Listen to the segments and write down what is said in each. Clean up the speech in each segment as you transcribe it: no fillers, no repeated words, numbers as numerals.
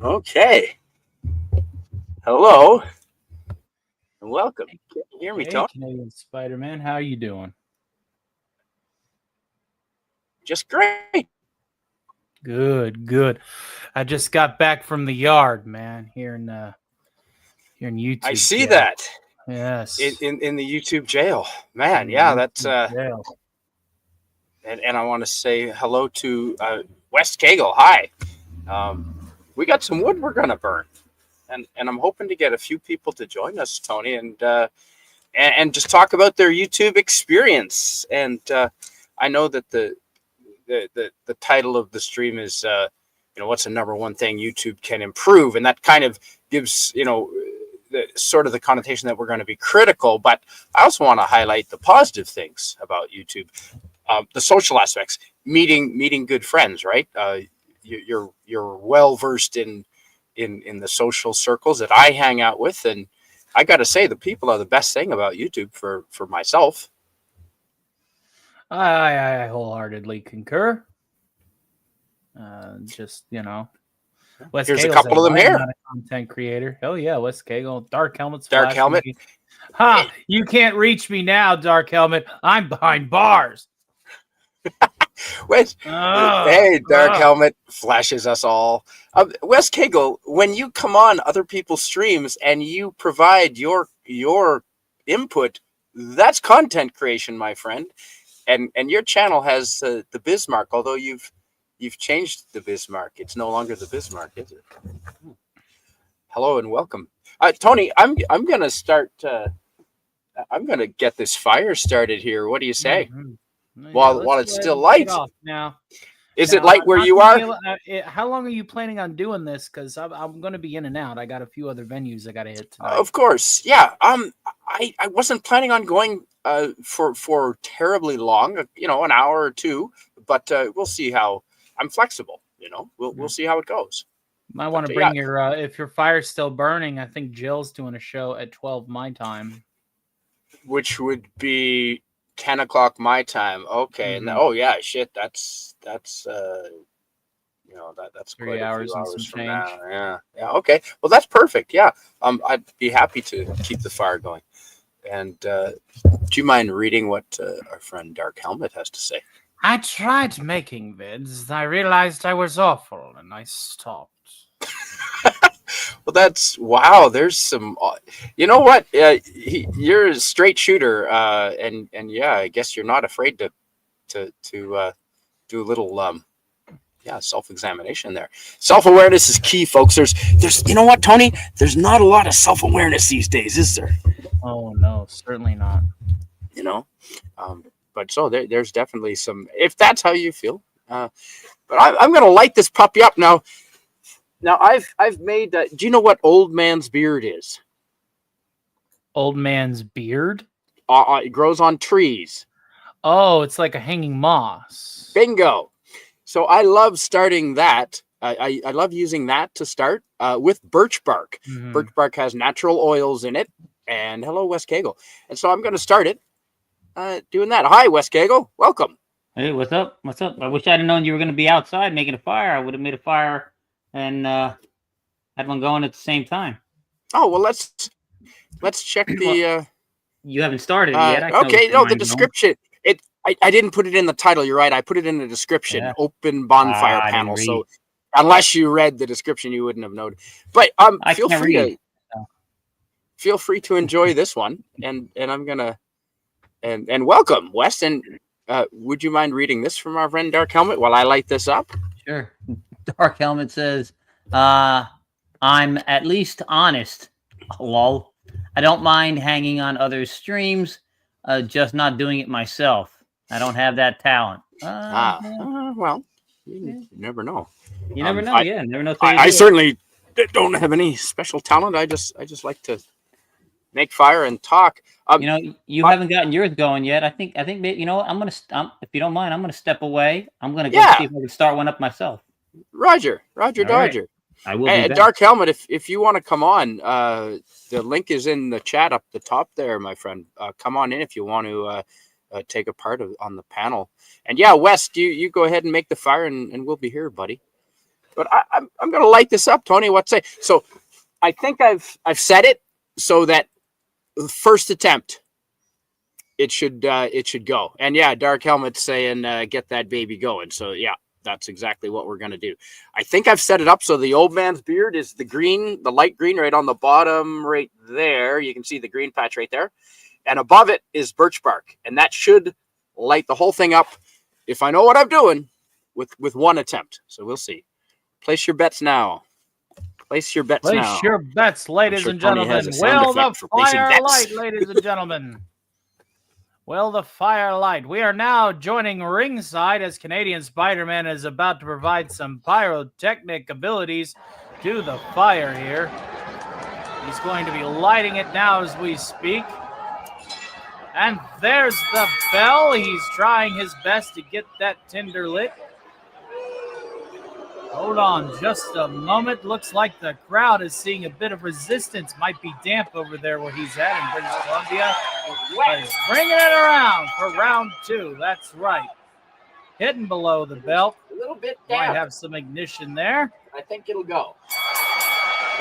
Okay. Hello and welcome. Can you hear me, Hey, Tony? Canadian Spider-Man, how you doing? Just great. Good, good. I just got back from the yard, man, here in I YouTube see jail. that in, Yes, in, in the YouTube jail. Man, in the yeah, that's YouTube jail. and I want to say hello to West Kegel. Hi. We got some wood we're gonna burn. And I'm hoping to get a few people to join us, Tony, and just talk about their YouTube experience. And I know that the title of the stream is what's the number one thing YouTube can improve, and that kind of gives the sort of the connotation that we're going to be critical. But I also want to highlight the positive things about YouTube, the social aspects, meeting good friends, right? You're well versed in the social circles that I hang out with, and I got to say the people are the best thing about YouTube for myself. I wholeheartedly concur. Just Wes Here's a Cagle says couple of them I am here. not a content creator. Hell yeah, Wes Cagle. Dark Helmet's Dark flashing Helmet. me. Ha! You can't reach me now, Dark Helmet. I'm behind bars. Wait, hey, Dark Ugh. Helmet flashes us all. Wes Kegel, when you come on other people's streams and you provide your input, that's content creation, my friend. And your channel has the Bismarck, although you've changed the Bismarck. It's no longer the Bismarck, is it? Hello and welcome, Tony. I'm gonna start. I'm gonna get this fire started here. What do you say? Mhm. Yeah, While let's it's go ahead still and kick it light, off now. is it Now, light where not you gonna be are? able, how long are you planning on doing this? Because I'm going to be in and out. I got a few other venues I got to hit tonight. Of course, yeah. I wasn't planning on going for terribly long. An hour or two, but we'll see how. I'm flexible. We'll see how it goes. Might want But to yeah, bring your if your fire's still burning. I think Jill's doing a show at 12 my time. which would be 10 o'clock my time. Okay, and Mhm. oh yeah, shit. That's that's quite 3 a few hours and some hours from change. now. Yeah, yeah. Okay, well that's perfect. Yeah, I'd be happy to keep the fire going. And do you mind reading what our friend Dark Helmet has to say? I tried making vids. I realized I was awful, and I stopped. Well, that's wow. There's some. You know what? You're a straight shooter, and yeah, I guess you're not afraid to do a little self examination there. Self awareness is key, folks. There's you know what, Tony? There's not a lot of self awareness these days, is there? Oh no, certainly not. You know, um, but so there's definitely some. If that's how you feel, but I'm gonna light this puppy up now. Now I've made. Do you know what old man's beard is? Old man's beard. It grows on trees. Oh, it's like a hanging moss. Bingo. So I love starting that. I love using that to start with birch bark. Mhm. Birch bark has natural oils in it. And hello, Wes Kegel. And so I'm going to start it doing that. Hi, Wes Kegel. Welcome. Hey, what's up? What's up? I wish I'd known you were going to be outside making a fire. I would have made a fire and had one going at the same time. Oh well, let's check the. You haven't started yet. I Okay, know the description. I didn't put it in the title. You're right. I put it in the description. Yeah. Open bonfire I didn't panel. read. So unless you read the description, you wouldn't have known. But I feel can't free read. to feel free to enjoy this one. And I'm gonna and welcome, Wes. And would you mind reading this from our friend Dark Helmet while I light this up? Sure. Dark Helmet says, I'm at least honest. Lol. I don't mind hanging on others' streams, just not doing it myself. I don't have that talent. Well, you never know. You never know. I Never know. I certainly don't have any special talent. I just like to make fire and talk. You haven't gotten yours going yet. I think maybe, I'm gonna. If you don't mind, I'm gonna step away. I'm gonna go see if I can start one up myself. Roger, All Dodger. right. I will be back. Dark Helmet, if you want to come on, the link is in the chat up the top there, my friend. Come on in if you want to take a part on the panel. And yeah, Wes, you go ahead and make the fire, and we'll be here, buddy. But I'm going to light this up, Tony. What say? So I think I've set it so that the first attempt it should go. And yeah, Dark Helmet's saying get that baby going. So yeah, that's exactly what we're going to do. I think I've set it up so the old man's beard is the green, the light green right on the bottom right there. You can see the green patch right there. And above it is birch bark. And that should light the whole thing up if I know what I'm doing with one attempt. So we'll see. Place your bets now. Place your bets now. Place your bets, ladies and gentlemen. Will the fire light, ladies and gentlemen. Will the fire light. We are now joining ringside as Canadian Spider-Man is about to provide some pyrotechnic abilities to the fire here. He's going to be lighting it now as we speak. And there's the bell. He's trying his best to get that tinder lit. Hold on just a moment. Looks like the crowd is seeing a bit of resistance. Might be damp over there where he's at in British Columbia. But he's bringing it around for round 2. That's right. Hitting below the belt. A little bit damp. Might have some ignition there. I think it'll go.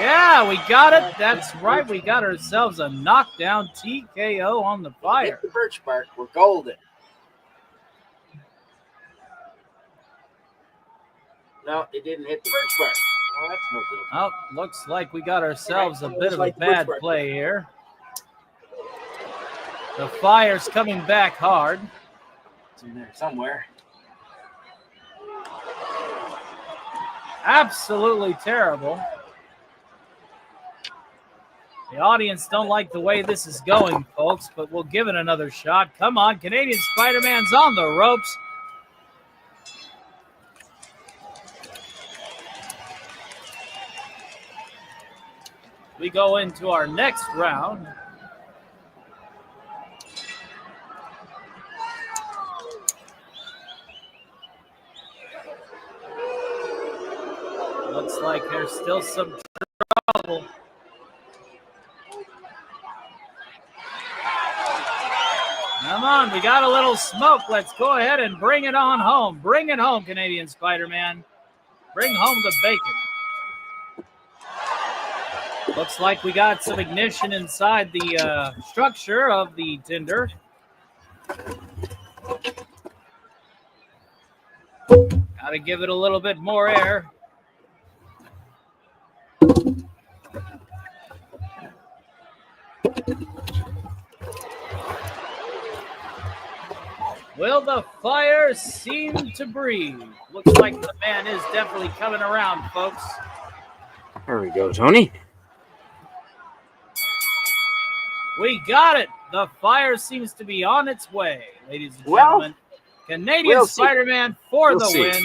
Yeah, we got it. That's right. We got ourselves a knockdown TKO on the fire. Hit the birch bark. We're golden. No, it didn't hit the birch bark. Oh, that's no good. Oh, looks like we got ourselves a bit of a bad play here. The fire's coming back hard. It's in there somewhere. Absolutely terrible. The audience don't like the way this is going, folks, but we'll give it another shot. Come on, Canadian Spider-Man's on the ropes. We go into our next round. Looks like there's still some trouble. Come on, we got a little smoke. Let's go ahead and bring it on home. Bring it home, Canadian Spider-Man. Bring home the bacon. Looks like we got some ignition inside the structure of the tinder. Got to give it a little bit more air. Will the fire seem to breathe? Looks like the man is definitely coming around, folks. There we go, Tony. We got it. The fire seems to be on its way, ladies and gentlemen. Canadian Spider-Man for the win.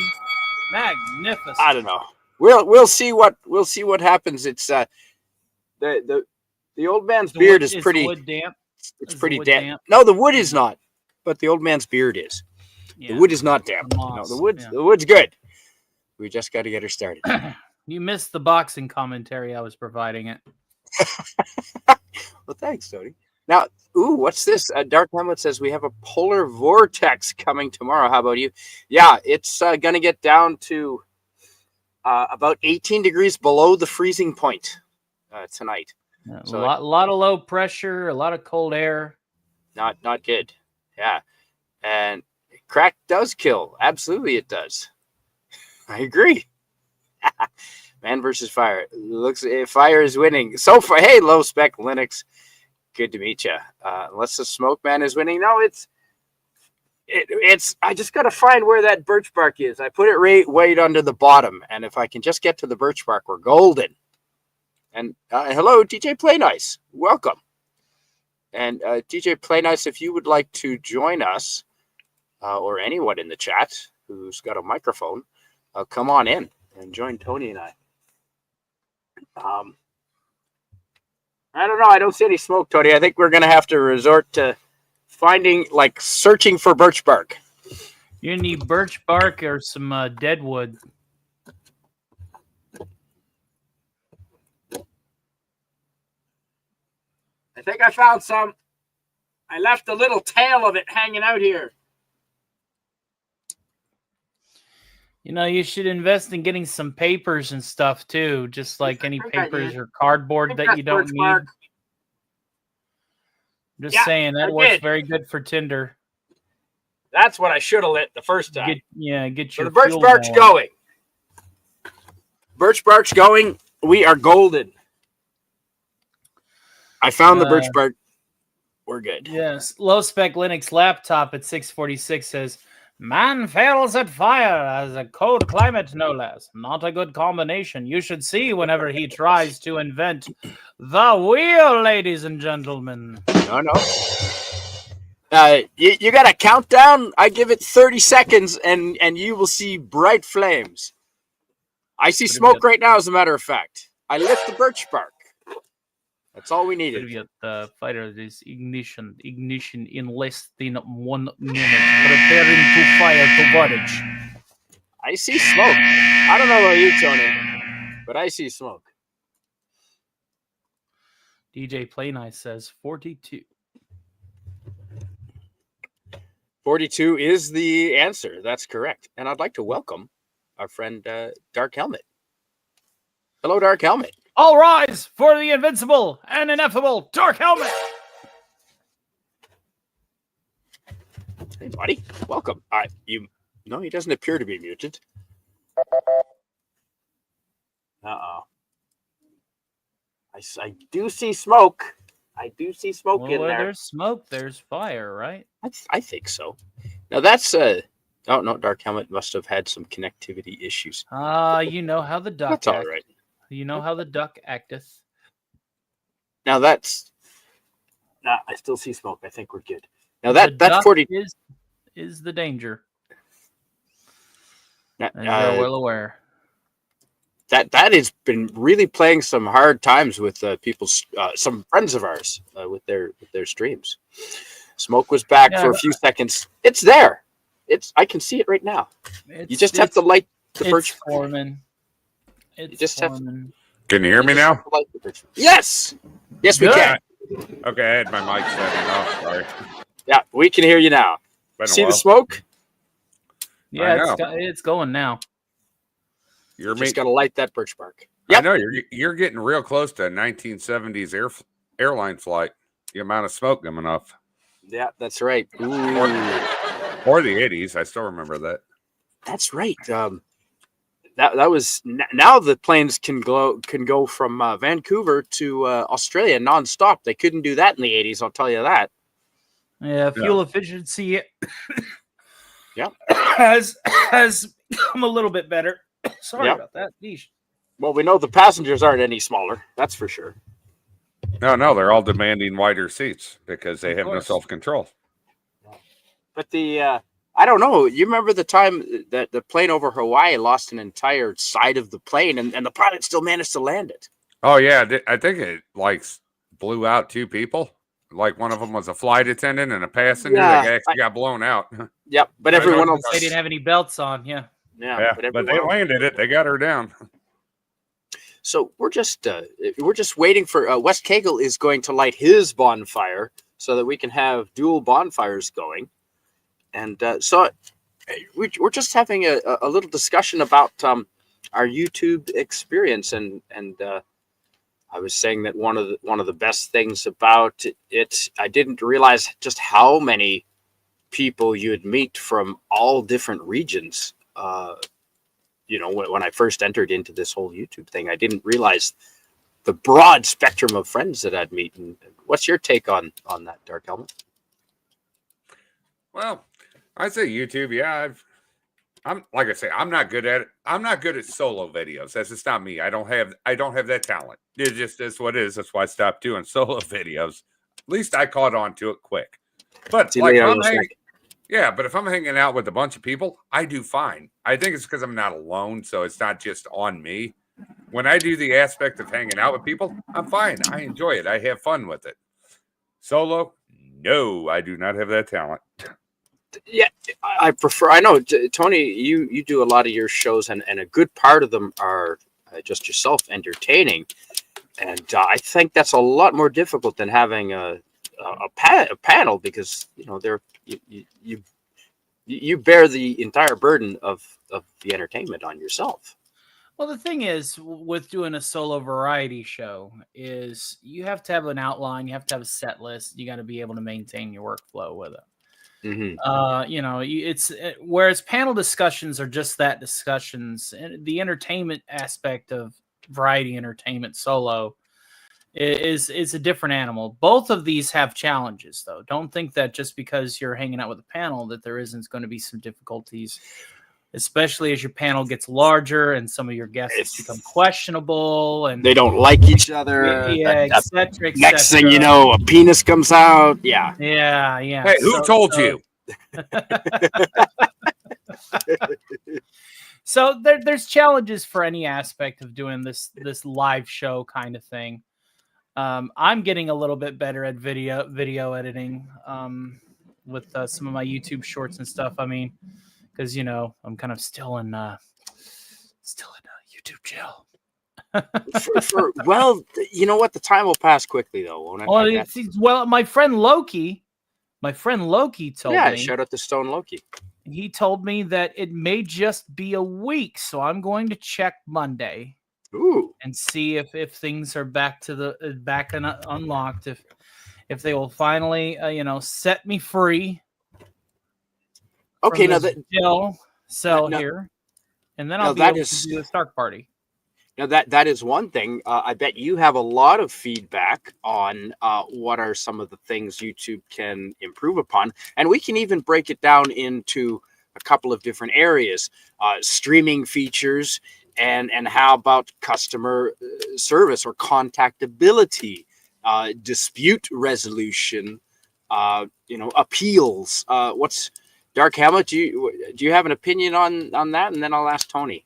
Magnificent. I don't know. We'll see what happens. It's the old man's beard is pretty. The wood damp? It's pretty damp. No, the wood is not, but the old man's beard is. Yeah. The wood is not damp. No, the wood's good. We just got to get her started. You missed the boxing commentary I was providing it. Well, thanks, Tony. Now, what's this? Dark Helmet says we have a polar vortex coming tomorrow. How about you? Yeah, it's going to get down to about 18 degrees below the freezing point tonight. So a lot of low pressure, a lot of cold air. Not good. Yeah, and crack does kill. Absolutely, it does. I agree. Man versus fire. Looks fire is winning. So far, hey, low spec Linux. Good to meet you. Unless the smoke man is winning. No, it's. I just got to find where that birch bark is. I put it right under the bottom, and if I can just get to the birch bark, we're golden. And hello, DJ Play Nice. Welcome. And DJ Play Nice, if you would like to join us, or anyone in the chat who's got a microphone, come on in and join Tony and I. I don't know. I don't see any smoke, Tony. I think we're going to have to resort to searching for birch bark. You need birch bark or some dead wood. I think I found some. I left a little tail of it hanging out here. You know, you should invest in getting some papers and stuff too, just like any papers or cardboard that you don't need. Just saying, that works very good for Tinder. That's what I should have lit the first time. Get your the birch bark's going. Birch bark's going. We are golden. I found the birch bark. We're good. Yes. Low spec Linux laptop at 646 says, man fails at fire as a cold climate, no less. Not a good combination. You should see whenever he tries to invent the wheel, ladies and gentlemen. No. You got a countdown? I give it 30 seconds, and you will see bright flames. I see smoke right now, as a matter of fact. I lit the birch bark. That's all we needed. The fighter is ignition in less than 1 minute. Preparing to fire to wattage. I see smoke. I don't know about you, Tony, but I see smoke. DJ Play Nice says 42. 42 is the answer. That's correct. And I'd like to welcome our friend Dark Helmet. Hello, Dark Helmet. All rise for the invincible and ineffable Dark Helmet. Hey, buddy. Welcome. No, he doesn't appear to be muted. Uh-oh. I do see smoke. I do see smoke in there. Where there's smoke, there's fire, right? I think so. Now that's oh no, Dark Helmet must have had some connectivity issues. You know how the duck. That's all right. You know how the duck acteth. Now that's. Nah, I still see smoke. I think we're good. Now that's 40 is the danger. Now, and we're well aware. That has been really playing some hard times with people's some friends of ours with their streams. Smoke was back for a few seconds. It's there. I can see it right now. You just have to light the birch. You just have to. Can you hear me now? Yes. Yes, we can. Okay, I had my mic setting off. Sorry. Yeah, we can hear you now. See the smoke? Yeah, it's going now. You're just got to light that birch bark. Yep. I know you're getting real close to a 1970s airline flight. The amount of smoke coming off. Yeah, that's right. Or the 80s. I still remember that. That's right. That was now the planes can go from Vancouver to Australia nonstop. They couldn't do that in the 80s. I'll tell you that. Yeah, fuel efficiency. Yeah, has become a little bit better. Sorry about that. Yeesh. Well, we know the passengers aren't any smaller. That's for sure. No, they're all demanding wider seats because they have no self-control. But I don't know. You remember the time that the plane over Hawaii lost an entire side of the plane, and the pilot still managed to land it? Oh yeah, I think it blew out 2 people. Like one of them was a flight attendant and a passenger. Yeah, they actually got blown out. Yep, but everyone else, they didn't have any belts on. Yeah, but they landed it. They got her down. So we're just waiting for West Kegel is going to light his bonfire so that we can have dual bonfires going, and so we're just having a little discussion about our YouTube experience, and I was saying that one of the best things about it, I didn't realize just how many people you'd meet from all different regions. When I first entered into this whole YouTube thing, I didn't realize the broad spectrum of friends that I'd meet. And what's your take on that, Dark Helmet? Well, I say YouTube. Yeah, I'm like I say, I'm not good at it. I'm not good at solo videos. That's just not me. I don't have that talent. It just is what it is. That's why I stopped doing solo videos. At least I caught on to it quick. But but if I'm hanging out with a bunch of people, I do fine. I think it's because I'm not alone, so it's not just on me. When I do the aspect of hanging out with people, I'm fine. I enjoy it. I have fun with it. Solo, no, I do not have that talent. Yeah, I prefer. I know, Tony, you do a lot of your shows, and a good part of them are just yourself entertaining, and I think that's a lot more difficult than having a panel because You bear the entire burden of the entertainment on yourself. Well, the thing is, with doing a solo variety show, is you have to have an outline, you have to have a set list, you got to be able to maintain your workflow with it. You know, whereas panel discussions are just that, discussions, and the entertainment aspect of variety entertainment solo is a different animal. Both of these have challenges, though. Don't think that just because you're hanging out with a panel that there isn't going to be some difficulties, especially as your panel gets larger and some of your guests become questionable and they don't like each other. Yeah, etc. Next thing you know, a penis comes out. Yeah. Hey, who told you? So there's challenges for any aspect of doing this live show kind of thing. I'm getting a little bit better at video editing with some of my YouTube shorts and stuff. I mean, because I'm kind of still in YouTube jail. Well, you know what? The time will pass quickly, though, won't it? Well, my friend Loki told me. Yeah, shout out to Stone Loki. He told me that it may just be a week, so I'm going to check Monday. Ooh. And see if things are back and unlocked. If they will finally, set me free. Okay, now jail cell here, and then I'll be able to do a Stark party. Now that is one thing. I bet you have a lot of feedback on what are some of the things YouTube can improve upon, and we can even break it down into a couple of different areas: streaming features, and how about customer service or contactability, dispute resolution, appeals. What's Dark Hamlet? Do you have an opinion on that? And then I'll ask Tony.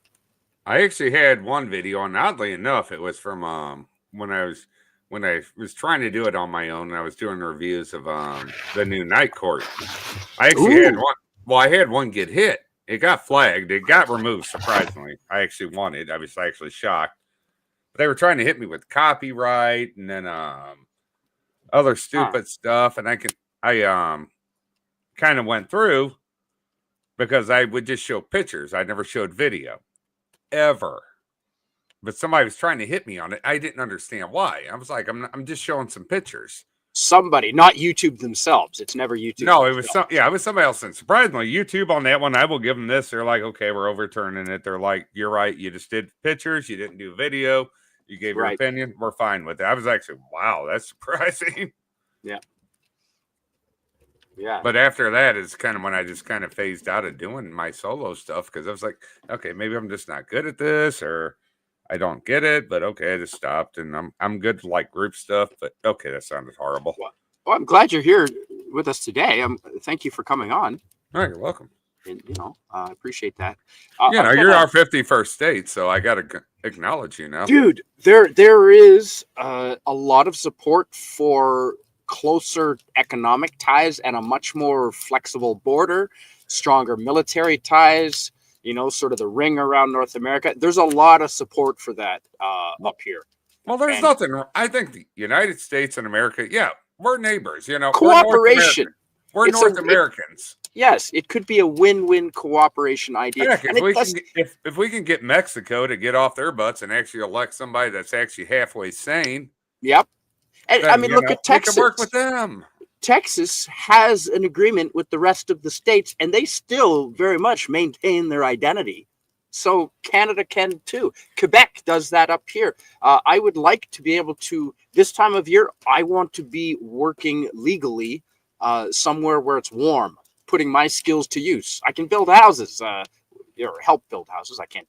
I actually had one video, and oddly enough, it was from when I was trying to do it on my own, and I was doing reviews of the new Night Court. I actually had one. Well, I had one get hit. It got flagged. It got removed, surprisingly. I actually won it. I was actually shocked. But they were trying to hit me with copyright and then other stupid stuff. And I kind of went through because I would just show pictures. I never showed video. Ever. But somebody was trying to hit me on it. I didn't understand why. I was like, I'm just showing some pictures. Somebody, not YouTube themselves. It's never YouTube. No, it was it was somebody else. And surprisingly, YouTube on that one, I will give them this. They're like, okay, we're overturning it. They're like, you're right. You just did pictures. You didn't do video. You gave your opinion. We're fine with it. I was actually, wow, that's surprising. Yeah. But after that is kind of when I just kind of phased out of doing my solo stuff because I was like, okay, maybe I'm just not good at this or I don't get it, but okay, I just stopped, and I'm good to like group stuff, but okay, that sounded horrible. Well, I'm glad you're here with us today. Thank you for coming on. Oh, you're welcome. And I appreciate that. You're our 51st state, so I got to acknowledge you now, dude. There is a lot of support for closer economic ties and a much more flexible border, stronger military ties. Sort of the ring around North America. There's a lot of support for that up here. Well, there's nothing. I think the United States and America, we're neighbors. Cooperation. We're North Americans. Yes, it could be a win-win cooperation idea. Heck, if we can get Mexico to get off their butts and actually elect somebody that's actually halfway sane. Yep. And then, look at Texas. We can work with them. Texas has an agreement with the rest of the states, and they still very much maintain their identity. So Canada can too. Quebec does that up here. I would like to be able to, this time of year, I want to be working legally somewhere where it's warm, putting my skills to use. I can build houses or help build houses. I can't,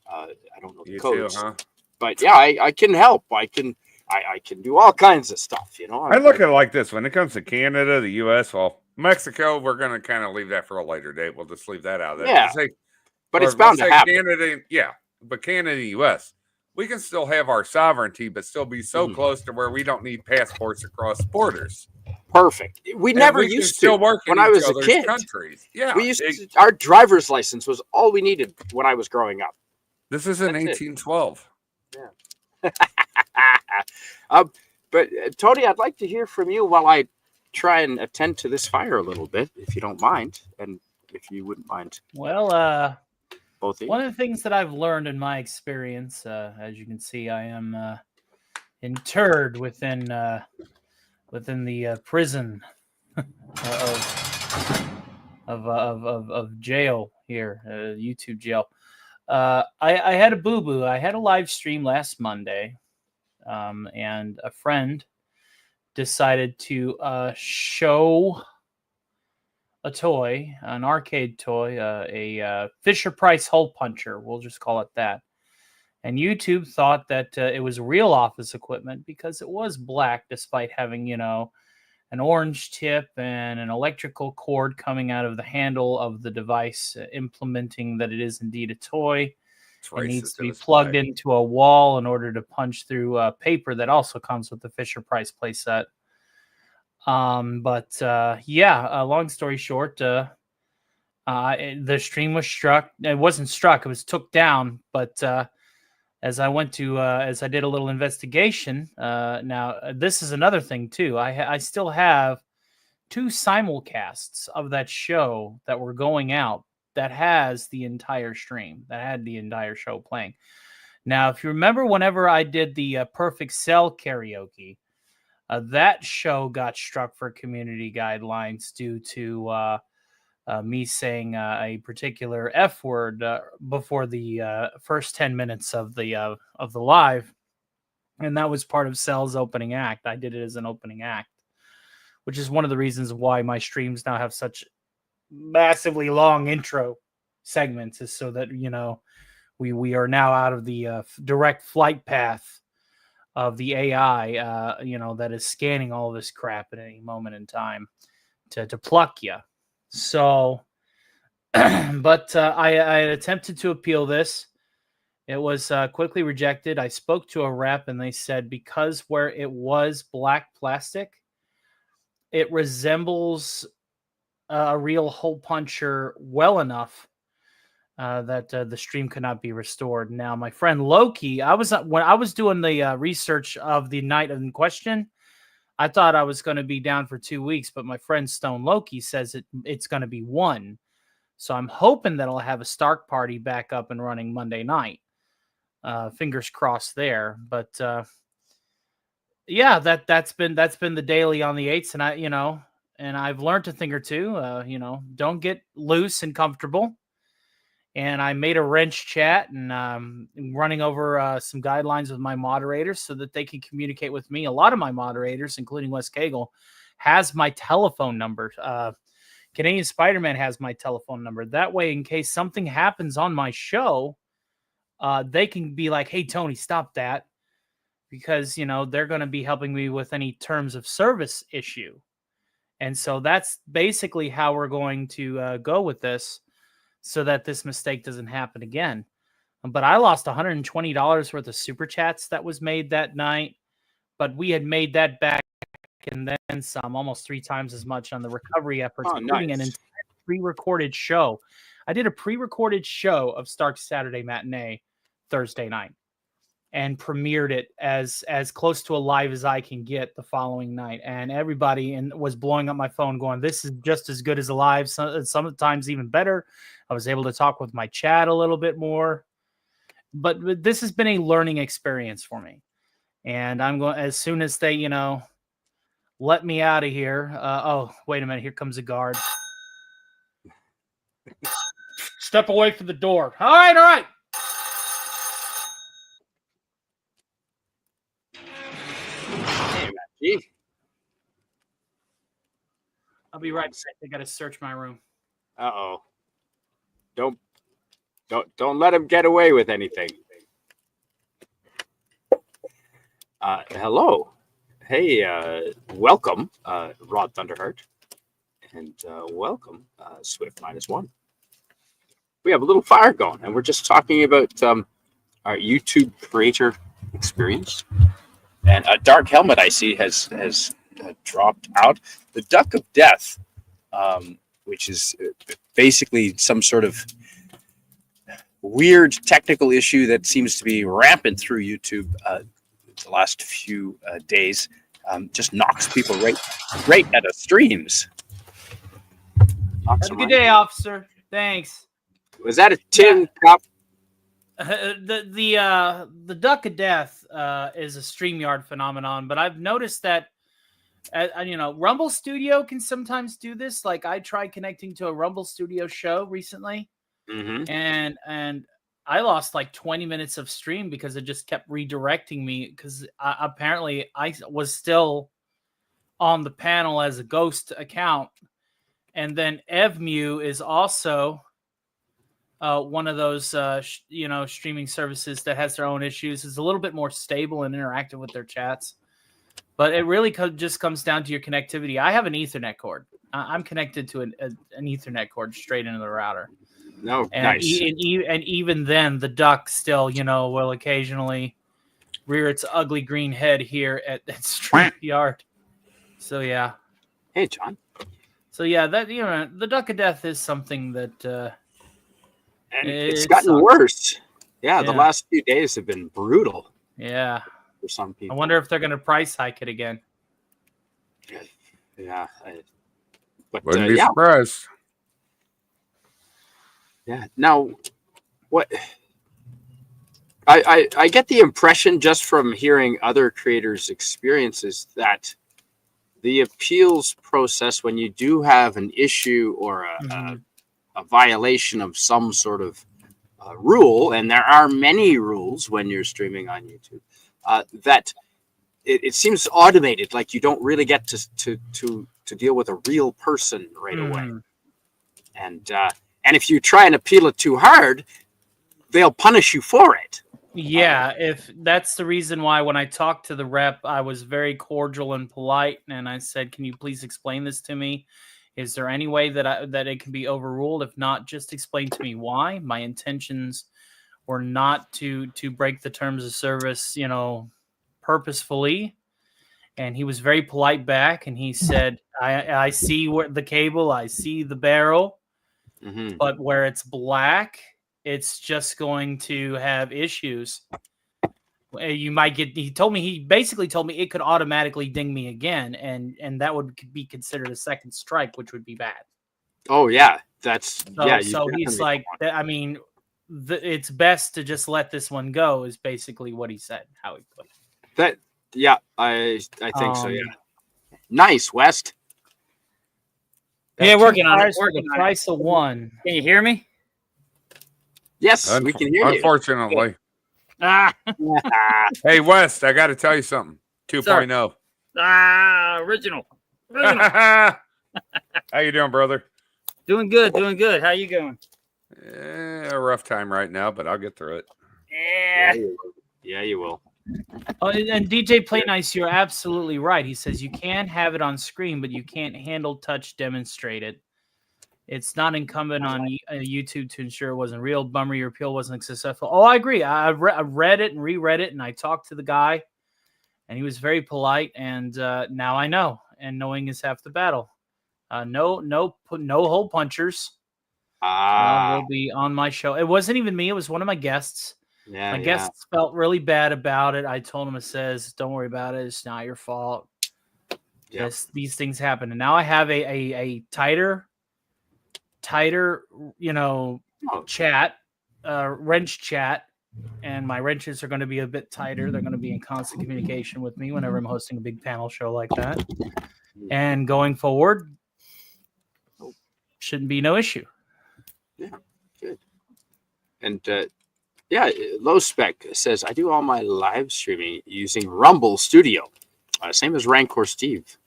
I don't know the codes. Too, huh? But yeah, I can help. I can do all kinds of stuff, I look at it like this. When it comes to Canada, the U.S., well, Mexico, we're going to kind of leave that for a later date. We'll just leave that out of that. Yeah, but it's bound to happen. But Canada and U.S., we can still have our sovereignty, but still be so close to where we don't need passports across borders. Perfect. We never used to when I was a kid. Countries. Yeah, our driver's license was all we needed when I was growing up. This is in 1812. Yeah. But Tony, I'd like to hear from you while I try and attend to this fire a little bit, if you don't mind. And if you wouldn't mind. Well, Both of you. one of the things that I've learned in my experience, as you can see, I am interred within the prison of jail here, YouTube jail. I had a boo-boo. I had a live stream last Monday, and a friend decided to show a toy, an arcade toy, a Fisher-Price hole puncher. We'll just call it that. And YouTube thought that it was real office equipment because it was black, despite having, an orange tip and an electrical cord coming out of the handle of the device, implementing that it is indeed a toy. It needs to be plugged into a wall in order to punch through paper that also comes with the Fisher-Price playset. Long story short, the stream was struck. It wasn't struck; it was took down. But as I did a little investigation, now this is another thing too. I still have 2 simulcasts of that show that were going out that has the entire stream, that had the entire show playing. Now, if you remember, whenever I did the Perfect Cell karaoke, that show got struck for community guidelines due to me saying a particular F word before the first 10 minutes of the live, and that was part of Cell's opening act. I did it as an opening act, which is one of the reasons why my streams now have such massively long intro segments, is so that we are now out of the direct flight path of the AI, that is scanning all this crap at any moment in time to pluck you. So, but I attempted to appeal this. It was quickly rejected. I spoke to a rep, and they said because where it was black plastic, it resembles a real hole puncher well enough that the stream could not be restored. Now, my friend Loki, when I was doing the research of the night in question, I thought I was going to be down for 2 weeks, but my friend Stone Loki says it's going to be 1. So I'm hoping that I'll have a Stark party back up and running Monday night. Fingers crossed there. But that's been the daily on the 8s, and I've learned a thing or two. Don't get loose and comfortable. And I made a wrench chat and running over some guidelines with my moderators so that they can communicate with me. A lot of my moderators, including Wes Cagle, has my telephone number. Canadian Spider-Man has my telephone number. That way, in case something happens on my show, they can be like, hey, Tony, stop that. Because, they're going to be helping me with any terms of service issue. And so that's basically how we're going to go with this, so that this mistake doesn't happen again. But I lost $120 worth of super chats that was made that night. But we had made that back and then some, almost 3 times as much on the recovery efforts, including an entire pre-recorded show. I did a pre-recorded show of Stark's Saturday Matinee Thursday night and premiered it as close to a live as I can get the following night. And everybody was blowing up my phone going, this is just as good as a live, sometimes even better. I was able to talk with my chat a little bit more. But this has been a learning experience for me. And I'm going, as soon as they, let me out of here. Oh, wait a minute. Here comes a guard. Step away from the door. All right. I'll be right back. I got to search my room. Uh-oh. Don't let him get away with anything. Hello. Hey, welcome, Rod Thunderheart. And welcome, Swift -1. We have a little fire going, and we're just talking about our YouTube creator experience. And a dark helmet I see has dropped out. The Duck of Death, which is basically some sort of weird technical issue that seems to be rampant through YouTube the last few days, just knocks people right out of streams. Have a good day, officer. Thanks. Was that a tin cup? The Duck of Death is a StreamYard phenomenon, but I've noticed that Rumble Studio can sometimes do this. Like I tried connecting to a Rumble Studio show recently, and I lost like 20 minutes of stream because it just kept redirecting me because apparently I was still on the panel as a ghost account. And then EvMu is also one of those, streaming services that has their own issues. It's a little bit more stable and interactive with their chats. But it really just comes down to your connectivity. I have an Ethernet cord. I'm connected to an Ethernet cord straight into the router. No, and nice. And even then, the duck still, will occasionally rear its ugly green head here at StreamYard. So, yeah. Hey, John. So, yeah, that the Duck of Death is something that... and it's gotten worse. Yeah, the last few days have been brutal. Yeah. For some people. I wonder if they're going to price hike it again. Yeah. Wouldn't be surprised. Yeah. Now, what... I get the impression just from hearing other creators' experiences that the appeals process, when you do have an issue or a violation of some sort of rule, and there are many rules when you're streaming on YouTube, that it seems automated, like you don't really get to deal with a real person right away. And if you try and appeal it too hard, they'll punish you for it. Yeah, if that's the reason why when I talked to the rep, I was very cordial and polite, and I said, "Can you please explain this to me? Is there any way that it can be overruled? If not, just explain to me why. My intentions were not to break the terms of service, purposefully." And he was very polite back, and he said, "I see the cable, I see the barrel, but where it's black, it's just going to have issues. You might get." He basically told me it could automatically ding me again, and that would be considered a second strike, which would be bad. Oh yeah, So he's like, it's best to just let this one go. Is basically what he said. How he put it. That I think so. Yeah, nice, West. Yeah, working on it. Working on price of one. Can you hear me? Yes, we can hear you. Unfortunately. Ah. Hey, West, I got to tell you something. 2.0. Original. How you doing, brother? Doing good. How you going? A rough time right now, but I'll get through it. Yeah, you will. Oh, and DJ Play Nice, you're absolutely right. He says you can have it on screen, but you can't handle touch demonstrate it. It's not incumbent on YouTube to ensure it wasn't real. Bummer your appeal wasn't successful. Oh, I agree. I read it and reread it, and I talked to the guy, and he was very polite. And now I know, and knowing is half the battle. No hole punchers will be on my show. It wasn't even me. It was one of my guests. My guests felt really bad about it. I told him, it says, "Don't worry about it. It's not your fault. These things happen." And now I have a tighter, chat, wrench chat, and my wrenches are going to be a bit tighter. They're going to be in constant communication with me whenever I'm hosting a big panel show like that. And going forward, shouldn't be no issue. Yeah, good. And Low Spec says, "I do all my live streaming using Rumble Studio, same as Rancor Steve,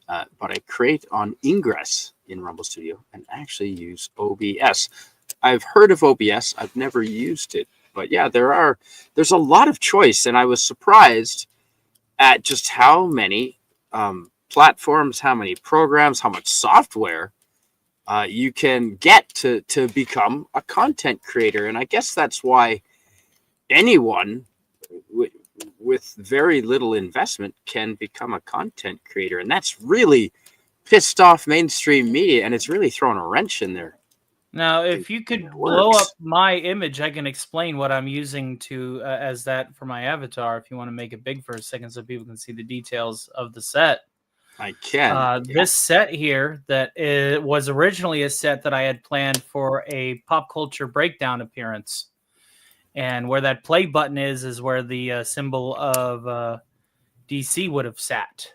but I create on Ingress in Rumble Studio and actually use OBS. I've heard of OBS. I've never used it, but yeah, there's a lot of choice, and I was surprised at just how many platforms, how many programs, how much software you can get to become a content creator. And I guess that's why anyone with very little investment can become a content creator. And that's really pissed off mainstream media, and it's really thrown a wrench in there. Now, if you could blow up my image, I can explain what I'm using to as that for my avatar. If you want to make it big for a second so people can see the details of the set. I can. This set here was originally a set that I had planned for a pop culture breakdown appearance. And where that play button is where the symbol of DC would have sat.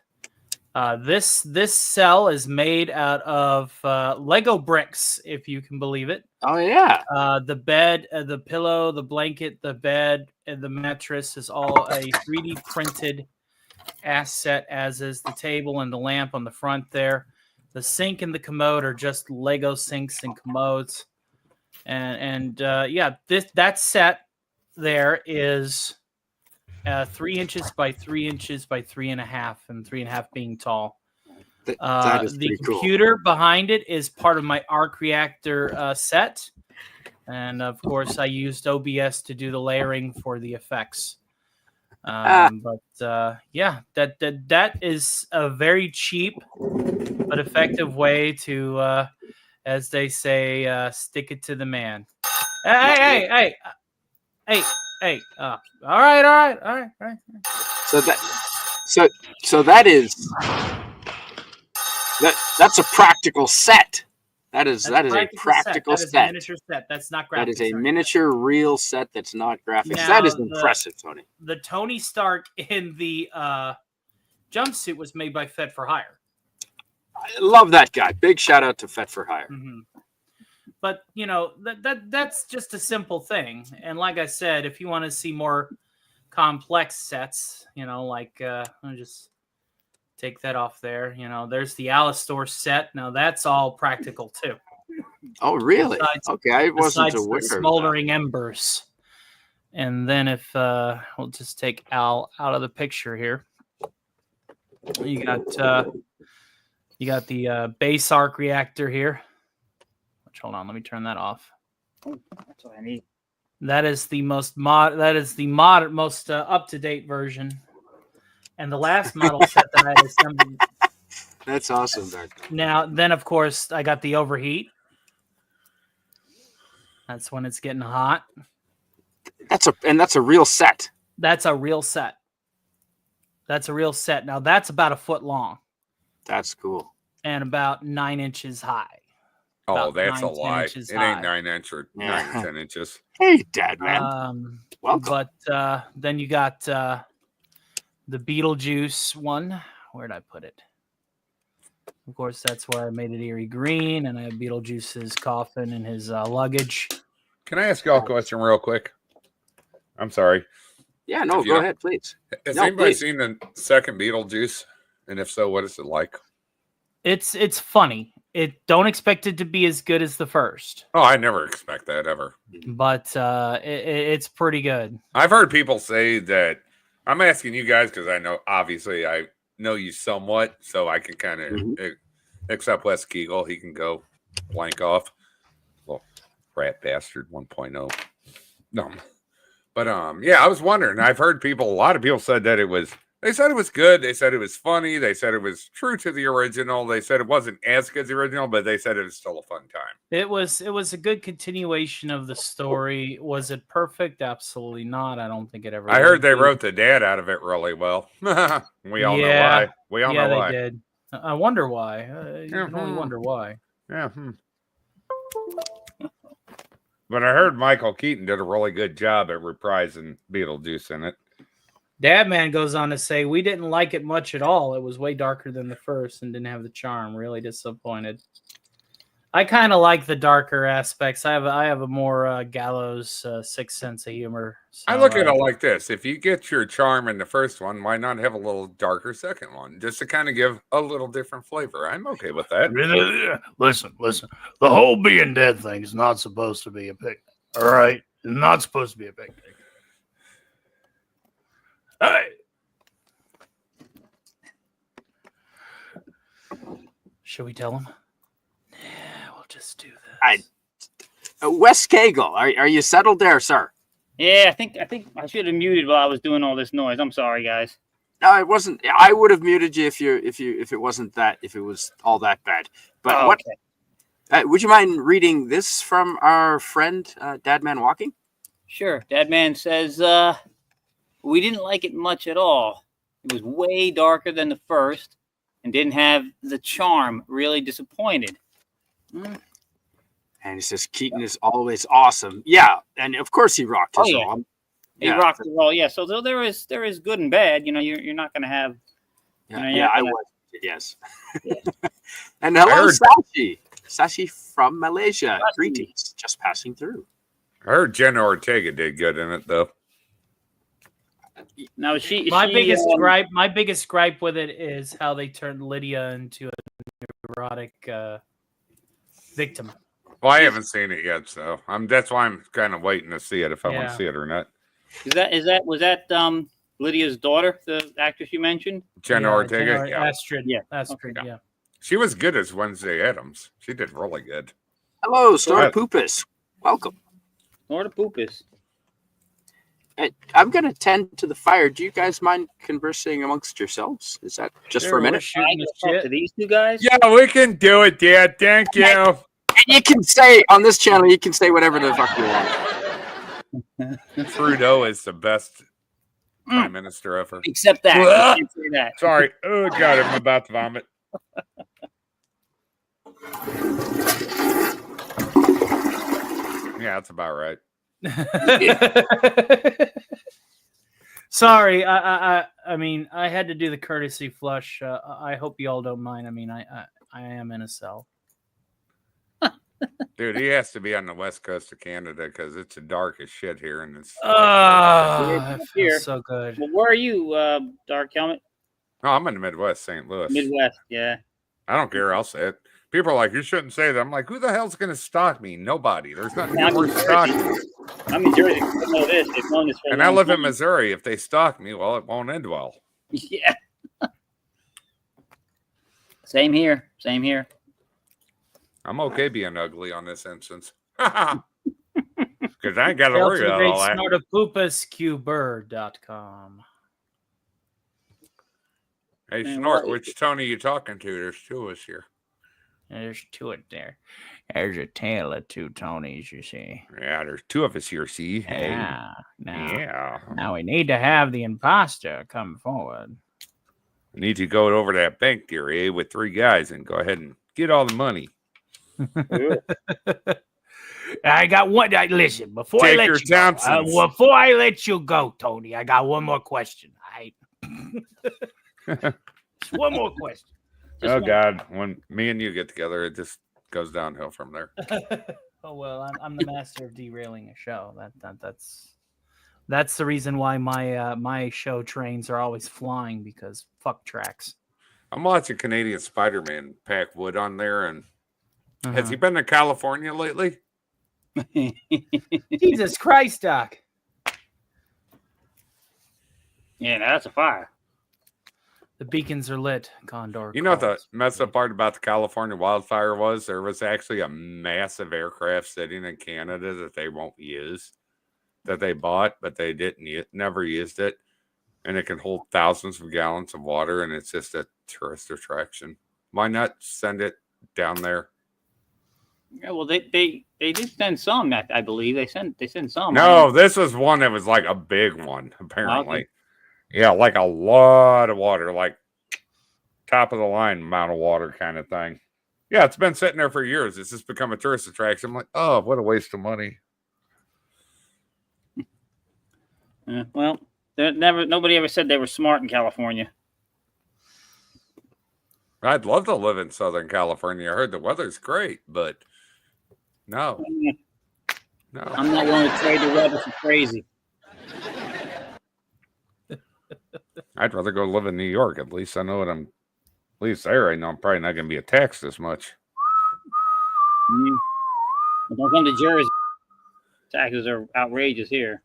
This cell is made out of Lego bricks, if you can believe it. Oh, yeah. The bed, the pillow, the blanket, the bed, and the mattress is all a 3D printed asset, as is the table and the lamp on the front there. The sink and the commode are just Lego sinks and commodes. And that set there is 3 inches by 3 inches by 3.5, and 3.5 being tall. That is the pretty computer cool. behind it is part of my arc reactor set, and of course I used OBS to do the layering for the effects. That is a very cheap but effective way to, as they say, stick it to the man. Hey! All right. So that's a practical set. That is a practical set. That is a miniature set. That's not graphics. That is a miniature real set. That's not graphics. Now, that is impressive, Tony. The Tony Stark in the jumpsuit was made by Fed for Hire. I love that guy. Big shout out to Fed for Hire. Mm-hmm. But that's just a simple thing. And like I said, if you want to see more complex sets, like I'll just take that off there. There's the Alistor set. Now that's all practical too. Oh, really? Okay, I wasn't aware of the smoldering embers. And then if we'll just take Al out of the picture here, you got the base arc reactor here. Which, hold on, let me turn that off. Oh, that's what I need. That is the most most up to date version. And the last model set that I assembled. That's awesome, man. Now, then, of course, I got the overheat. That's when it's getting hot. That's a real set. That's a real set. Now, that's about a foot long. That's cool. And about 9 inches high. Oh, that's a lie. It ain't 9 inches or 9 or 10 inches. Hey, Dad, man. Welcome. But then you got the Beetlejuice one. Where'd I put it? Of course, that's where I made it eerie green, and I have Beetlejuice's coffin and his luggage. Can I ask y'all a question real quick? I'm sorry. Yeah, no, go ahead, please. Has anybody seen the second Beetlejuice? And if so, what is it like? It's funny. Don't expect it to be as good as the first. Oh, I never expect that ever. But it's pretty good. I've heard people say that. I'm asking you guys because I know, obviously, I know you somewhat, so I can kind of except Wes Kegel, he can go blank off. Little rat bastard 1.0. No, but yeah, I was wondering. I've heard a lot of people said that they said it was good. They said it was funny. They said it was true to the original. They said it wasn't as good as the original, but they said it was still a fun time. It was a good continuation of the story. Was it perfect? Absolutely not. I don't think it ever. I heard they wrote the dad out of it really well. We all know why. We all know why. They did. I wonder why. You can only wonder why. Yeah. But I heard Michael Keaton did a really good job at reprising Beetlejuice in it. Dadman goes on to say, we didn't like it much at all. It was way darker than the first and didn't have the charm. Really disappointed. I kind of like the darker aspects. I have a more gallows sixth sense of humor. So, I look at it like this. If you get your charm in the first one, why not have a little darker second one? Just to kind of give a little different flavor. I'm okay with that. Listen. The whole being dead thing is not supposed to be a picnic. All right? It's not supposed to be a picnic. Hey. Should we tell him? Yeah, we'll just do this. Wes Kegel, are you settled there, sir? Yeah, I think I should have muted while I was doing all this noise. I'm sorry, guys. No, it wasn't. I would have muted you if it wasn't that, if it was all that bad. But okay. Would you mind reading this from our friend Dadman Walking? Sure. Dadman says, we didn't like it much at all. It was way darker than the first and didn't have the charm. Really disappointed. And he says Keaton is always awesome. Yeah, and of course he rocked his role. He rocked the role. Yeah, so there is good and bad. You know, you're not going to have. I was. Yes. Yeah. And hello, Sashi. Sashi from Malaysia. Sashi. Greetings. Just passing through. I heard Jenna Ortega did good in it, though. Now, my biggest gripe with it is how they turned Lydia into a neurotic victim. Well, I haven't seen it yet, so that's why I'm kind of waiting to see it if I want to see it or not. Was that Lydia's daughter, the actress you mentioned? Jenna Ortega? Astrid. Yeah. Astrid, yeah. She was good as Wednesday Addams. She did really good. Hello, Snorta Poopus. Welcome. Snorta Poopus. I'm going to tend to the fire. Do you guys mind conversing amongst yourselves? Is that just for a minute? To these two guys? Yeah, we can do it, Dad. Thank you. And you can say, on this channel, you can say whatever the fuck you want. Trudeau is the best prime minister ever. Except that. You can't say that. Sorry. Oh, God, I'm about to vomit. Yeah, that's about right. Sorry, I mean, I had to do the courtesy flush. I hope you all don't mind. I mean, I am in a cell. Dude, he has to be on the west coast of Canada because it's dark as shit here, and it's feels so good. Well, where are you, Dark Helmet? Oh, I'm in the Midwest, St. Louis. Midwest, yeah. I don't care. I'll say it. People are like, you shouldn't say that. I'm like, who the hell's going to stalk me? Nobody. There's nothing worth stalking. I'm in Jersey. I know this. They've known this for and I live in Missouri. If they stalk me, well, it won't end well. Yeah. Same here. Same here. I'm okay being ugly on this instance. Because I ain't got to worry about all that. SnortaPoopusCuber.com. Hey, Snort, which Tony you talking to? There's two of us here. There's two of there. There's a tale of two Tonys, you see. Yeah, there's two of us here, see? Hey. Yeah. Now we need to have the imposter come forward. We need to go over to that bank theory with three guys and go ahead and get all the money. I got one. Listen, before I let you go, Tony, I got one more question. One more question. God, when me and you get together, it just goes downhill from there. Oh well, I'm the master of derailing a show. That's the reason why my show trains are always flying, because fuck tracks. I'm watching Canadian Spider-Man pack wood on there, and has he been to California lately? Jesus Christ, Doc. Yeah, that's a fire. The beacons are lit, Condor. You know what the messed up part about the California wildfire was? There was actually a massive aircraft sitting in Canada that they won't use, that they bought, but they never used it. And it can hold thousands of gallons of water, and it's just a tourist attraction. Why not send it down there? Yeah, well, they did send some, I believe. They sent some. No, this was one that was like a big one, apparently. Okay. Yeah, like a lot of water, like top of the line amount of water kind of thing. Yeah, it's been sitting there for years. It's just become a tourist attraction. I'm like, oh, what a waste of money. Well, nobody ever said they were smart in California. I'd love to live in Southern California. I heard the weather's great, but no. I'm not willing to trade the weather for crazy. I'd rather go live in New York. At least I know what at least there I know I'm probably not going to be taxed as much. Don't come to Jersey. Taxes are outrageous here.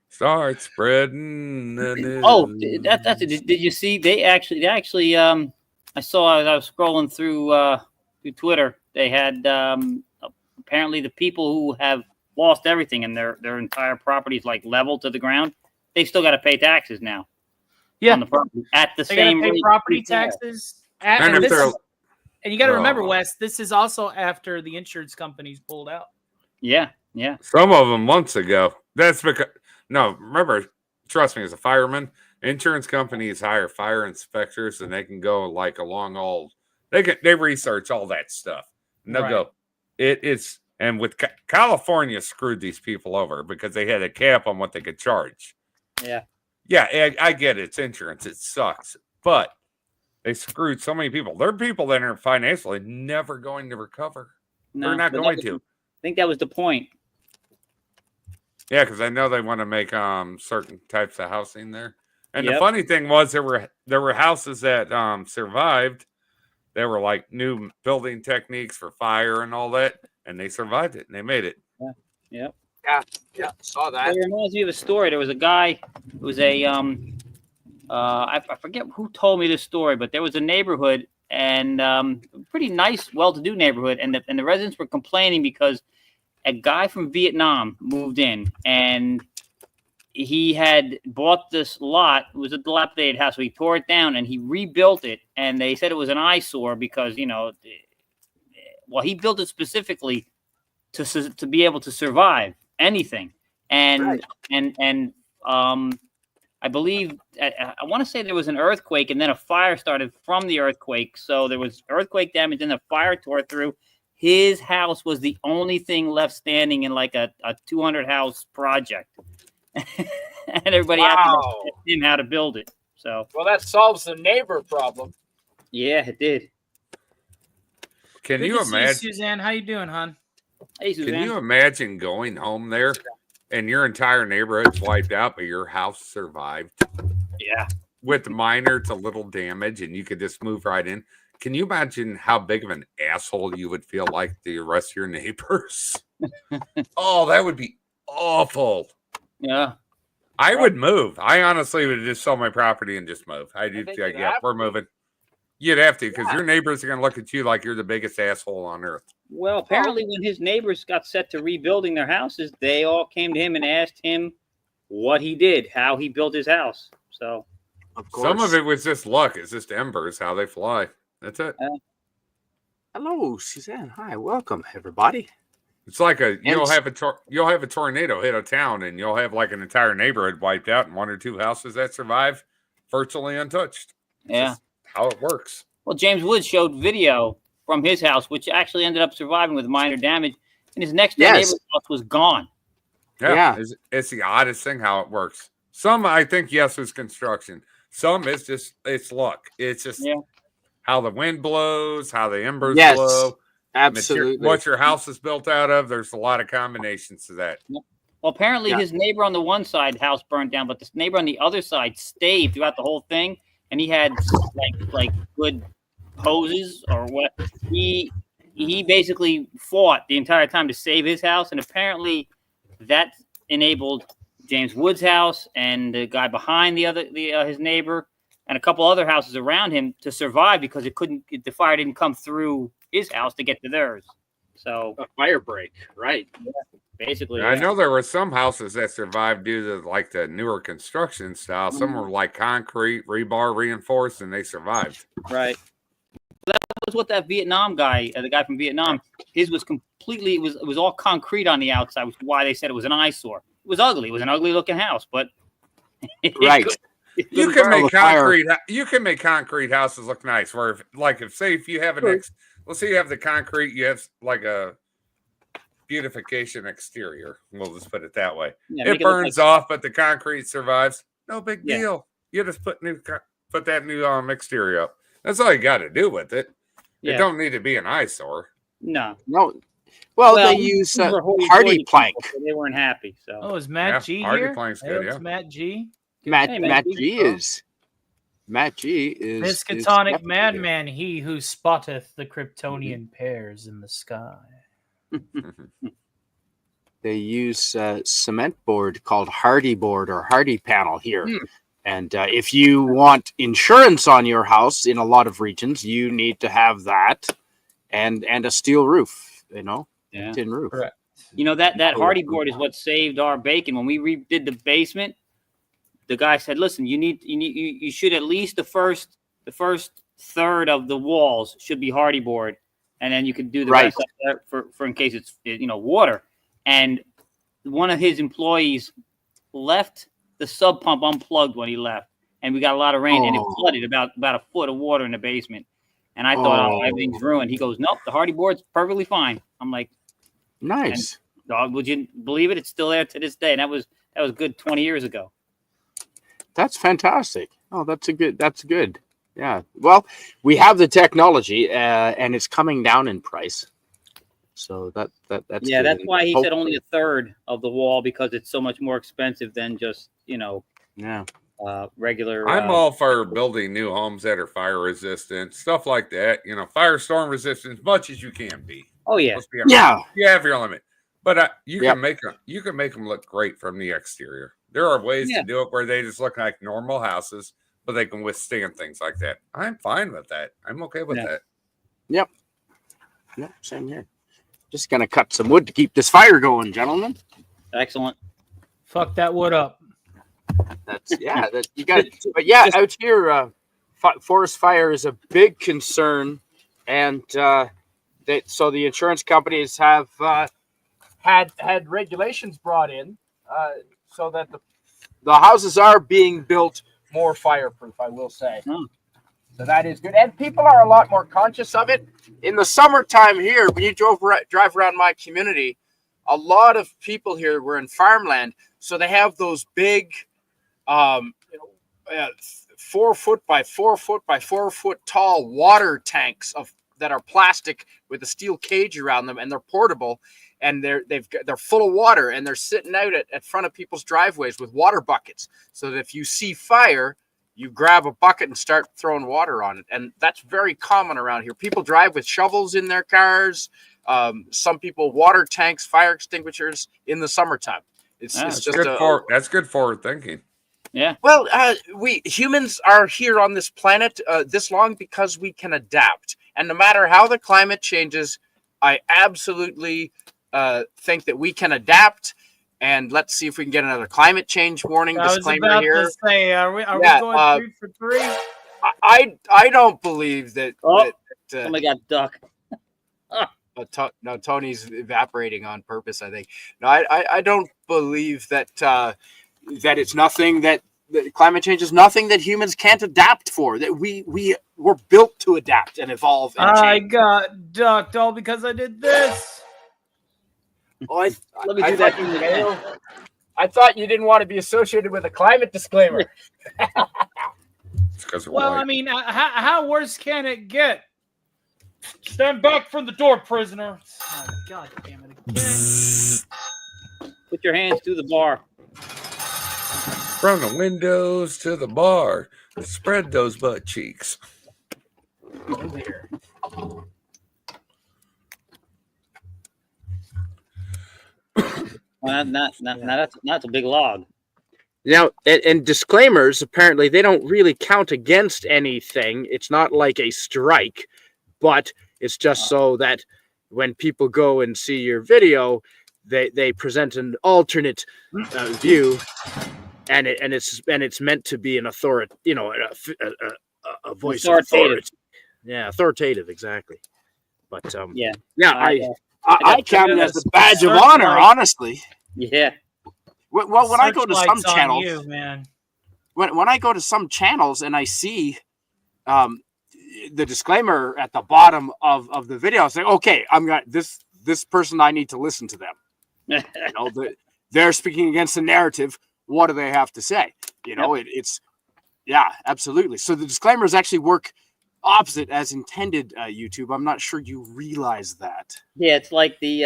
Start spreading. Oh, that's it. Did you see? They actually. I saw as I was scrolling through Twitter. They had apparently the people who have lost everything and their entire property is like level to the ground. They still got to pay taxes now. Yeah, on the property at the same rate. Property taxes. And you got to remember, Wes, this is also after the insurance companies pulled out. Yeah. Some of them months ago. That's because remember, trust me, as a fireman, Insurance companies hire fire inspectors, and they can go like along all. They research all that stuff, and they'll go. It's and with California screwed these people over because they had a cap on what they could charge. Yeah. Yeah, I get it. It's insurance. It sucks, but they screwed so many people. There are people that are financially never going to recover. No, They're not going to. I think that was the point. Yeah, because I know they want to make certain types of housing there. And the funny thing was there were houses that survived. They were like new building techniques for fire and all that, and they survived it and they made it. Yeah. Yeah, saw that. It reminds me of a story. There was a guy who was a I forget who told me this story, but there was a neighborhood and pretty nice, well-to-do neighborhood, and the residents were complaining because a guy from Vietnam moved in and he had bought this lot. It was a dilapidated house, so he tore it down and he rebuilt it. And they said it was an eyesore because, he built it specifically to be able to survive anything. And I believe I want to say there was an earthquake and then a fire started from the earthquake. So there was earthquake damage and the fire tore through. His house was the only thing left standing in like a 200 house project. And everybody had to ask him how to build it. So that solves the neighbor problem. Yeah, it did. Can Good you to see imagine, Suzanne? How you doing, hon? Hey, Suzanne. can you imagine going home there and your entire neighborhood's wiped out, but your house survived? Yeah. With minor to little damage, and you could just move right in. Can you imagine how big of an asshole you would feel like the rest of your neighbors? Oh, that would be awful. Yeah. I would move. I honestly would just sell my property and just move. I do. think Yeah, you'd yeah, have we're to. moving. You'd have to, because your neighbors are going to look at you like you're the biggest asshole on earth. Well, apparently when his neighbors got set to rebuilding their houses, they all came to him and asked him what he did, how he built his house. So Some of it was just luck. It's just embers, how they fly. That's it. Hello, Suzanne. Hi, welcome, everybody. It's like you'll have a tornado hit a town, and you'll have like an entire neighborhood wiped out, and one or two houses that survive virtually untouched. yeah. Just how it works. Well, James Woods showed video from his house, which actually ended up surviving with minor damage, and his next door neighbor's house was gone. Yeah. It's the oddest thing how it works. Some, I think, yes, is construction. Some it's just it's luck. It's just how the wind blows, how the embers blow. Absolutely. What your house is built out of. There's a lot of combinations to that. Well, apparently his neighbor on the one side house burned down, but this neighbor on the other side stayed throughout the whole thing, and he had like good hoses or what. He basically fought the entire time to save his house, and apparently that enabled James Woods' house and the guy behind his neighbor and a couple other houses around him to survive because the fire didn't come through his house to get to theirs. So a fire break, right? Yeah, basically. I know there were some houses that survived due to like the newer construction style. Some were like concrete, rebar reinforced, and they survived. Right. That was what that Vietnam guy, the guy from Vietnam, his was completely. It was all concrete on the outside, which is why they said it was an eyesore. It was ugly. It was an ugly looking house, but right. You can make concrete. You can make concrete houses look nice. Where if you have let's say you have the concrete, you have like a beautification exterior. We'll just put it that way. Yeah, it burns off, but the concrete survives. No big deal. You just put that new exterior up. That's all you got to do with it. Yeah. It don't need to be an eyesore. No. Well, they use hardy plank. So they weren't happy. So. Oh, is Matt G hardy here? Plank's good, It's Matt G. Matt G is Miskatonic madman, he who spotteth the Kryptonian pairs in the sky. They use cement board called hardy board or hardy panel here. And if you want insurance on your house in a lot of regions, you need to have that and a steel roof, tin roof. Correct. That hardy board is what saved our bacon. When we redid the basement, the guy said, listen, you should at least the first third of the walls should be hardy board. And then you could do the rest up there for in case it's, water. And one of his employees left the sub pump unplugged when he left, and we got a lot of rain, and it Oh. flooded about a foot of water in the basement. And I thought, oh, everything's ruined. He goes, nope, the hardy board's perfectly fine. I'm like, Nice. dog, would you believe it? It's still there to this day, and that was good 20 years ago. That's fantastic. Oh, that's good. Yeah. Well, we have the technology, and it's coming down in price. So that's yeah. good. That's why he Hope- said only a third of the wall, because it's so much more expensive than just Yeah. regular. I'm all for building new homes that are fire resistant, stuff like that. Firestorm resistant as much as you can be. Oh yeah. Let's be honest. Yeah. You have your limit, but you Yep. can make them look great from the exterior. There are ways Yeah. to do it where they just look like normal houses, but they can withstand things like that. I'm fine with that. I'm okay with that. Yep. Yep. Same here. Just gonna cut some wood to keep this fire going, gentlemen. Excellent. Fuck that wood up. That's that you got. But yeah, out here, forest fire is a big concern, and so the insurance companies have had regulations brought in so that the houses are being built more fireproof. I will say. So that is good, and people are a lot more conscious of it. In the summertime here, when you drive around my community, a lot of people here were in farmland, so they have those big 4 foot by 4 foot by 4 foot tall water tanks that are plastic with a steel cage around them, and they're portable, and they're full of water, and they're sitting out at front of people's driveways with water buckets, so that if you see fire, you grab a bucket and start throwing water on it. And that's very common around here. People drive with shovels in their cars. Some people water tanks, fire extinguishers in the summertime. It's just that's good forward thinking. Yeah. Well, we humans are here on this planet this long because we can adapt. And no matter how the climate changes, I absolutely think that we can adapt. And let's see if we can get another climate change warning disclaimer I was about here. to say, are we going 3 for 3? I don't believe that. Somebody got duck. No, Tony's evaporating on purpose, I think. No, I don't believe that that it's nothing that climate change is nothing that humans can't adapt for. That we're built to adapt and evolve. And I change. got ducked all because I did this. Oh, Let me do that thing again. I thought you didn't want to be associated with a climate disclaimer. It's because Well, I mean, how worse can it get? Stand back from the door, prisoner. Oh, God damn it again. Put your hands to the bar. From the windows to the bar, spread those butt cheeks. Well, that's a big log. Now, and disclaimers, apparently, they don't really count against anything. It's not like a strike, but it's just so that when people go and see your video, they present an alternate view, and it's meant to be an authority, a voice of authority. Yeah, authoritative, exactly. But I count it as a badge of honor, honestly. Yeah. Well, when I go to some channels, man. When I go to some channels and I see the disclaimer at the bottom of the video, I say, okay, I'm got this person. I need to listen to them. They're speaking against the narrative. What do they have to say? It's absolutely. So the disclaimers actually work opposite as intended. YouTube. I'm not sure you realize that. Yeah, it's like when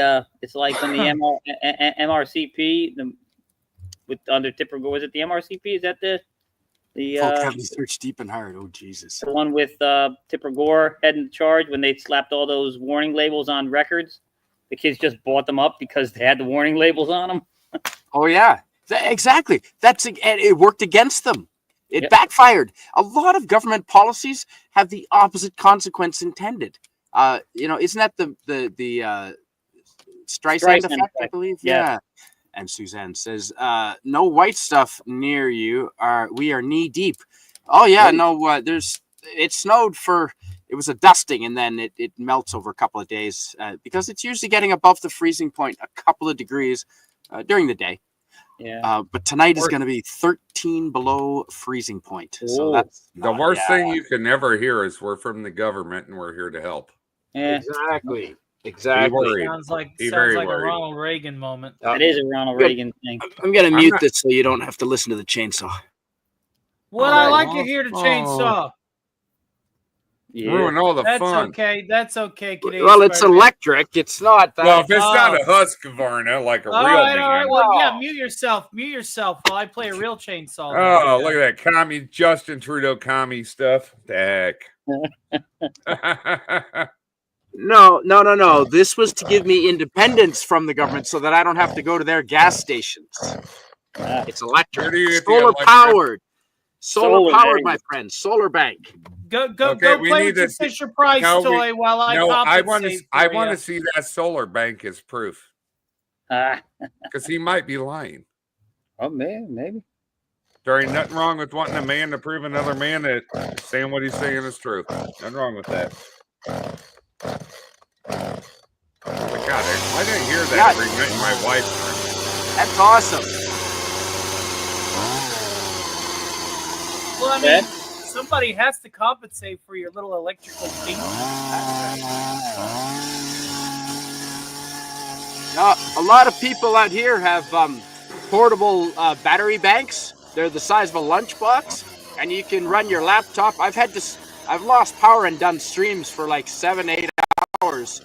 the MRCP with under Tipper Gore, was it the MRCP? Is that the have me search deep and hard? Oh Jesus! The one with Tipper Gore heading charge when they slapped all those warning labels on records. The kids just bought them up because they had the warning labels on them. Oh yeah, exactly. It worked against them. It backfired. A lot of government policies have the opposite consequence intended. Isn't that the Streisand effect, I believe? Yeah. And Suzanne says, no white stuff near you. We are knee deep. Oh yeah, no, it snowed it was a dusting, and then it melts over a couple of days because it's usually getting above the freezing point a couple of degrees during the day. Yeah. But tonight is going to be 13 below freezing point. So that's the worst thing you can never hear is we're from the government and we're here to help. Yeah. Exactly. Sounds like a Ronald Reagan moment. It is a Ronald Reagan thing. I'm going to mute this so you don't have to listen to the chainsaw. Would I like to hear the chainsaw? Yeah. Ruin all the fun. That's okay. Canadian Well, it's Spider-Man. electric. It's not that. Well, if it's not a Husqvarna, like a real man. All right. Well, yeah, mute yourself while I play a real chainsaw. Oh, look at that commie Justin Trudeau commie stuff. The heck. No. This was to give me independence from the government so that I don't have to go to their gas stations. It's electric. Solar powered. Solar powered, my friend. Solar bank. Go play with your Fisher Price toy while I compensate. I want to see that solar bank as proof. Because he might be lying. Oh, man, maybe. There ain't nothing wrong with wanting a man to prove another man that saying what he's saying is true. Nothing wrong with that. God, I didn't hear that every night my wife. That's awesome. Well, I mean, somebody has to compensate for your little electrical thing. A lot of people out here have portable battery banks. They're the size of a lunchbox, and you can run your laptop. I've lost power and done streams for like 7-8 hours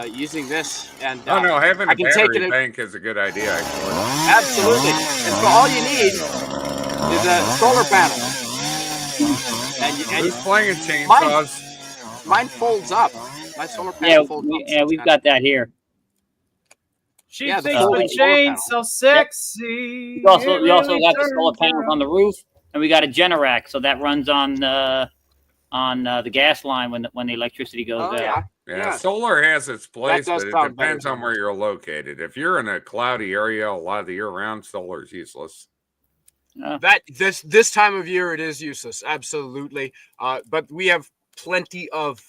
using this. And having a battery bank is a good idea. Actually. Absolutely, and so all you need is a solar panel. And who's playing chainsaws? Mine folds up. My solar panel folds up. Yeah, we've got that here. She thinks the chain's so sexy. We also got the solar panels on the roof, and we got a Generac, so that runs on the gas line when the electricity goes out. Yeah, solar has its place, but it depends on where you're located. If you're in a cloudy area a lot of the year round, solar is useless. This time of year it is useless, absolutely. But we have plenty of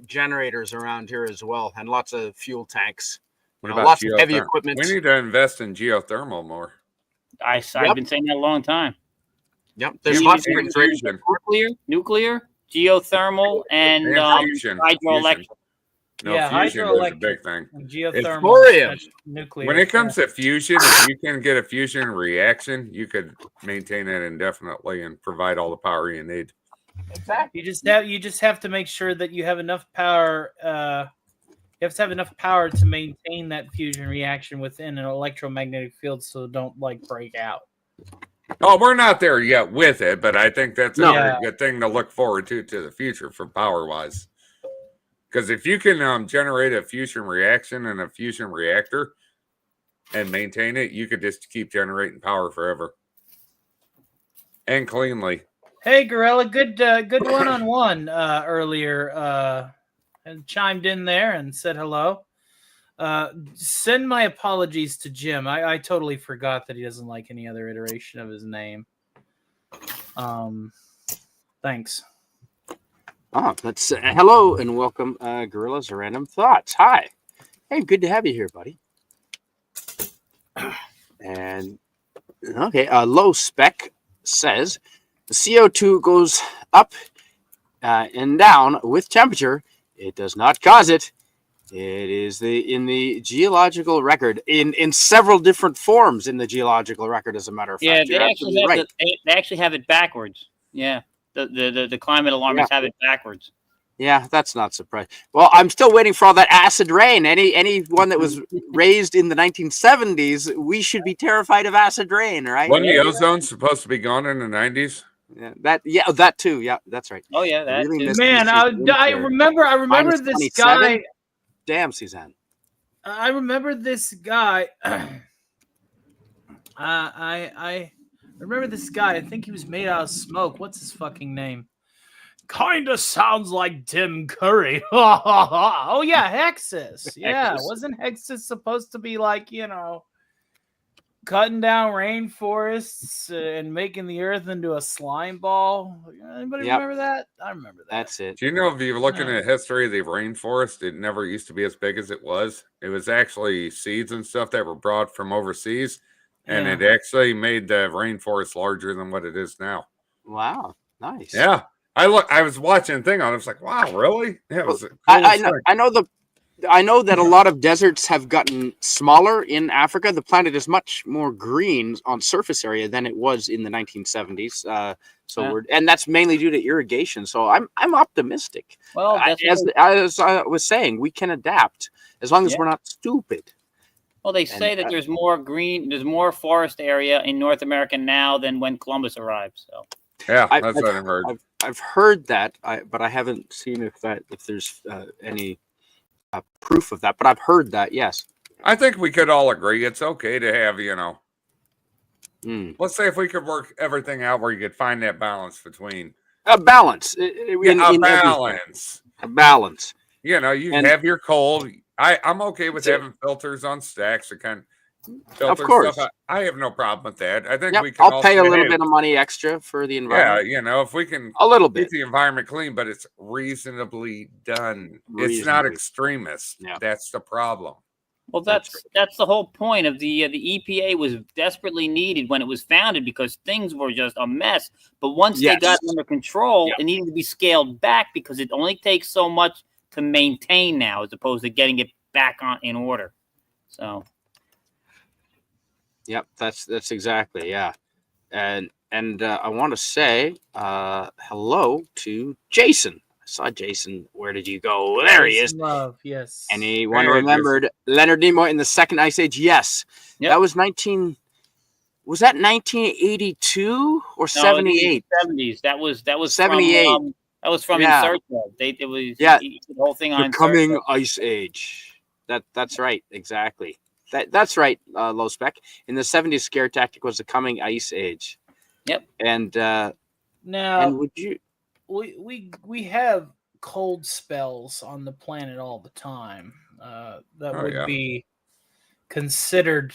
generators around here as well, and lots of fuel tanks. Lots of heavy equipment. We need to invest in geothermal more. I've been saying that a long time. Yep, there's lots of nuclear, geothermal, and hydroelectric. Fusion is a big thing. Geothermal, nuclear. When it comes to fusion, if you can get a fusion reaction, you could maintain it indefinitely and provide all the power you need. Exactly. You just have to make sure that you have enough power. You have to have enough power to maintain that fusion reaction within an electromagnetic field, so don't break out. Oh, we're not there yet with it, but I think that's a very good thing to look forward to the future for power wise. Because if you can generate a fusion reaction and a fusion reactor and maintain it, you could just keep generating power forever and cleanly. Hey, Gorilla, good one-on-one earlier. And chimed in there and said hello. Send my apologies to Jim. I totally forgot that he doesn't like any other iteration of his name. Thanks. That's hello and welcome, Gorillas Random Thoughts. Hi. Hey, good to have you here, buddy. And Low Spec says the CO2 goes up and down with temperature. It does not cause it. It is in the geological record in several different forms in the geological record. As a matter of fact, they actually have it backwards. Yeah, the climate alarmists have it backwards. Yeah, that's not surprising. Well, I'm still waiting for all that acid rain. Anyone that was raised in the 1970s, we should be terrified of acid rain, right? Wasn't the ozone supposed to be gone in the 90s? Yeah, that too. Yeah, that's right. Oh yeah, that really too. Man, I remember this guy. Damn, Suzanne. I remember this guy. I remember this guy. I think he was made out of smoke. What's his fucking name? Kinda sounds like Tim Curry. Oh yeah, Hexus. Yeah, wasn't Hexus supposed to be cutting down rainforests and making the earth into a slime ball? Anybody remember that? I remember that. That's it. Do you know if you're looking at history of the rainforest, it never used to be as big as it was. It was actually seeds and stuff that were brought from overseas, and it actually made the rainforest larger than what it is now. Wow, nice. Yeah, I was watching a thing on it. I was like, wow, really? Yeah, it was. I know that a lot of deserts have gotten smaller in Africa. The planet is much more green on surface area than it was in the 1970s. And that's mainly due to irrigation. So I'm optimistic. Well, as I was saying, we can adapt as long as we're not stupid. Well, they say that there's more forest area in North America now than when Columbus arrived. So yeah, that's what I've heard. I've heard that, but I haven't seen if there's any proof of that. But I've heard that. Yes, I think we could all agree it's okay to have, let's say if we could work everything out where you could find that balance between a balance. A balance. You have your coal. I'm okay with having filters on stacks to kind of filter stuff. I have no problem with that. I think we can. I'll pay a little bit of money extra for the environment. Yeah, if we can a little bit keep the environment clean, but it's reasonably done. It's not extremist. Yeah. That's the problem. Well, that's the whole point of the EPA was desperately needed when it was founded because things were just a mess. But once they got under control, it needed to be scaled back because it only takes so much to maintain now as opposed to getting it back in order. So. Yep, that's exactly, and I want to say hello to Jason. I saw Jason. Where did you go? There he is. Love, yes. Anyone remembered Leonard Nimoy in the Second Ice Age? Yes, that was 1982 or 78? 70s. That was 78. That was from In Search Of. It was the whole thing on Coming Ice Age. That's right, exactly. That's right, Low Spec. In the 70s, scare tactic was the coming ice age. Yep. And now would you? We have cold spells on the planet all the time. That would be considered,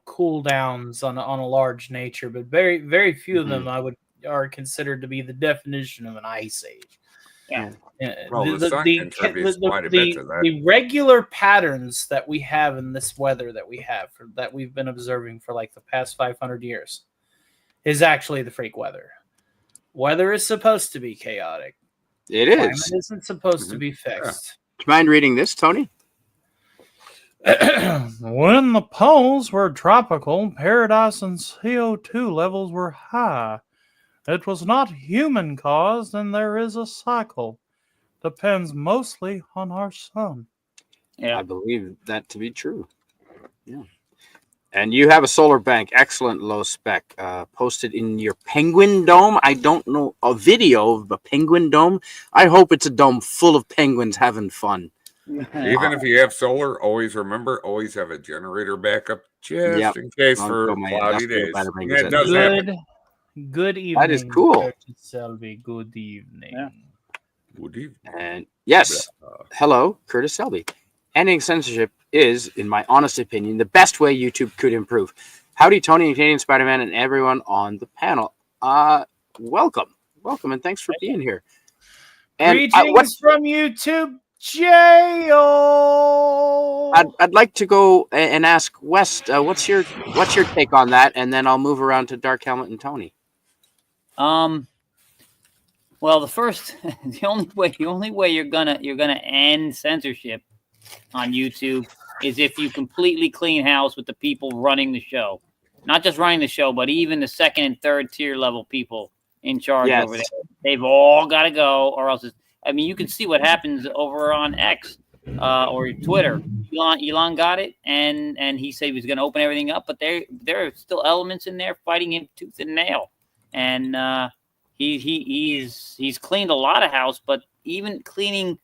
cool downs on a large nature, but very very few of them are considered to be the definition of an ice age. Yeah. Well, the sun contributes quite a bit to that. The regular patterns that we have in this weather that we've been observing for like the past 500 years is actually the freak weather. Weather is supposed to be chaotic. It is. Climate isn't supposed to be fixed. Do you mind reading this, Tony? When the poles were tropical, paradise and CO2 levels were high. It was not human caused, and there is a cycle. Depends mostly on our sun. Yeah, I believe that to be true. Yeah. And you have a solar bank, excellent, Low Spec, posted in your penguin dome. I don't know, a video of a penguin dome. I hope it's a dome full of penguins having fun. Even if you have solar, always have a generator backup just in case for cloudy days. It does happen. Good evening. That is cool. Selby. Good evening. Yeah. Good evening. And yes, hello, Curtis Selby. Ending censorship is, in my honest opinion, the best way YouTube could improve. Howdy, Tony and Canadian Spider-Man and everyone on the panel. Welcome, and thanks for being here. And greetings from YouTube jail. I'd like to go and ask West, what's your take on that, and then I'll move around to Dark Helmet and Tony. Well, the only way you're gonna end censorship on YouTube is if you completely clean house with the people running the show. Not just running the show, but even the second and third tier level people in charge over there. They've all got to go, or else you can see what happens over on X or Twitter. Elon got it, and he said he was going to open everything up, but there are still elements in there fighting him tooth and nail. And he's cleaned a lot of house, but even cleaning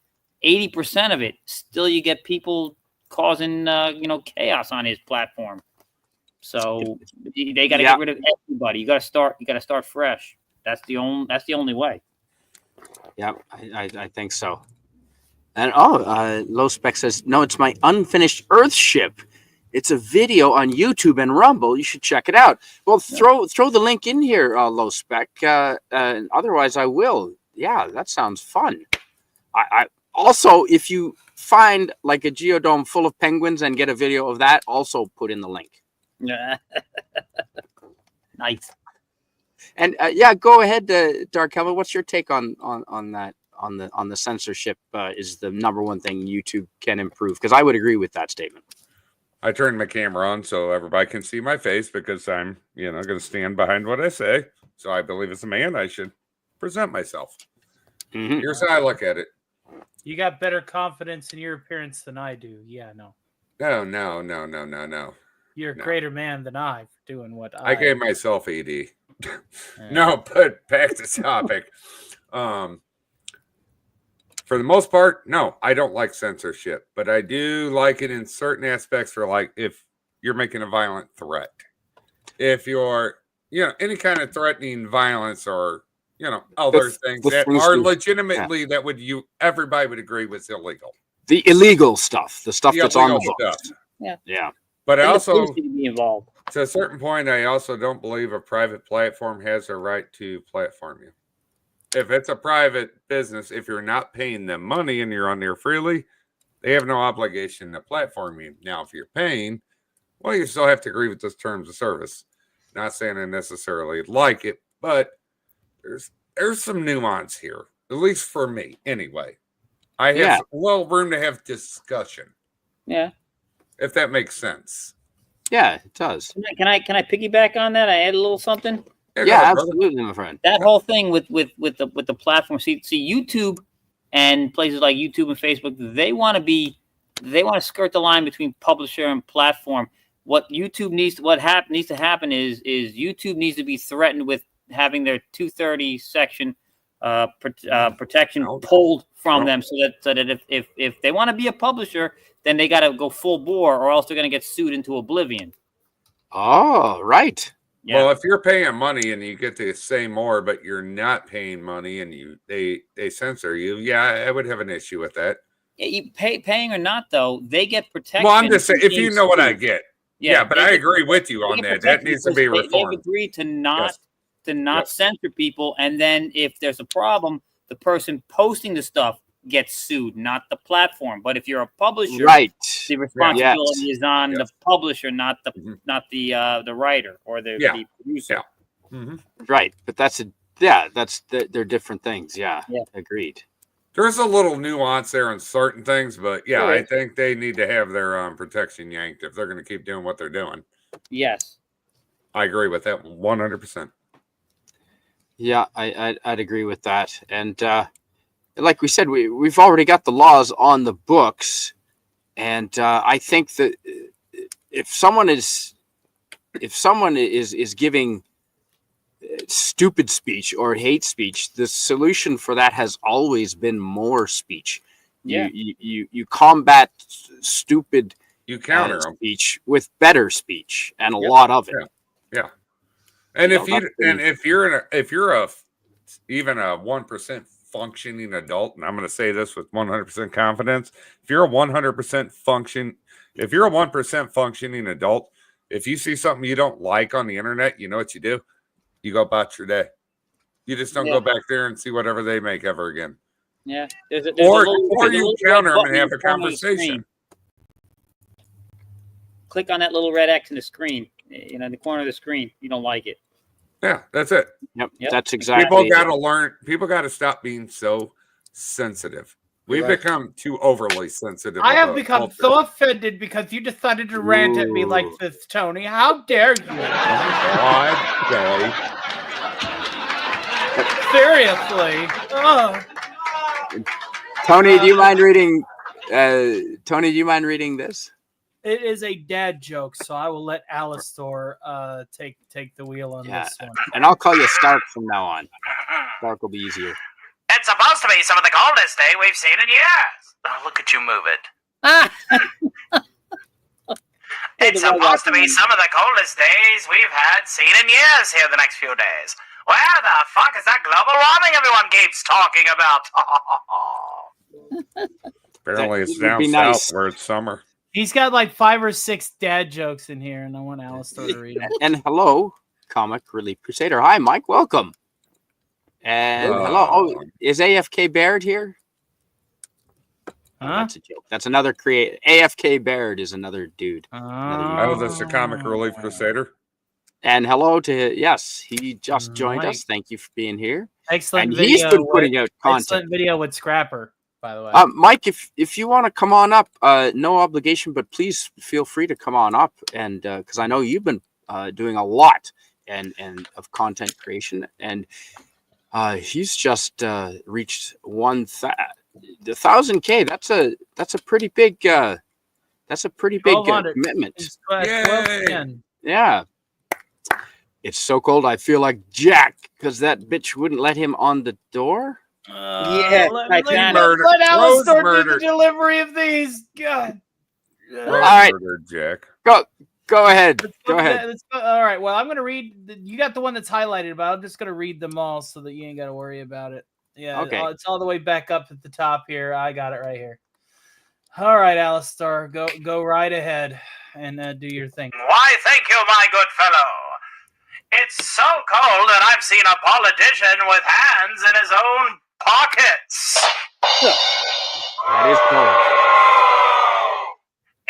80% of it, still you get people causing chaos on his platform. So they got to get rid of everybody. You got to start fresh. That's the only way. Yeah, I think so. And Low Spec says, no, it's my unfinished Earth ship. It's a video on YouTube and Rumble. You should check it out. Well, throw the link in here, Low Spec. Otherwise, I will. Yeah, that sounds fun. I also, if you find like a geodome full of penguins and get a video of that, also put in the link. Nice. And yeah, go ahead, Dark Helmet. What's your take on that? On the censorship is the number one thing YouTube can improve, because I would agree with that statement. I turned my camera on so everybody can see my face because I'm, going to stand behind what I say. So I believe as a man, I should present myself. Mm-hmm. Here's how I look at it. You got better confidence in your appearance than I do. Yeah, no. No. You're a greater man than I for doing what I gave myself ED. No, but back to topic. For the most part, no, I don't like censorship, but I do like it in certain aspects for, like, if you're making a violent threat. If you're, any kind of threatening violence or, other things that are legitimately that everybody would agree was illegal. The illegal stuff, the stuff that's on the books. Yeah. But I also, to be involved. To a certain point, I also don't believe a private platform has a right to platform you. If it's a private business, if you're not paying them money and you're on there freely, they have no obligation to platform you. Now, if you're paying, well, you still have to agree with those terms of service. Not saying I necessarily like it, but there's some nuance here, at least for me, anyway. I have room to have discussion. Yeah. If that makes sense. Yeah, it does. Can I piggyback on that? I add a little something. Yeah, absolutely, my friend. That whole thing with the platform. See, YouTube and places like YouTube and Facebook, they want to skirt the line between publisher and platform. What YouTube needs to happen is YouTube needs to be threatened with having their 230 section protection pulled from them, so that if they want to be a publisher, then they got to go full bore, or else they're going to get sued into oblivion. Oh, right. Yeah. Well, if you're paying money and you get to say more, but you're not paying money and they censor you, I would have an issue with that. You paying or not, though, they get protection. Well, I'm just saying, if you know what I get. Yeah, but I agree with you on that. That needs to be reformed. They've agreed to not censor people, and then if there's a problem, the person posting the stuff gets sued, not the platform. But if you're a publisher, right, the responsibility is on the publisher, not the writer or the producer. Yeah. Mm-hmm. Right, but they're different things. Yeah, agreed. There's a little nuance there on certain things, but I think they need to have their protection yanked if they're going to keep doing what they're doing. Yes, I agree with that 100%. Yeah, I'd agree with that. And like we said, we've already got the laws on the books, and I think that if someone is giving stupid speech or hate speech, the solution for that has always been more speech. Yeah. You combat stupid speech with better speech, and a lot of it. Yeah. And if you're even a 1% functioning adult, and I'm going to say this with 100% confidence, if you're a 1% functioning adult, if you see something you don't like on the internet, you know what you do? You go about your day. You just don't go back there and see whatever they make ever again. Yeah. Or you counter them and have a conversation. Click on that little red X in the screen, in the corner of the screen. You don't like it. Yeah, that's it. Yep. That's exactly. People got to learn. People got to stop being so sensitive. We've become too overly sensitive. I have become so offended because you decided to rant at me like this, Tony. How dare you? Seriously. Tony, do you mind reading? Tony, do you mind reading this? It is a dad joke, so I will let Alistor take the wheel on this one. And I'll call you Stark from now on. Stark will be easier. It's supposed to be some of the coldest day we've seen in years. Oh, look at you move it. It's supposed to be some of the coldest days we've seen in years here the next few days. Where the fuck is that global warming everyone keeps talking about? Apparently it's down south where it's summer. He's got like 5 or 6 dad jokes in here, and I want Alistor to read them. And hello, Comic Relief Crusader. Hi, Mike. Welcome. And hello. Oh, is AFK Baird here? That's a joke. That's another create. AFK Baird is another dude. Oh, that's the Comic Relief Crusader. And hello to yes, he just joined us. Thank you for being here. Excellent and video. He's been putting out content. Excellent video with Scrapper, by the way. Mike, if you want to come on up, no obligation, but please feel free to come on up, and because I know you've been doing a lot and of content creation, and he's just reached 1,000K. That's a pretty big commitment. Yeah. It's so cold. I feel like Jack because that bitch wouldn't let him on the door. Let Alistair do the delivery of these. God. All right, Jack. Go ahead. Go ahead. All right. Well, I'm going to read. You got the one that's highlighted, but I'm just going to read them all so that you ain't got to worry about it. Yeah. Okay. It's all the way back up at the top here. I got it right here. All right, Alistair. Go right ahead and do your thing. Why, thank you, my good fellow. It's so cold that I've seen a politician with hands in his own pockets. That is cold.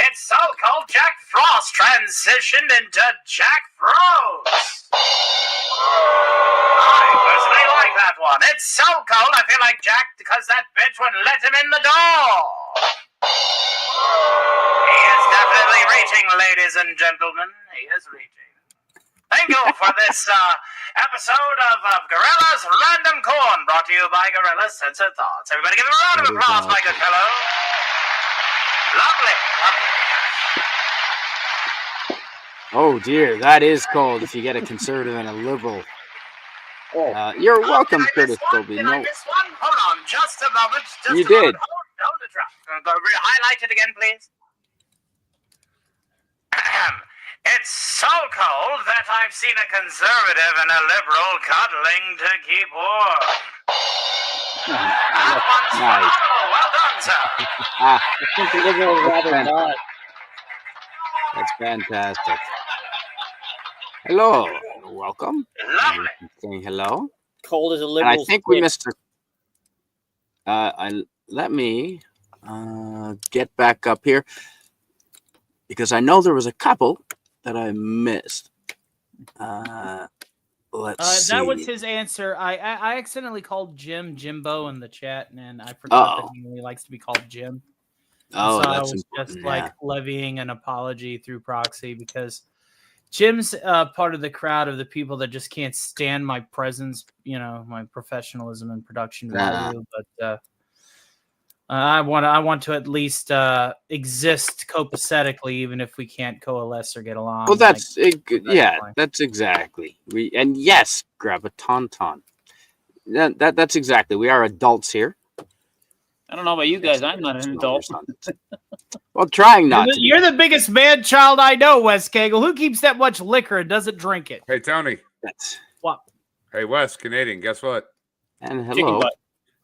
It's so cold, Jack Frost transitioned into Jack Frost. I personally like that one. It's so cold, I feel like Jack because that bitch wouldn't let him in the door. He is definitely reaching, ladies and gentlemen. He is reaching. Thank you for this episode of Gorilla's Random Corn, brought to you by Gorilla's Censored Thoughts. Everybody give him a round of applause, my good fellow. Lovely. Oh dear, that is cold if you get a conservative and a liberal. You're welcome, Curtis Colby. Did I miss one? Hold on, just a moment. You did. Hold the track. Highlight it again, please. It's so cold that I've seen a conservative and a liberal cuddling to keep warm. That one's Nice. Well done, sir. That's fantastic. Hello, welcome. Lovely. Saying hello. Cold as a And liberal. I think we missed let me get back up here because I know there was a couple that I missed. Let's see. That was his answer. I accidentally called Jimbo in the chat, and I forgot that he really likes to be called Jim. Oh, so that's I was just like levying an apology through proxy because Jim's part of the crowd of the people that just can't stand my presence, my professionalism and production value. But I want to at least exist copacetically, even if we can't coalesce or get along. Well, that's that's exactly. Yes, grab a tauntaun. That's exactly. We are adults here. I don't know about you guys. I'm not an adult. Well, trying not to. You're the biggest man child I know, Wes Cagle. Who keeps that much liquor and doesn't drink it? Hey, Tony. What? Hey, Wes, Canadian. Guess what? And hello.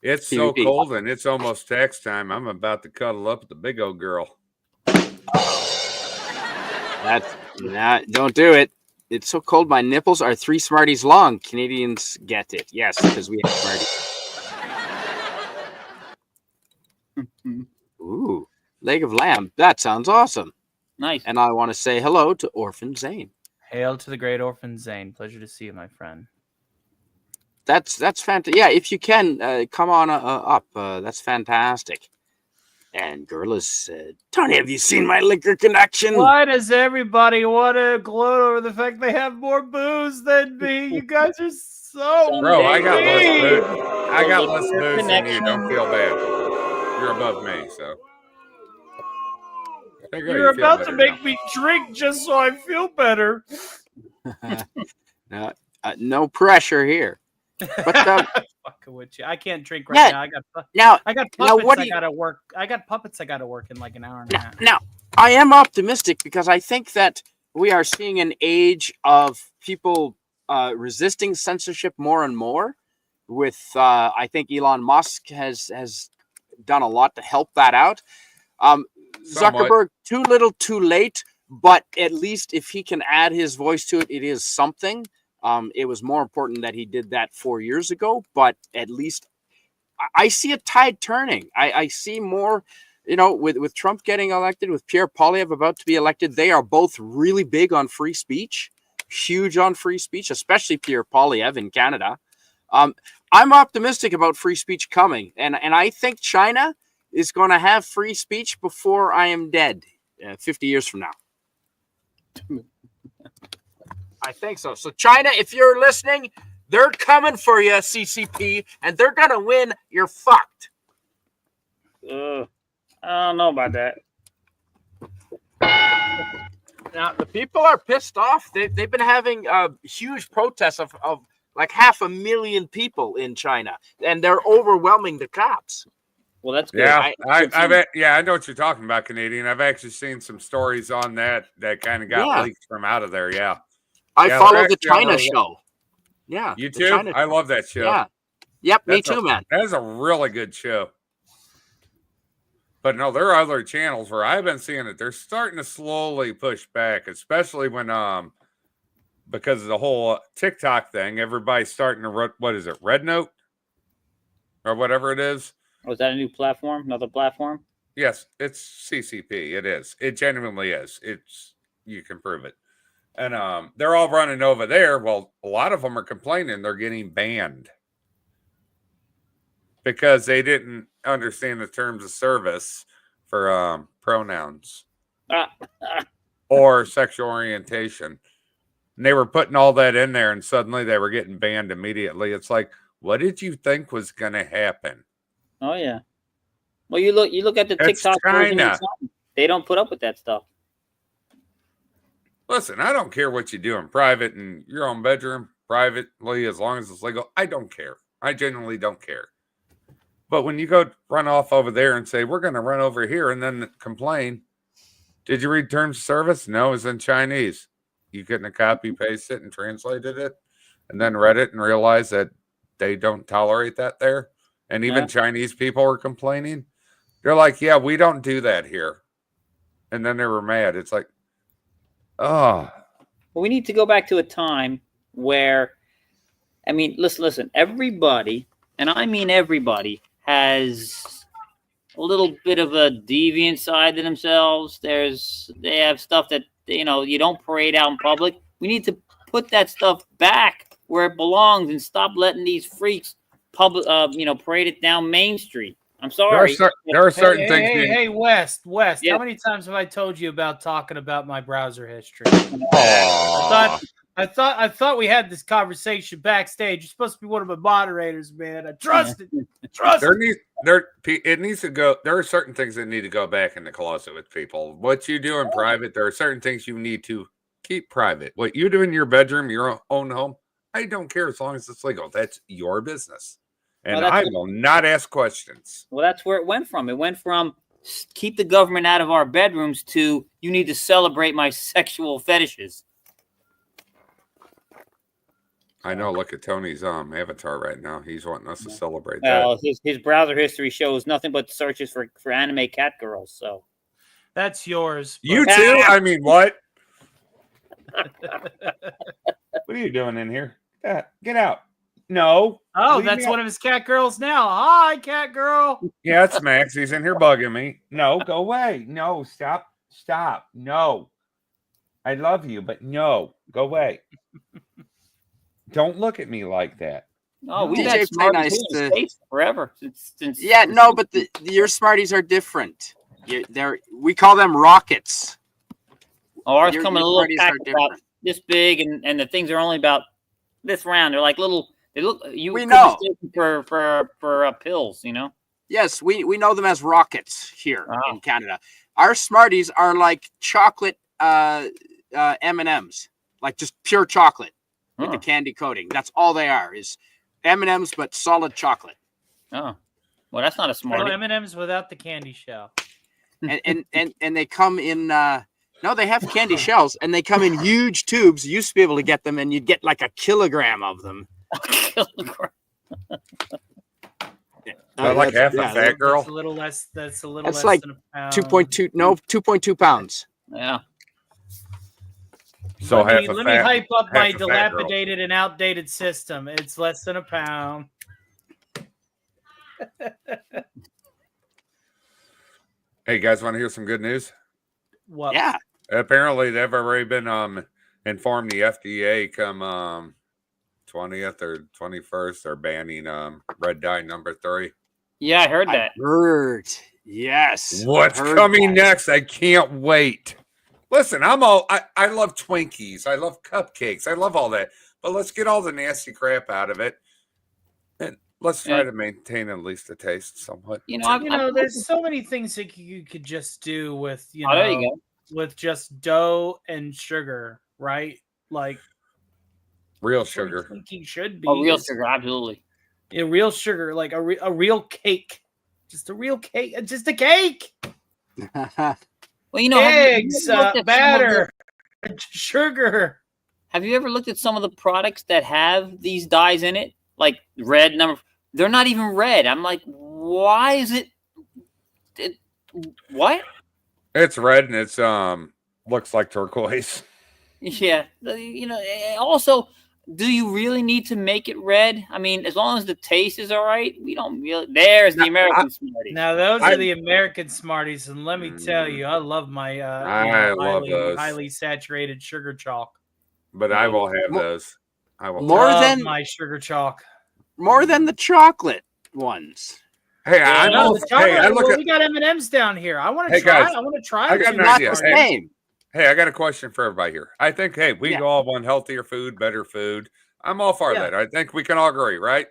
It's so cold and it's almost tax time. I'm about to cuddle up with the big old girl. Don't do it. It's so cold. My nipples are 3 Smarties long. Canadians get it. Yes, because we have Smarties. Ooh, leg of lamb. That sounds awesome. Nice. And I want to say hello to Orphan Zane. Hail to the great Orphan Zane. Pleasure to see you, my friend. That's fantastic. Yeah, if you can, come on up. That's fantastic. And Gorillas said, Tony, have you seen my liquor connection? Why does everybody want to gloat over the fact they have more booze than me? You guys are so Bro, I got mean. less booze. I got less booze than you. Don't feel bad. You're above me, so. You're about to make me drink just so I feel better. No pressure here. But fucking with you. I can't drink right now. I got puppets I gotta work. I got puppets I gotta work in like an hour and a half. Now, I am optimistic because I think that we are seeing an age of people resisting censorship more and more. With I think Elon Musk has done a lot to help that out. Zuckerberg, too little, too late. But at least if he can add his voice to it, it is something. It was more important that he did that 4 years ago, but at least I see a tide turning. I see more. with Trump getting elected, with Pierre Poilievre about to be elected, they are both really big on free speech, huge on free speech, especially Pierre Poilievre in Canada. I'm optimistic about free speech coming, and I think China is going to have free speech before I am dead, 50 years from now. I think so. So China, if you're listening, they're coming for you, CCP, and they're going to win. You're fucked. I don't know about that. Now, the people are pissed off. They've been having huge protests of like 500,000 people in China, and they're overwhelming the cops. Well, that's good. Yeah, I know what you're talking about, Canadian. I've actually seen some stories on that kind of got leaked from out of there. Yeah. I follow the China show. Yeah. You too? I love that show. Yeah. Yep, me too, man. That is a really good show. But no, there are other channels where I've been seeing it. They're starting to slowly push back, especially when because of the whole TikTok thing, everybody's starting to what is it, Red Note? Or whatever it is. Was that a new platform? Another platform? Yes, it's CCP. It is. It genuinely is. You can prove it. And they're all running over there. Well, a lot of them are complaining they're getting banned because they didn't understand the terms of service for pronouns or sexual orientation. And they were putting all that in there, and suddenly they were getting banned immediately. It's like, what did you think was going to happen? Oh yeah. Well, you look at the TikTok version. They don't put up with that stuff. Listen, I don't care what you do in private in your own bedroom, privately, as long as it's legal. I don't care. I genuinely don't care. But when you go run off over there and say, we're going to run over here and then complain, did you read terms of service? No, it's in Chinese. You couldn't have copy pasted it and translated it and then read it and realized that they don't tolerate that there. And even Chinese people were complaining. They're like, yeah, we don't do that here. And then they were mad. It's like, oh. Well, we need to go back to a time where, I mean, listen, everybody, and I mean everybody, has a little bit of a deviant side to themselves. They have stuff that, you don't parade out in public. We need to put that stuff back where it belongs and stop letting these freaks parade it down Main Street. I'm sorry. There are certain things. Hey, West. Yeah. How many times have I told you about talking about my browser history? I thought we had this conversation backstage. You're supposed to be one of my moderators, man. I trust it. It needs to go. There are certain things that need to go back in the closet with people. What you do in private, there are certain things you need to keep private. What you do in your bedroom, your own home, I don't care as long as it's legal. That's your business. And I will not ask questions. Well, that's where it went from. It went from keep the government out of our bedrooms to you need to celebrate my sexual fetishes. I know. Look at Tony's avatar right now. He's wanting us to celebrate that. Well, his browser history shows nothing but searches for anime cat girls. So that's yours. You too? I mean, what? What are you doing in here? Get out. No. Oh, that's one of his cat girls now. Hi, cat girl. Yeah, it's Max. He's in here bugging me. No, go away. No, stop. No. I love you, but no, go away. Don't look at me like that. Oh, we've had Smarties forever. But your Smarties are different. We call them rockets. Oh, ours come in a little pack about this big, and the things are only about this round. They're like little. They look. We know for pills. Yes, we know them as rockets here in Canada. Our Smarties are like chocolate M&Ms, like just pure chocolate with the candy coating. That's all they are is M&Ms, but solid chocolate. Oh, well, that's not a Smartie. M&Ms without the candy shell. And they come in. No, they have candy shells, and they come in huge tubes. You used to be able to get them, and you'd get like a kilogram of them. Like half a fat girl. That's a little less. That's like than a pound. 2.2. No, 2.2 pounds. Yeah. So let me hype up my dilapidated and outdated system. It's less than a pound. Hey, you guys want to hear some good news? What? Yeah. Apparently, they've already been informed the FDA come 20th or 21st are banning red dye number 3. Yeah, I heard that. I heard. Yes. What's coming next? I can't wait. Listen, I love Twinkies. I love cupcakes. I love all that. But let's get all the nasty crap out of it. And let's try to maintain at least the taste somewhat. There's so many things that you could just do with, there you go. with just dough and sugar, right? Like real sugar. Twinkie should be. Oh, real sugar, absolutely. Yeah, real sugar, like a real cake. Just a real cake. Just a cake. Well, eggs, batter, sugar. Have you ever looked at some of the products that have these dyes in it? Like red number. They're not even red. I'm like, why is it what? It's red and it's looks like turquoise. Yeah. Also, do you really need to make it red? I mean, as long as the taste is all right, we don't really. There's the American Smarties. Now, those are the American Smarties, and let me tell you, I love my highly saturated sugar chalk. But I will have those. I will love my sugar chalk. More than the chocolate ones. Hey, I know. We got M&Ms down here. I want to try. Guys, I want to try. I got an idea. Hey, I got a question for everybody here. I think, we all want healthier food, better food. I'm all for that. I think we can all agree, right?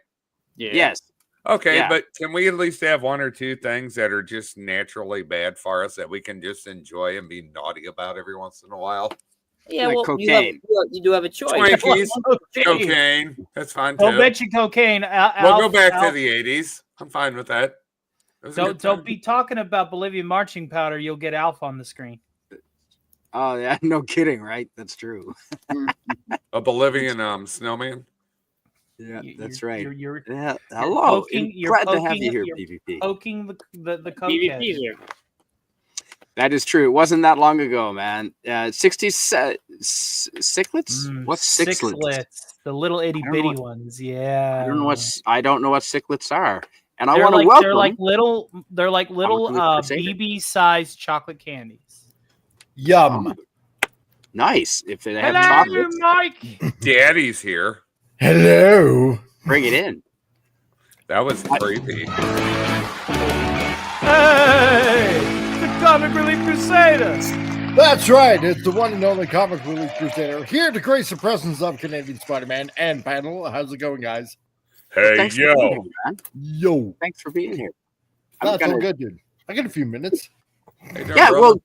Yeah. Yes. Okay, but can we at least have one or two things that are just naturally bad for us that we can just enjoy and be naughty about every once in a while? Yeah, like cocaine. You do have a choice. Twinkies, cocaine. That's fine too. I'll bet you cocaine. We'll go back to the 80s. I'm fine with that. Don't be talking about Bolivian marching powder. You'll get Alf on the screen. Oh yeah, no kidding, right? That's true. A Bolivian snowman. Yeah, that's right. You're hello. Glad to have you here, PvP. Poking the coke PvP. That is true. It wasn't that long ago, man. 60 cichlets? What's cichlets? The little itty bitty ones. Yeah. I don't know what cichlets are. And I want to welcome. They're like little BB sized chocolate candies. Yum. Nice. If they have chocolate. Mike. Daddy's here. Hello. Bring it in. That was creepy. Hey, the Comic Relief Crusader. That's right. It's the one and only Comic Relief Crusader here to grace the presence of Canadian Spider-Man and panel. How's it going, guys? Hey, yo. Here, man. Yo. Thanks for being here. That's all good, dude. I got a few minutes. Yeah, well,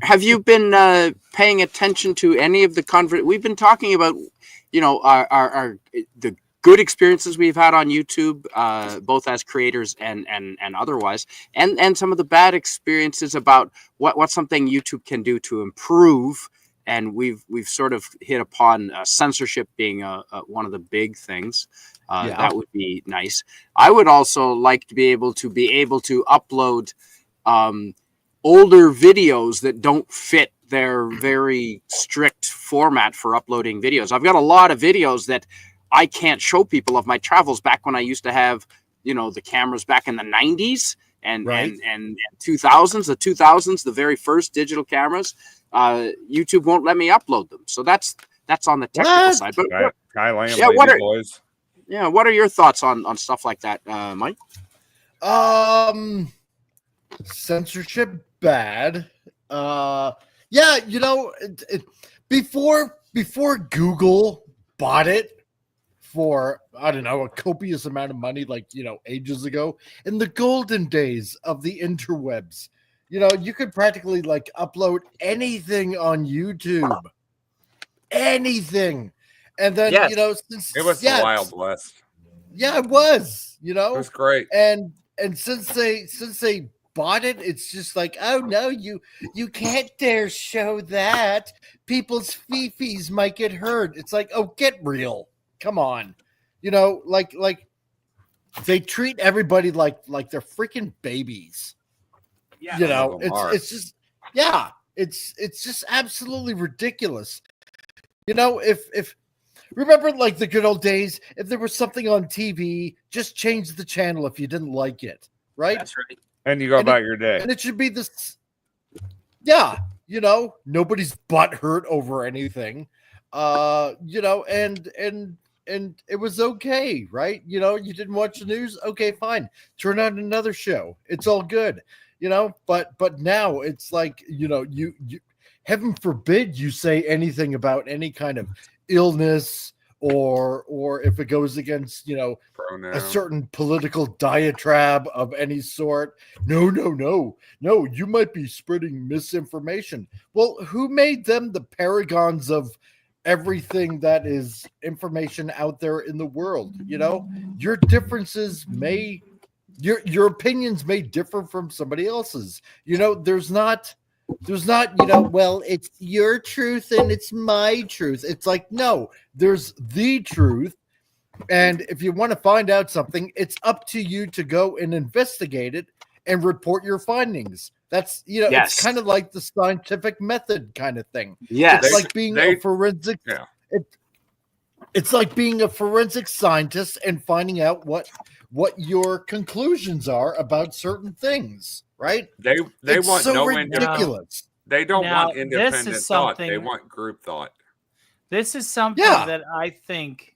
have you been paying attention to any of the we've been talking about, our the good experiences we've had on YouTube, both as creators and otherwise, and some of the bad experiences about what's something YouTube can do to improve. And we've sort of hit upon censorship being one of the big things. That would be nice. I would also like to be able to upload older videos that don't fit their very strict format for uploading videos. I've got a lot of videos that I can't show people of my travels back when I used to have, the cameras back in the 90s and 2000s, the very first digital cameras. YouTube won't let me upload them. So that's on the technical side. But boys. Yeah, what are your thoughts on stuff like that, Mike? Censorship bad. Before Google bought it for, I don't know, a copious amount of money, ages ago, in the golden days of the interwebs, you could practically upload anything on YouTube. Anything. And then, since it was the Wild West. Yeah, it was, It was great. And since they bought it, it's just like, oh no, you can't dare show that. People's fifis might get hurt. It's like, oh, get real. Come on. They treat everybody like they're freaking babies. Yeah. It's just absolutely ridiculous. If remember the good old days, if there was something on TV, just change the channel if you didn't like it, right? That's right. And you go about your day. And it should be this. Yeah, you know, nobody's butt hurt over anything. You know, and it was okay, right? You know, you didn't watch the news. Okay, fine. Turn on another show. It's all good. You know, but now it's like, you know, you heaven forbid you say anything about any kind of illness or if it goes against, you know, a certain political diatribe of any sort. No, you might be spreading misinformation. Well, who made them the paragons of everything that is information out there in the world? You know, your differences may, your opinions may differ from somebody else's. You know, there's not, you know, well, it's your truth and it's my truth. It's like, no, there's the truth. And if you want to find out something, it's up to you to go and investigate it and report your findings. That's, you know, it's kind of like the scientific method kind of thing. Yes. It's like being a forensic. Yeah. It's like being a forensic scientist and finding out what your conclusions are about certain things, right? They it's want so no ridiculous. They don't Now, want independent thought. They want group thought. This is something that I think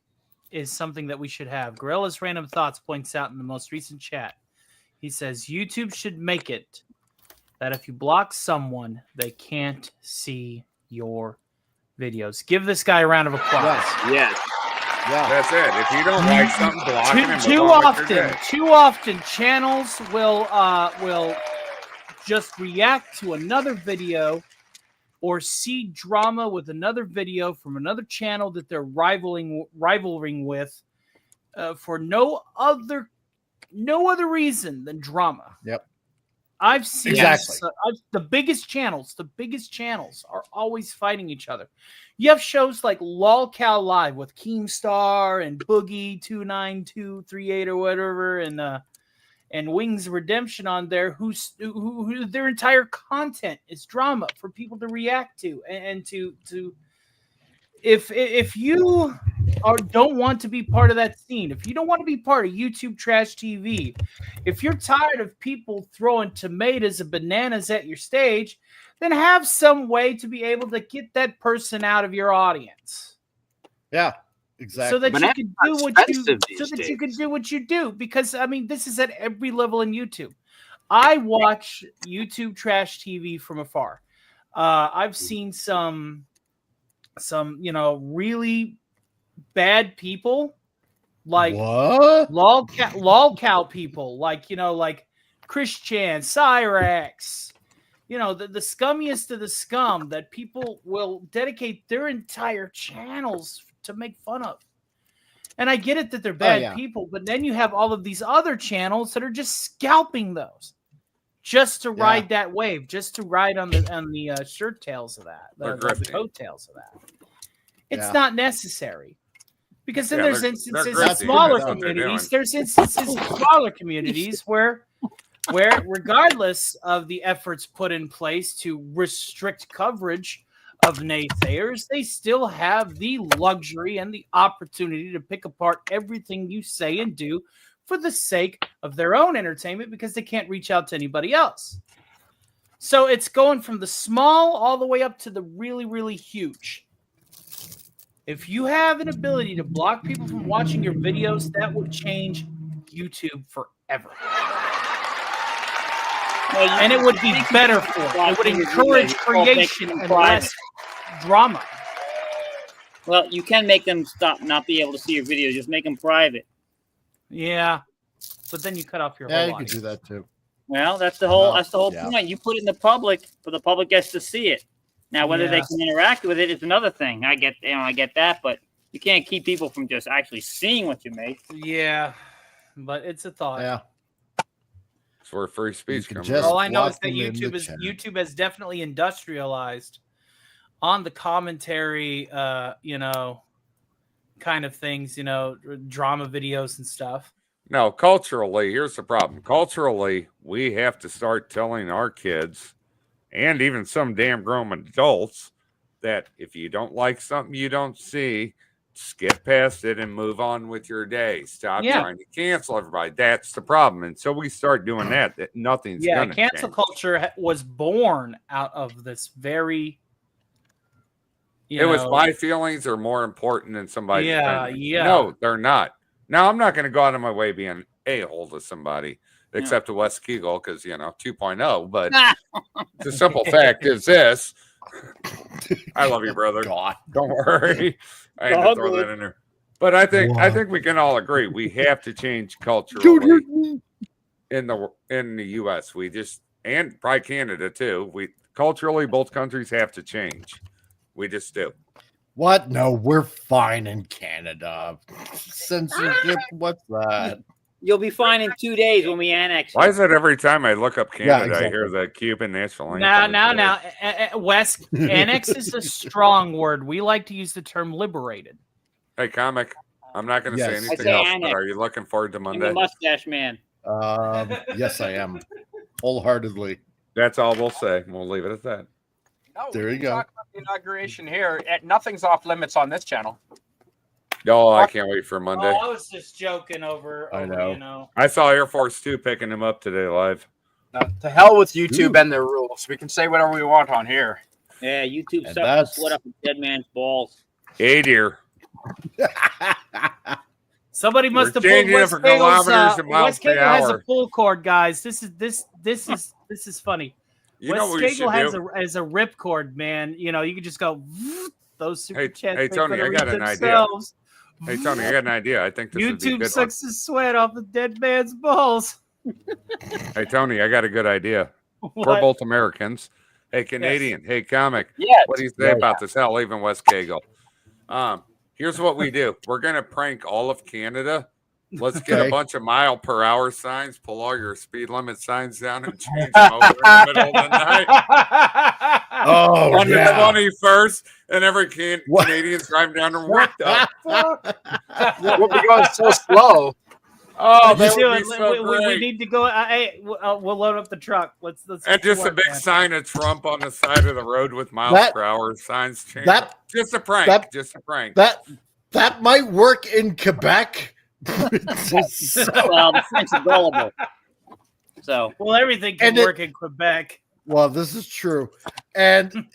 is something that we should have. Gorilla's Random Thoughts points out in the most recent chat. He says YouTube should make it that if you block someone, they can't see your videos. Give this guy a round of applause. Yes. Yeah. That's it. If you don't like something, block him. Too often, channels will just react to another video or see drama with another video from another channel that they're rivaling with for no other reason than drama. Yep. I've seen the biggest channels are always fighting each other. You have shows like LolCal Live with Keemstar and Boogie 29238 or whatever, and Wings Redemption on there, who their entire content is drama for people to react to and to if you don't want to be part of that scene, if you don't want to be part of YouTube trash TV, if you're tired of people throwing tomatoes and bananas at your stage, then have some way to be able to get that person out of your audience. Yeah, exactly. So that you can do what you do. Because I mean, this is at every level in YouTube. I watch YouTube trash TV from afar. I've seen some really bad people, like lolcow people, like Christian, Cyrex, the scummiest of the scum that people will dedicate their entire channels to make fun of. And I get it that they're bad people, but then you have all of these other channels that are just scalping those just to ride that wave, just to ride on the shirt tails of that, the coattails of that. It's not necessary. Because then there's instances in smaller communities. There's instances in smaller communities where regardless of the efforts put in place to restrict coverage of naysayers, they still have the luxury and the opportunity to pick apart everything you say and do for the sake of their own entertainment because they can't reach out to anybody else. So it's going from the small all the way up to the really, really huge. If you have an ability to block people from watching your videos, that would change YouTube forever. And it would be better for it. It would encourage creation and less drama. Well, you can make them not be able to see your videos. Just make them private. Yeah, but then you cut off your whole you audience. could do that too. Well, that's the whole point. You put it in the public, but the public gets to see it. Now, whether they can interact with it is another thing. I get that, but you can't keep people from just actually seeing what you make. Yeah, but it's a thought. Yeah. It's where free speech comes just from. All I know is that YouTube has definitely industrialized on the commentary, kind of things, drama videos and stuff. No, culturally, here's the problem. Culturally, we have to start telling our kids and even some damn grown adults that if you don't like something you don't see, skip past it and move on with your day. Stop Yeah. trying to cancel everybody. That's the problem. Until we start doing that nothing's gonna cancel change. culture was born out of this very. Was my feelings are more important than somebody's opinion. Yeah. No, they're not. Now I'm not going to go out of my way being a-hole to somebody, except to Wes Kegel, because 2.0. But the simple fact is this: I love you, brother. God. Don't worry. I had to throw that in there. But I think we can all agree we have to change culturally in the U.S. We just, and probably Canada too. We culturally, both countries have to change. We just do. What? No, we're fine in Canada. Censorship? What's that? You'll be fine in 2 days when we annex. Why is it every time I look up Canada, exactly. I hear the Cuban national anthem? Now, Wes, annex is a strong word. We like to use the term liberated. Hey, comic, I'm not going to say Yes. anything I say else, annex. but are you looking forward to I'm Monday? the mustache man. Yes, I am. Wholeheartedly. That's all we'll say. We'll leave it at that. No, There we you can go. talk about the inauguration here. Nothing's off limits on this channel. Oh, I can't wait for Monday. I was just joking over I know. I saw Air Force 2 picking him up today live. To hell with YouTube and their rules. We can say whatever we want on here. Yeah, YouTube And sucks the that's- sweat up a dead man's balls. Hey, dear. Somebody must have pulled changing it Wes for Kegel's, kilometers and miles Wes per Kegel has a hour. pull cord, guys. This is funny. You know Wes what we Kegel should has do? a rip cord, man. You could just go those super chats. hey, they Tony, better I got read an idea. themselves. Hey, Tony, I got an idea. I think this would be a YouTube good sucks the sweat off a dead man's balls. one. Hey, Tony, I got a good idea. What? We're both Americans. Hey, Canadian. Hey, comic. Yeah. What do you say about this? Hell, even Wes Kegel. Here's what we do. We're going to prank all of Canada. Let's get a Okay. bunch of mile-per-hour signs, pull all your speed limit signs down, and change them over in the middle of the night. Oh, On the yeah. 21st, and every What? Canadian's driving down there. What the fuck? We'll be going so slow. Oh, Let's that do would it. be so we great. need to go. We'll load up the truck. Let's And get to just a work, big man. sign of Trump on the side of the road with miles That- per hour signs. Change. Just a prank. Just a prank. That might work in Quebec. Well, the French are gullible. So, Well, everything can And it- work in Quebec. Well, this is true, and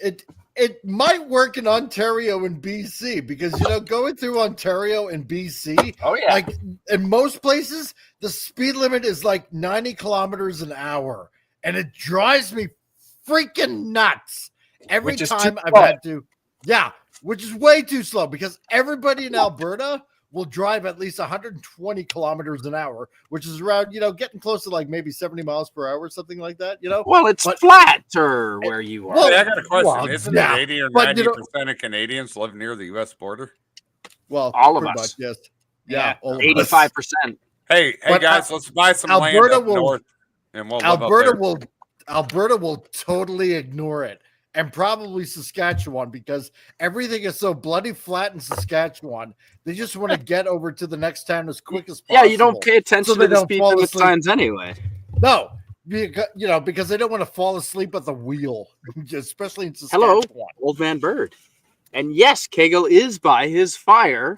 it might work in Ontario and BC because going through Ontario and BC, Oh, yeah. like in most places, the speed limit is like 90 kilometers an hour, and it drives me freaking nuts every Which is time too I've slow. had to. Yeah, which is way too slow because everybody in Alberta will drive at least 120 kilometers an hour, which is around, getting close to like maybe 70 miles per hour, something like that, Well, it's But- flatter where you are. Well, Hey, I got a question. well, Isn't yeah, it 80 or but, 90% of Canadians live near the U.S. border? Well, All of pretty us. much, yes. Yeah, all of us. 85%. Hey, But, guys, let's buy some Alberta land up will- north, and we'll live Alberta up there. Alberta will totally ignore it, and probably Saskatchewan because everything is so bloody flat in Saskatchewan. They just want to get over to the next town as quick as possible. Yeah, you don't pay attention So they to the don't speed fall limit asleep. signs anyway. No, because they don't want to fall asleep at the wheel, especially in Hello. Saskatchewan. Old Man Bird. And yes, Kegel is by his fire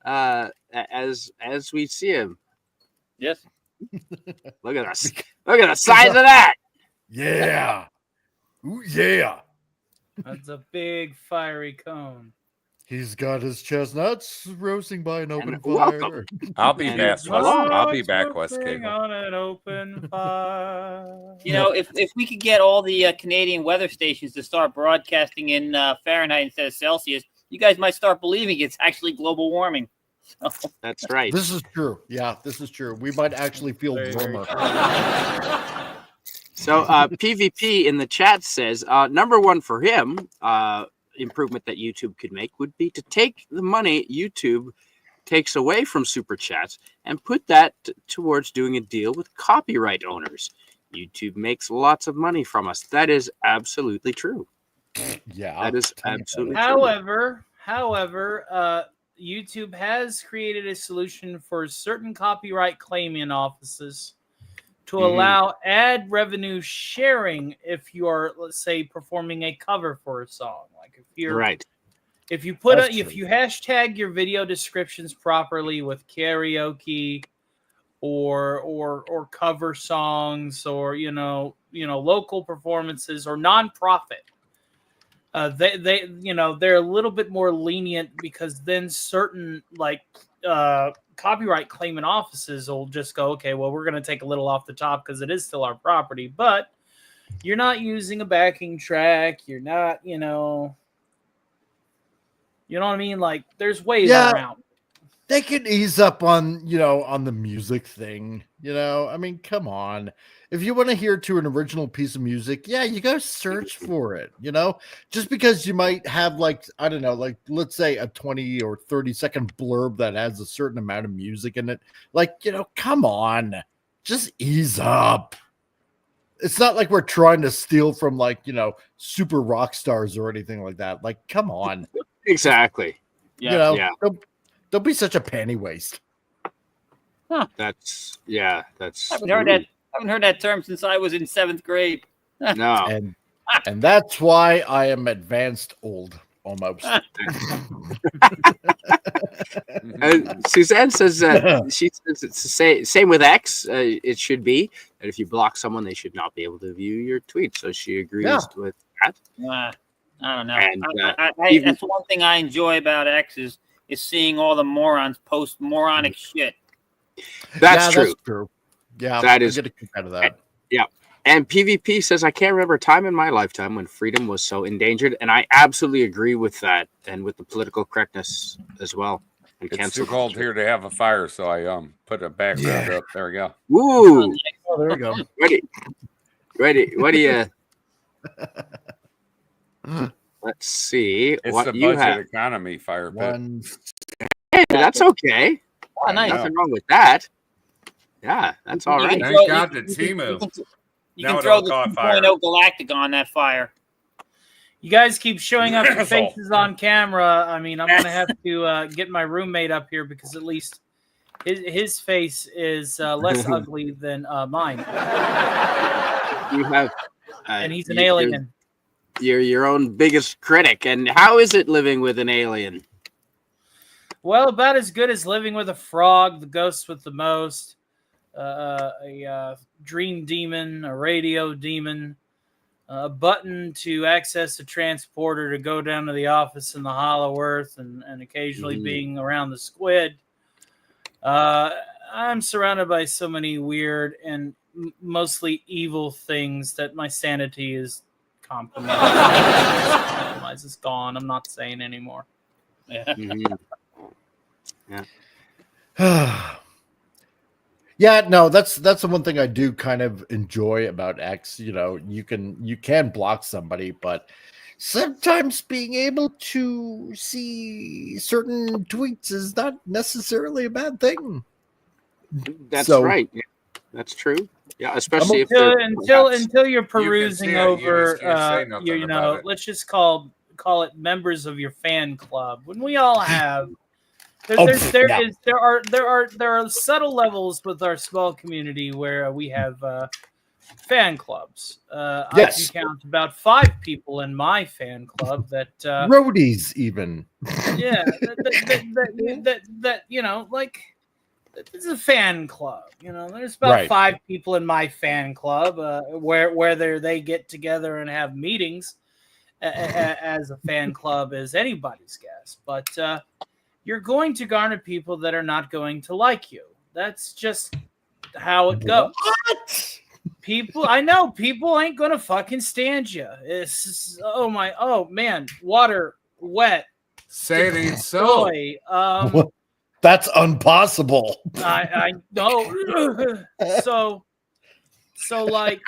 as we see him. yes. Look at us. Look at the size of that. Yeah. Ooh, yeah. That's a big fiery cone. He's got his chestnuts roasting by an open And fire. welcome. I'll be And back. hello. I'll be back, West Roasting Cable. on an open fire. If we could get all the Canadian weather stations to start broadcasting in Fahrenheit instead of Celsius, you guys might start believing it's actually global warming. That's right. This is true. Yeah, this is true. We might actually feel warmer. So PvP in the chat says number one for him improvement that YouTube could make would be to take the money YouTube takes away from super chats and put that towards doing a deal with copyright owners. YouTube makes lots of money from us. That is absolutely true. Yeah. That is absolutely true. However, YouTube has created a solution for certain copyright claiming offices to allow ad revenue sharing if you are, let's say, performing a cover for a song. Like if you're Right. If you put That's if true. you hashtag your video descriptions properly with karaoke or cover songs or local performances or nonprofit, they're a little bit more lenient, because then certain copyright claimant offices will just go, okay, well, we're going to take a little off the top because it is still our property, but you're not using a backing track. You're not, you know what I mean? Like, there's ways around. They could ease up on, on the music thing. I mean, come on. If you want to hear to an original piece of music, you go search for it, just because you might have I don't know, let's say a 20 or 30-second blurb that has a certain amount of music in it. Come on, just ease up. It's not like we're trying to steal from super rock stars or anything like that. Come on. Exactly. Yeah. Don't be such a panty waste. Huh. That's I haven't heard that term since I was in 7th grade. No. And that's why I am advanced old almost. Suzanne says she says it's the same with X. It should be that if you block someone, they should not be able to view your tweet. So she agrees with that. I don't know. And, that's one thing I enjoy about X is seeing all the morons post moronic shit. That's true. That's true. Yeah, that is. I get a kick out of that. Yeah. And PvP says, I can't remember a time in my lifetime when freedom was so endangered. And I absolutely agree with that, and with the political correctness as well. And it's too cold here to have a fire, so I put a background up. There we go. Ooh. Oh, there we go. Ready. What do you... Let's see it's what the you budget have. Economy fire pit. Hey, that's okay. Oh, nice. Nothing wrong with that. Yeah, that's all right. Thank God the Timu. You can throw the 2.0 Galactic on that fire. You guys keep showing up your faces on camera. I mean, I'm going to have to get my roommate up here, because at least his face is less ugly than mine. You have... and he's an alien. You're your own biggest critic. And how is it living with an alien? Well, about as good as living with a frog, the ghost with the most, a dream demon, a radio demon, a button to access a transporter to go down to the office in the Hollow Earth, and occasionally being around the squid. I'm surrounded by so many weird and mostly evil things that my sanity is compromised. It's gone. I'm not saying anymore. Yeah, no, that's the one thing I do kind of enjoy about X. You can block somebody, but sometimes being able to see certain tweets is not necessarily a bad thing. That's right. Yeah, that's true. Yeah, especially until you're perusing over, it. let's just call it members of your fan club. When we all have, there are subtle levels with our small community where we have fan clubs. I can count about 5 people in my fan club that roadies even. Yeah, that it's a fan club. There's about 5 people in my fan club where they get together and have meetings as a fan club as anybody's guess. But you're going to garner people that are not going to like you. That's just how it goes. What? People ain't gonna fucking stand you. It's oh man, water, wet. Say it ain't so. That's impossible. I know. So like,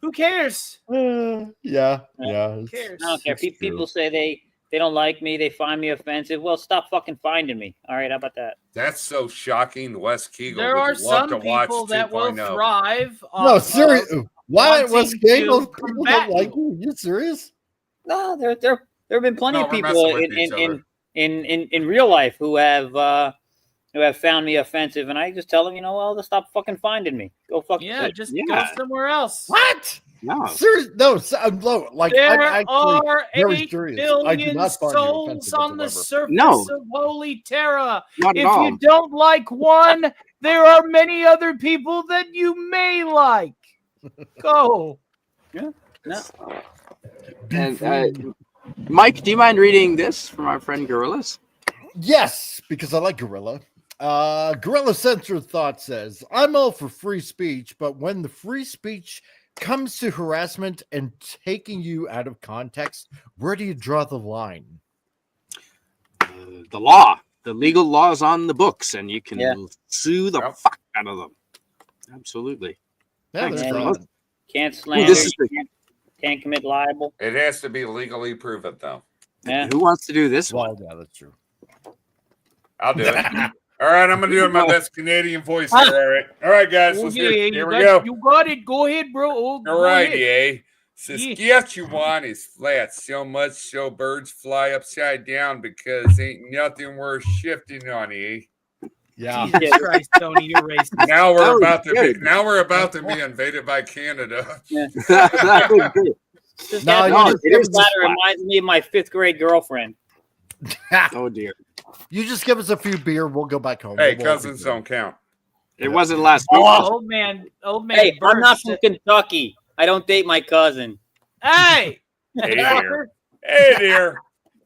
who cares? Yeah. Who cares? I don't care. People say they don't like me. They find me offensive. Well, stop fucking finding me. All right, how about that? That's so shocking. Wes Kegel there are some people that will thrive. No, seriously. Why Wes Kegel? People don't like you? Are you serious? No, there have been plenty of people in real life who have found me offensive, and I just tell them, well, to stop fucking finding me. Go fuck. Yeah, go somewhere else. What? No. Seriously, no, I'm low. Like I'm There actually are very 8 serious. I do billion not find you souls offensive on the whatsoever. surface No. of Holy Terra. Not If at all. you don't like one, there are many other people that you may like. Go. No. And Mike, do you mind reading this from our friend Gorillas? Yes, because I like Gorilla. Gorilla Censored Thought says, I'm all for free speech, but when the free speech comes to harassment and taking you out of context, where do you draw the line? The law, the legal law is on the books, and you can sue the fuck out of them. Absolutely. Yeah, Thanks, there's Gorillas. that. Can't slander. This is Can't commit libel. It has to be legally proven, though. Yeah. Who wants to do this one? Well, yeah, that's true. I'll do it. All right, I'm gonna do my best Canadian voice here. All right, guys. Let's here we go. You got it. Go ahead, bro. All right, yeah. Saskatchewan is flat so much so birds fly upside down because ain't nothing worth shifting on, eh? Yeah. Jesus Christ, Tony, you're racist. Now we're That about to be invaded by Canada. Yeah. That was good. This latter reminds me of my 5th grade girlfriend. Oh dear. You just give us a few beer, we'll go back home. Hey, We'll cousins don't count. It wasn't last week. Old man. Hey, I'm not Burns. from Kentucky. I don't date my cousin. Hey. Hey, dear. Hey, dear.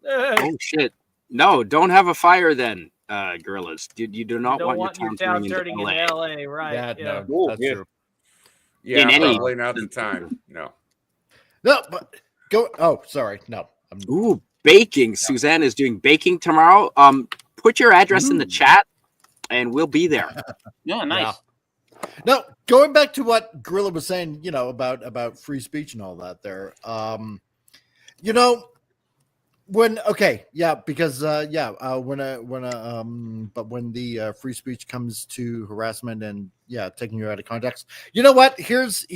Oh shit. No, don't have a fire then, Gorillas. You do not Don't want your your town town turning turning into in LA. LA, right? Yeah, Yeah. no, that's true. Yeah, In any- probably not the time. No. No, but go. Oh, sorry. No. Ooh, baking. Suzanne is doing baking tomorrow. Put your address in the chat and we'll be there. Yeah, nice. No, going back to what Gorilla was saying, about free speech and all that there. When the free speech comes to harassment and taking you out of context, you know what? Here's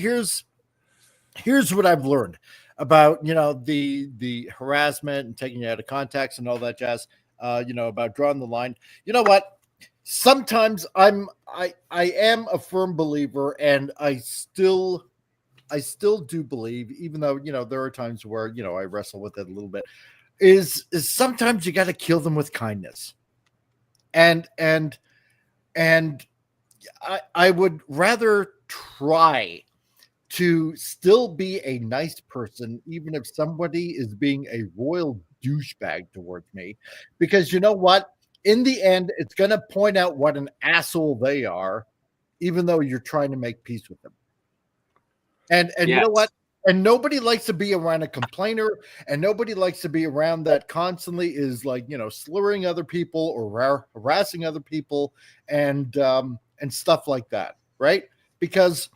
what I've learned about the harassment and taking you out of context and all that jazz. About drawing the line. You know what? Sometimes I am a firm believer, and I still do believe, even though there are times where I wrestle with it a little bit. Is sometimes you got to kill them with kindness, and I would rather try to still be a nice person, even if somebody is being a royal douchebag towards me, because you know what? In the end, it's going to point out what an asshole they are, even though you're trying to make peace with them. And Yes. You know what? And nobody likes to be around a complainer, and nobody likes to be around that constantly is like, slurring other people or harassing other people and stuff like that, right? Because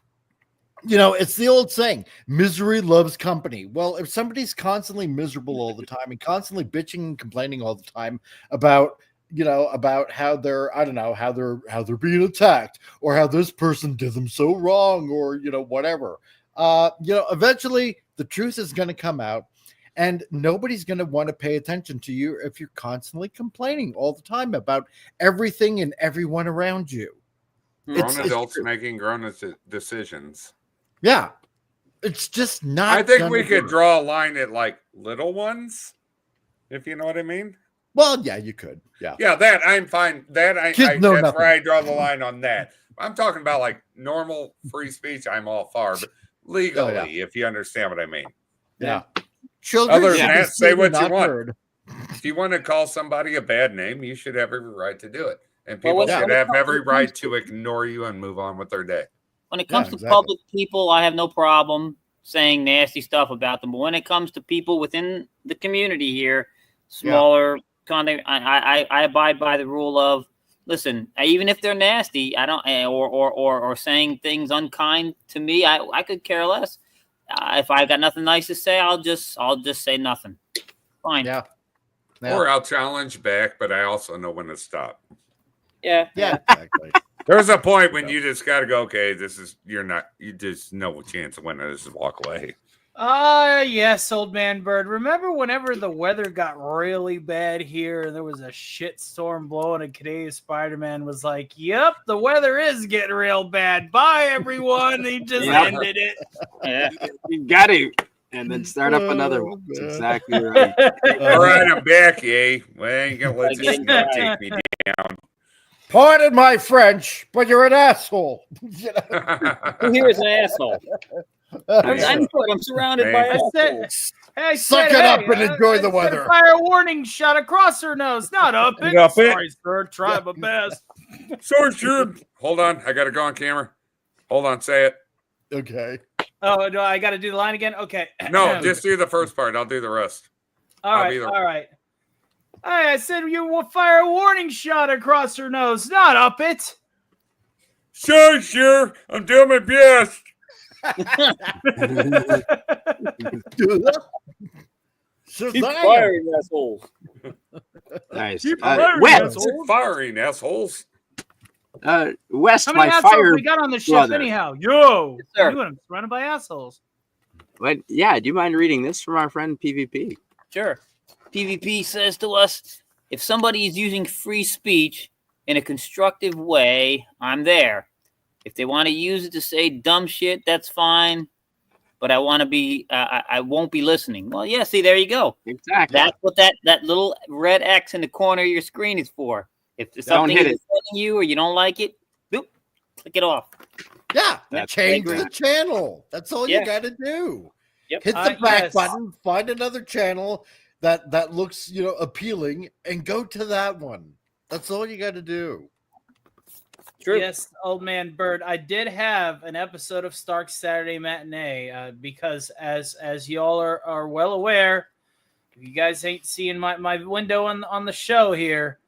it's the old saying, misery loves company. Well, if somebody's constantly miserable all the time and constantly bitching and complaining all the time about how they're, how they're being attacked, or how this person did them so wrong, or whatever, eventually the truth is going to come out, and nobody's going to want to pay attention to you if you're constantly complaining all the time about everything and everyone around you. Grown adults making grown decisions. Yeah, it's just not. I think we could draw a line at like little ones, if you know what I mean. Well, yeah, you could. Yeah, that I'm fine. That's nothing. where I draw the line on that. I'm talking about like normal free speech. I'm all for, but legally, if you understand what I mean. Yeah. Children. Other than that, say what you want. Heard. If you want to call somebody a bad name, you should have every right to do it, and people Well, should have every right to ignore you and move on with their day. When it comes to public people, I have no problem saying nasty stuff about them. But when it comes to people within the community here, smaller content, I abide by the rule of, listen, even if they're nasty, I don't, or saying things unkind to me, I could care less. If I got nothing nice to say, I'll just say nothing. Fine. Yeah. Or I'll challenge back, but I also know when to stop. Yeah. Exactly. There's a point when you just got to go, okay, you just no chance of winning this, walk away. Yes, old man bird. Remember whenever the weather got really bad here and there was a shit storm blowing and Canadian Spider-Man was like, yep, the weather is getting real bad. Bye, everyone. He just ended it. Yeah. You got to. And then start up another one. That's exactly right. All right, I'm back, yay. Well, I ain't gonna let this guy take me down. Pardon my French, but you're an asshole. Who here is an asshole? I'm surrounded by assholes. Suck it up and enjoy the weather. Fire warning shot across her nose. Not up it. Up it. Sorry, sir. Try my best. Censorship. Hold on, I gotta go on camera. Hold on, say it. Okay. Oh, no, I got to do the line again? Okay. No, just do the first part. I'll do the rest. All right. I said you will fire a warning shot across her nose, not up it. Sure. I'm doing my best. Keep firing, assholes. Nice. Keep firing, West, Firing, assholes. West, How many my assholes fire we got on the ship brother. anyhow? Yo, Yes, sir. I'm surrounded by assholes. But yeah, do you mind reading this from our friend PvP? Sure. PvP says to us, if somebody is using free speech in a constructive way, I'm there. If they want to use it to say dumb shit, that's fine. But I want to be, I won't be listening. Well, yeah, see, there you go. Exactly. That's what that little red X in the corner of your screen is for. If something is offending you or you don't like it, boop, click it off. Yeah, That's change great. the channel. That's all you got to do. Yep. Hit the back Yes. button, find another channel that looks appealing, and go to that one. That's all you got to do. True. Yes, old man Bird. I did have an episode of Stark's Saturday Matinee because, as y'all are well aware, if you guys ain't seeing my window on the show here,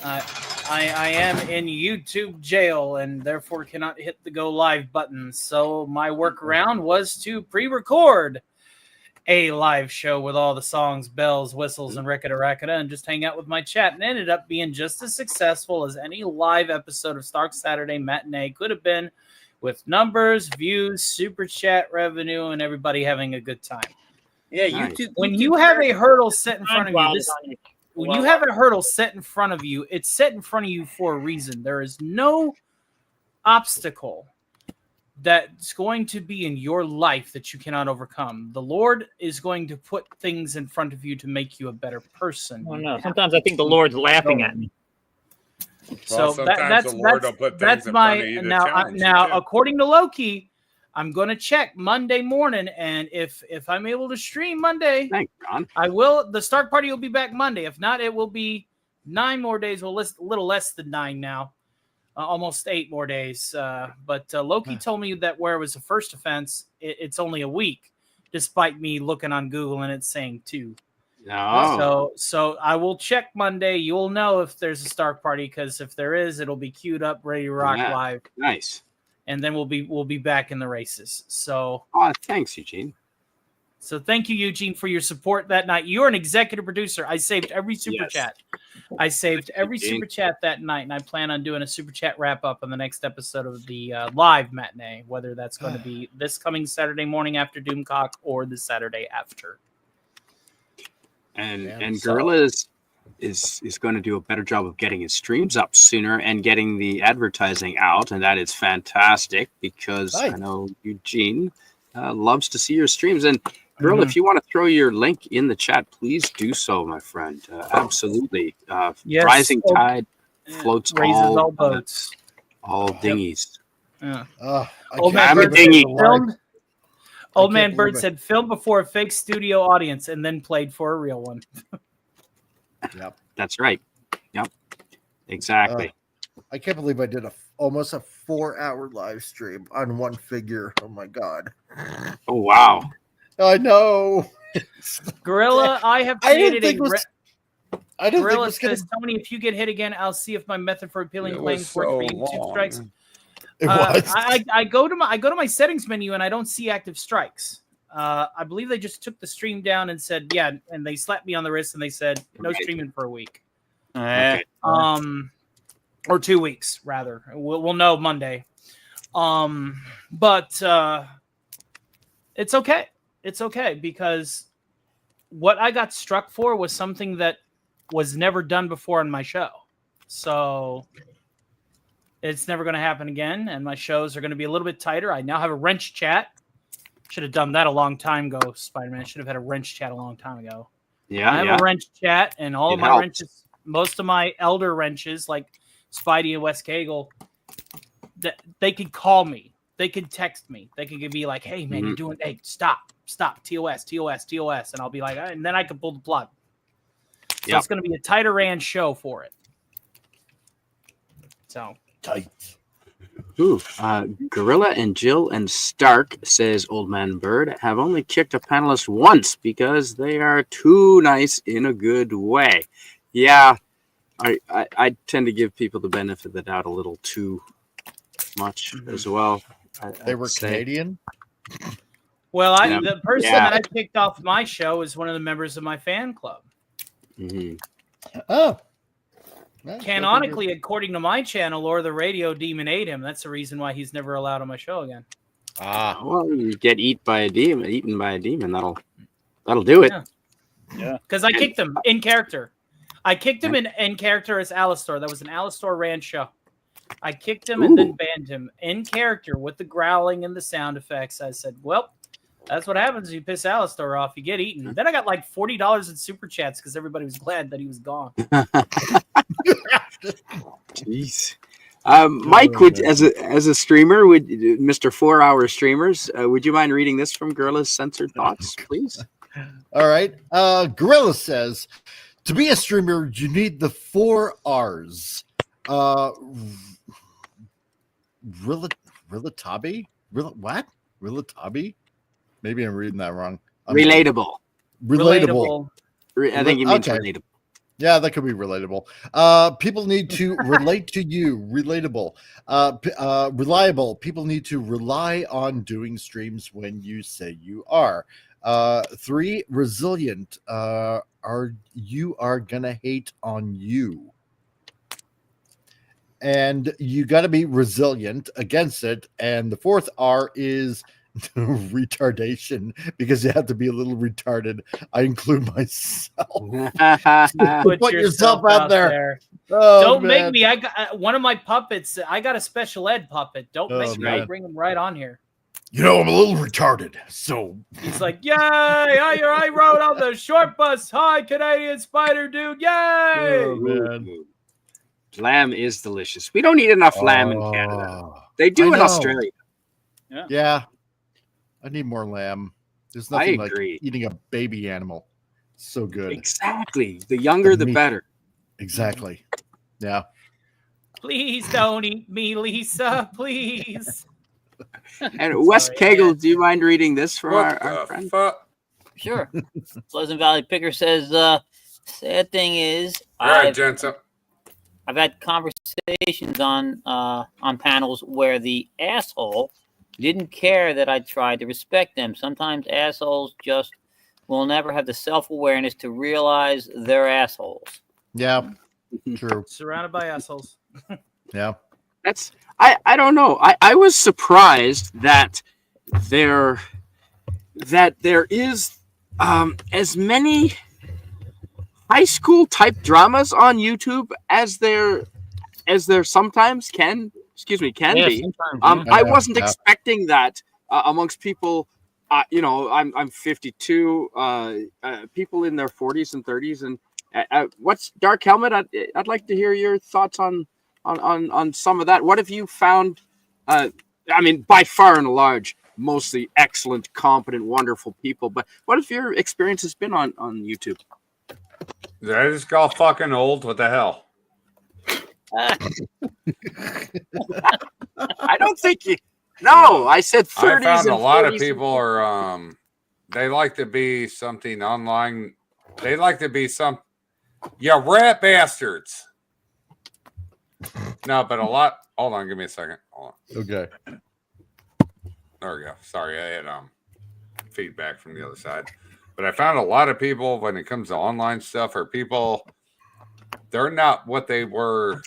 I am in YouTube jail and therefore cannot hit the go live button. So my workaround was to pre-record a live show with all the songs, bells, whistles, and ricketa-racketa, and just hang out with my chat. And it ended up being just as successful as any live episode of Stark's Saturday Matinee could have been, with numbers, views, super chat revenue, and everybody having a good time. Yeah, Nice. YouTube. When you have a hurdle set in front of you, when you have a hurdle set in front of you, it's set in front of you for a reason. There is no obstacle that's going to be in your life that you cannot overcome. The Lord is going to put things in front of you to make you a better person. Oh, no. Sometimes I think the Lord's laughing at me. So sometimes the Lord will put things in front of you to challenge you, too. according to Loki, I'm going to check Monday morning, and if I'm able to stream Monday, Thanks, John. I will. The Stark Party will be back Monday. If not, it will be 9 more days. Well, a little less than 9 now. Almost 8 more days. But Loki told me that where it was the first offense, it's only a week, despite me looking on Google and it's saying 2. No. So I will check Monday. You'll know if there's a Stark Party, because if there is, it'll be queued up, ready to rock live, Nice. and then we'll be back in the races. So Thanks, Eugene. So thank you, Eugene, for your support that night. You're an executive producer. I saved every super chat. I saved every super chat that night, and I plan on doing a super chat wrap up on the next episode of the live matinee, whether that's going to be this coming Saturday morning after Doomcock or the Saturday after. And Gorilla is going to do a better job of getting his streams up sooner and getting the advertising out, and that is fantastic because I know Eugene loves to see your streams. And Gorilla, if you want to throw your link in the chat, please do so, my friend. Absolutely. Yes. Rising tide floats all boats, all dinghies. Yeah. Old Man Bird said, "Filmed before a fake studio audience and then played for a real one." Yep, that's right. Yep, exactly. I can't believe I did almost a 4-hour live stream on one figure. Oh my god! Oh wow! I know. Gorilla, I have created Gorilla says, Tony, if you get hit again, I'll see if my method for appealing claims works for YouTube strikes. I go to my settings menu and I don't see active strikes. I believe they just took the stream down and said, and they slapped me on the wrist and they said no streaming for a week. Okay. Or 2 weeks rather. We'll know Monday. But it's okay. It's okay, because what I got struck for was something that was never done before on my show. So it's never going to happen again, and my shows are going to be a little bit tighter. I now have a wrench chat. Should have done that a long time ago, Spider-Man. I should have had a wrench chat a long time ago. Yeah, I have a wrench chat, and all of my helped. wrenches, most of my elder wrenches, like Spidey and West Cagle, they could call me. They could text me. They could be like, hey, man, you're doing, hey, stop, TOS, and I'll be like, and then I can pull the plug. So it's going to be a tighter ran show for it. So Tight. Ooh, Gorilla and Jill and Stark, says Old Man Bird, have only kicked a panelist once because they are too nice in a good way. Yeah, I tend to give people the benefit of the doubt a little too much as well. They were Canadian. Well, the person that I kicked off my show is one of the members of my fan club. Oh. Canonically, according to my channel, or the radio demon ate him. That's the reason why he's never allowed on my show again. Well, you get eaten by a demon. That'll do it. Yeah. Because I kicked him in character. I kicked him in character as Alistor. That was an Alistor ran show. I kicked him and then banned him in character with the growling and the sound effects. I said, well, that's what happens when you piss Alistor off. You get eaten. Then I got like $40 in super chats because everybody was glad that he was gone. Jeez. Mike, as a streamer, would Mr. 4 Hour Streamers, would you mind reading this from Gorilla's Censored Thoughts, please? All right. Gorilla says, to be a streamer, you need the 4 R's. Relatabi? What? Relatabi? Maybe I'm reading that wrong. Relatable. Relatable. I think you mean relatable. Yeah, that could be relatable. People need to relate to you. Relatable. Reliable. People need to rely on doing streams when you say you are. 3, resilient. You are gonna hate on you. And you got to be resilient against it. And the 4th R is retardation, because you have to be a little retarded. I include myself. Put yourself out there. Oh, don't make me. I got one of my puppets. I got a special ed puppet. Don't make me. I'll bring him right on here. You know, I'm a little retarded. So he's like, yay! I rode on the short bus. Hi, Canadian Spider Dude. Yay! Oh, man. Lamb is delicious. We don't eat enough lamb in Canada. They do in Australia. Yeah. I need more lamb. There's nothing like eating a baby animal. So good. Exactly. The younger, the better. Exactly. Yeah. Please don't eat me, Lisa. Please. And West Cagle, do you mind reading this from our friend? Sure. Pleasant Valley Picker says, sad thing is, I've had conversations on panels where the asshole didn't care that I tried to respect them. Sometimes assholes just will never have the self-awareness to realize they're assholes. Yeah, true. Surrounded by assholes. Yeah. I don't know. I was surprised that there is as many high school type dramas on YouTube as there sometimes can be. I wasn't expecting that amongst people. I'm 52. People in their 40s and 30s, and what's Dark Helmet? I'd like to hear your thoughts on some of that. What have you found? I mean, by far and large, mostly excellent, competent, wonderful people. But what have your experiences been on YouTube? I just got fucking old. What the hell? I don't think you. No, I said 30s. I found a lot of people are. They like to be something online. They like to be rat bastards. No, but a lot. Hold on, give me a second. Hold on. Okay. There we go. Sorry, I had feedback from the other side. But I found a lot of people when it comes to online stuff are people. They're not what they were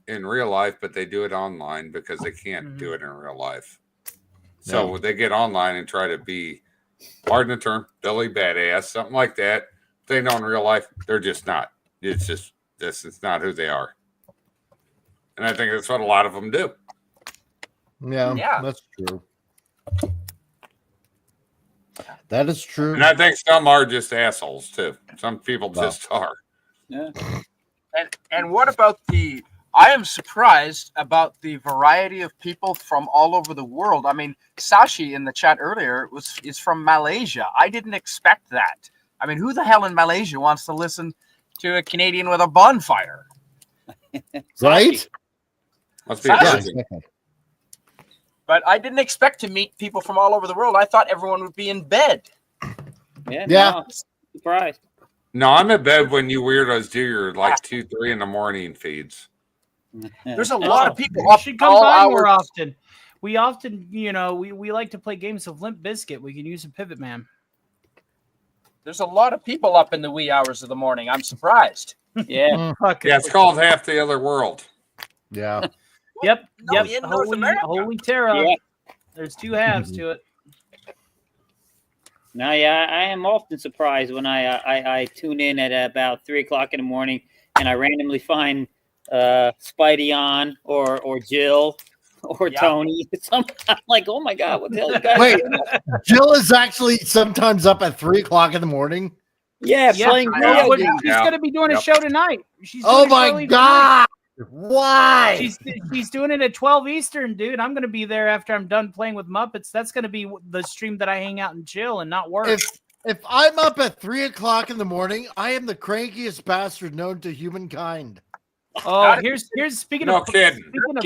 in real life, but they do it online because they can't do it in real life. So they get online and try to be pardon the term, Billy Badass, something like that. They know in real life, they're just not. It's just this is not who they are. And I think that's what a lot of them do. Yeah, that's true. That is true. And I think some are just assholes too. Some people just are. Yeah. And what about I am surprised about the variety of people from all over the world. I mean, Sashi in the chat earlier is from Malaysia. I didn't expect that. I mean, who the hell in Malaysia wants to listen to a Canadian with a bonfire? Right? Must be a Sashi. virgin. But I didn't expect to meet people from all over the world. I thought everyone would be in bed. Yeah. Yeah. No, surprised. No, I'm in bed when you weirdos do your like 2, 3 in the morning feeds. There's a lot of people You up should come all by more hours. often. We often, we like to play games of Limp Bizkit. We can use a Pivot Man. There's a lot of people up in the wee hours of the morning. I'm surprised. Yeah. Yeah, it's called Half the Other World. Yeah. Yep. No, Yep. in North America. Holy Terra. Yeah. There's two halves to it. Now, yeah, I am often surprised when I tune in at about 3 o'clock in the morning and I randomly find Spidey on or Jill or Tony. I'm like, oh my God, what the hell you guys Wait, doing? Jill is actually sometimes up at 3 o'clock in the morning. Yeah, playing video But games. she's going to be doing a show tonight. She's doing Oh a show my tonight. God. Why? She's doing it at 12 Eastern, dude. I'm going to be there after I'm done playing with Muppets. That's going to be the stream that I hang out and chill and not work. If I'm up at 3 o'clock in the morning, I am the crankiest bastard known to humankind. Oh, here's speaking No of kidding.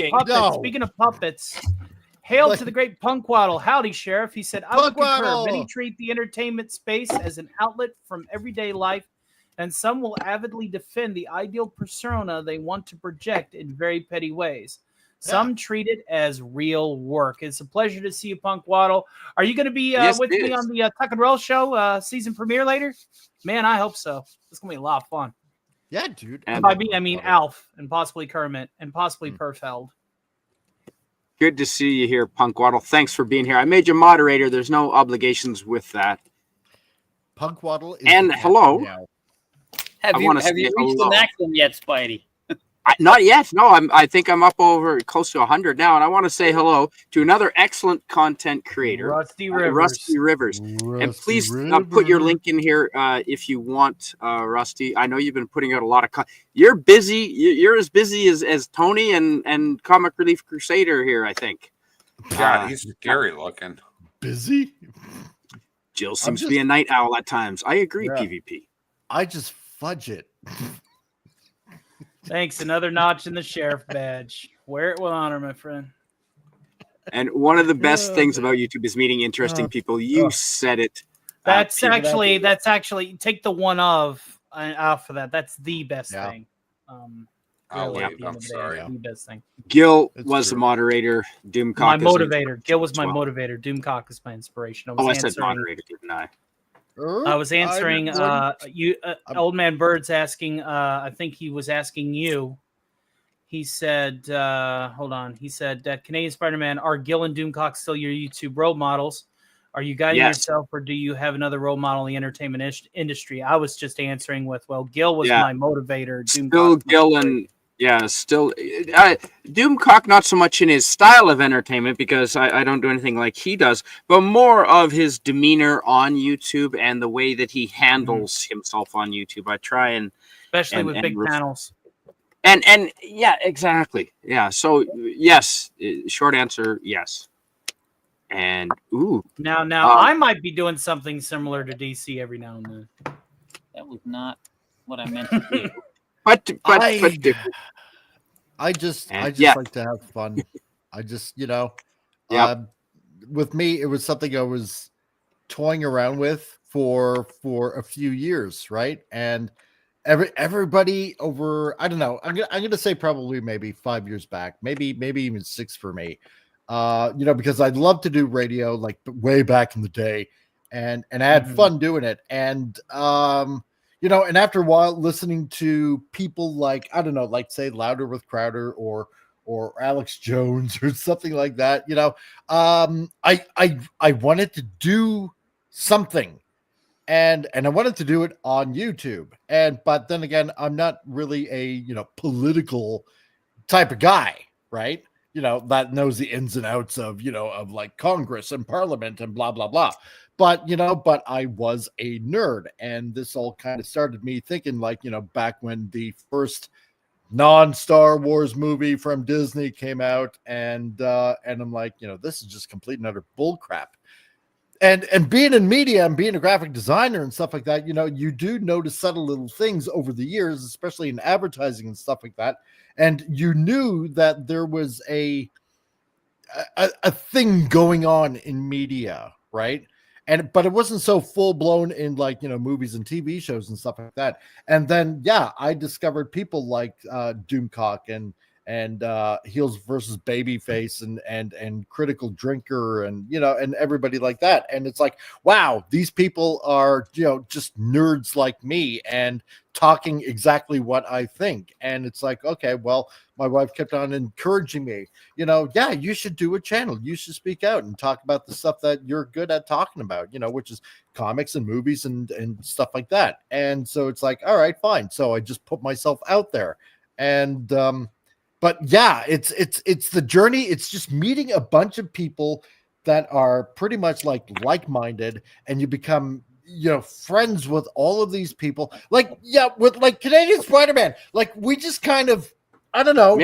puppets. No. Speaking of puppets, hail to the great Punkwaddle. Howdy, Sheriff. He said, I would concur. Punkwaddle. Many treat the entertainment space as an outlet from everyday life, and some will avidly defend the ideal persona they want to project in very petty ways. Some treat it as real work. It's a pleasure to see you, Punkwaddle. Are you going to be Yes, with it me is. on the Tuck and Roll show season premiere later? Man, I hope so. It's going to be a lot of fun. Yeah, dude. And By me, I mean Alf and possibly Kermit and possibly Perfeld. good to see you here, Punkwaddle. Thanks for being here. I made you moderator. There's no obligations with that. Punkwaddle is And hello. now. Have I you wanna have say you reached the hello. maximum yet, Spidey? Not yet. No, I think I'm up over close to 100 now, and I want to say hello to another excellent content creator, Rusty Rivers. Rusty Rivers. And please put your link in here if you want, Rusty. I know you've been putting out a lot of. You're busy. You're as busy as Tony and Comic Relief Crusader here. I think. God, he's scary looking. Busy. Jill seems to be a night owl at times. I agree. Yeah. PvP. I just fudge it. Thanks. Another notch in the sheriff badge. Wear it with honor, my friend. And one of the best things about YouTube is meeting interesting people. You said it. That's people- actually take the one of off of that. That's the best thing. I'll Really, at leave. the end I'm of the day, sorry. it's the best thing. Gil It's was true. the moderator. Doomcock My is motivator. Gil was my as well. motivator. Doomcock is my inspiration. I said moderator, didn't I? I was answering Old Man Bird's asking, I think he was asking you. He said, hold on. He said, Canadian Spider-Man, are Gil and Doomcock still your YouTube role models? Are you guiding Yes. yourself, or do you have another role model in the entertainment industry? I was just answering with, well, Gil was Yeah. my motivator. Still Doomcock Gil and still Doomcock, not so much in his style of entertainment because I don't do anything like he does, but more of his demeanor on YouTube and the way that he handles himself on YouTube. I try and especially with big panels. and yeah, exactly. Yeah. So yes, short answer, yes. And Now, I might be doing something similar to DC every now and then. That was not what I meant to do. but I just yeah. like to have fun. I just, Yep. with me, it was something I was toying around with for a few years, right? And everybody over, I don't know, I'm gonna say probably maybe 5 years back, maybe even 6 for me. Because I'd love to do radio like way back in the day, and I had fun doing it. And and after a while, listening to people like, I don't know, like say Louder with Crowder or Alex Jones or something like that, I wanted to do something. And I wanted to do it on YouTube. But then again, I'm not really a, political type of guy, right? That knows the ins and outs of, of like Congress and Parliament and blah, blah, blah. But I was a nerd. And this all kind of started me thinking like, back when the first non-Star Wars movie from Disney came out, and I'm like, this is just complete and utter bull crap. And being in media and being a graphic designer and stuff like that, you do notice subtle little things over the years, especially in advertising and stuff like that. And you knew that there was a thing going on in media, right? But it wasn't so full blown in like, movies and TV shows and stuff like that. And then, I discovered people like Doomcock and Heels versus Babyface and Critical Drinker and everybody like that. And it's like, wow, these people are, just nerds like me and talking exactly what I think. And it's like, okay, well, my wife kept on encouraging me, you should do a channel. You should speak out and talk about the stuff that you're good at talking about, which is comics and movies and stuff like that. And so it's like, all right, fine. So I just put myself out there. And, but it's the journey. It's just meeting a bunch of people that are pretty much like-minded, and you become, friends with all of these people. With like Canadian Spider-Man, like we just kind of, I don't know,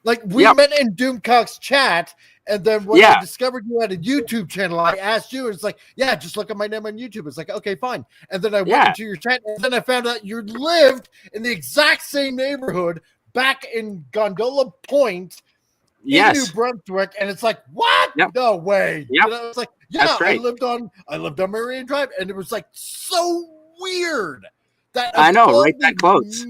like we met in Doomcock's chat, and then when I discovered you had a YouTube channel, I asked you, it's like, just look at my name on YouTube. It's like, okay, fine. And then I went into your chat, and then I found out you lived in the exact same neighborhood back in Gondola Point in New Brunswick, and it's like, what? No way. It's like, I lived on Marion Drive, and it was like so weird that I know, right that close.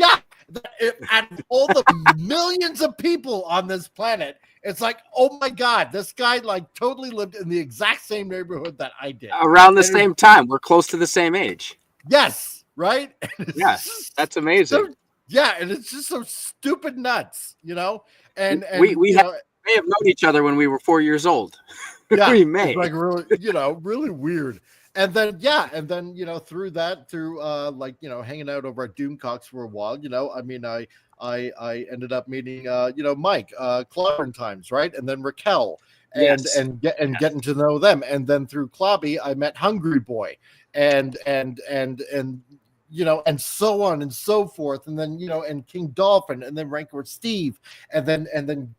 Out of all the millions of people on this planet, it's like, oh my God, this guy like totally lived in the exact same neighborhood that I did. Around the same time. We're close to the same age. Yes, right? Yes, that's amazing. And it's just so stupid nuts, And we may have known each other when we were 4 years old. Yeah, we may. It's like really, really weird. And then through hanging out over at Doomcocks for a while, I mean, I ended up meeting Mike, Clobbering Times, right? And then Raquel and getting to know them. And then through Clobby, I met Hungry Boy and so on and so forth, and then and King Dolphin, and then Rancor Steve, and then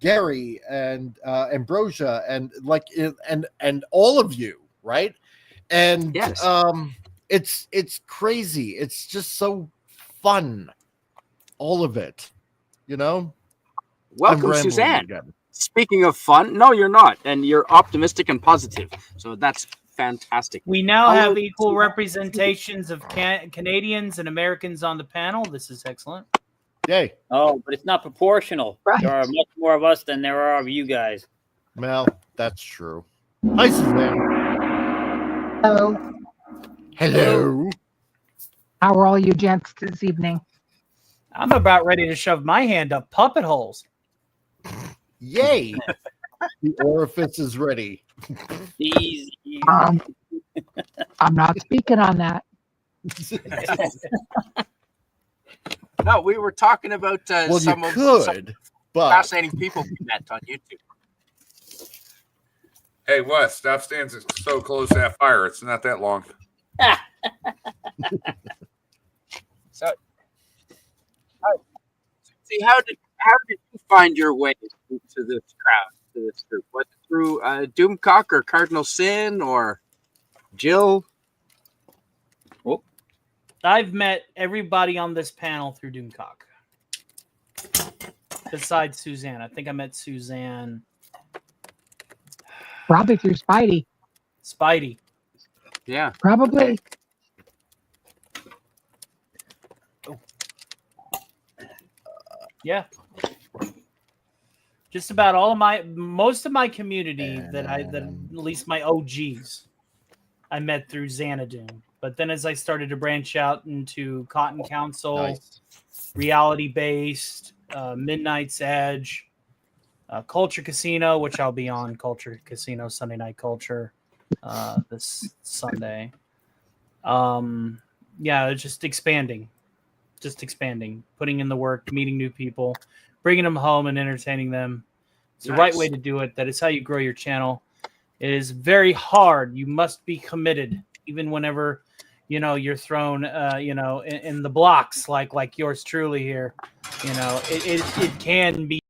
Gary and Ambrosia, and all of you, right? And it's crazy. It's just so fun, all of it, Welcome, Suzanne. Again. Speaking of fun, no, you're not, and you're optimistic and positive, so that's fantastic. We now have equal representations of Canadians and Americans on the panel. This is excellent. Yay. Oh, but it's not proportional. Right. There are much more of us than there are of you guys. Well, that's true. Hi, Suzanne. Hello. Hello. How are all you gents this evening? I'm about ready to shove my hand up puppet holes. Yay. The orifice is ready. Easy. I'm not speaking on that. No, we were talking about some fascinating people we met on YouTube. Hey, Wes, stop standing so close to that fire. It's not that long. So, see, how did you find your way to this crowd? This group? Was it through Doomcock or Cardinal Sin or Jill? Oh. I've met everybody on this panel through Doomcock. Besides Suzanne. I think I met Suzanne. Probably through Spidey. Spidey. Yeah. Probably. Yeah. Just about most of my community that at least my OGs, I met through Xanadu. But then as I started to branch out into Cotton Council, reality-based, Midnight's Edge, Culture Casino, which I'll be on Culture Casino, Sunday Night Culture, this Sunday. Yeah, just expanding, putting in the work, meeting new people, bringing them home and entertaining them. It's the right way to do it. That is how you grow your channel. It is very hard. You must be committed, even whenever, you're thrown, in the blocks like yours truly here. It can be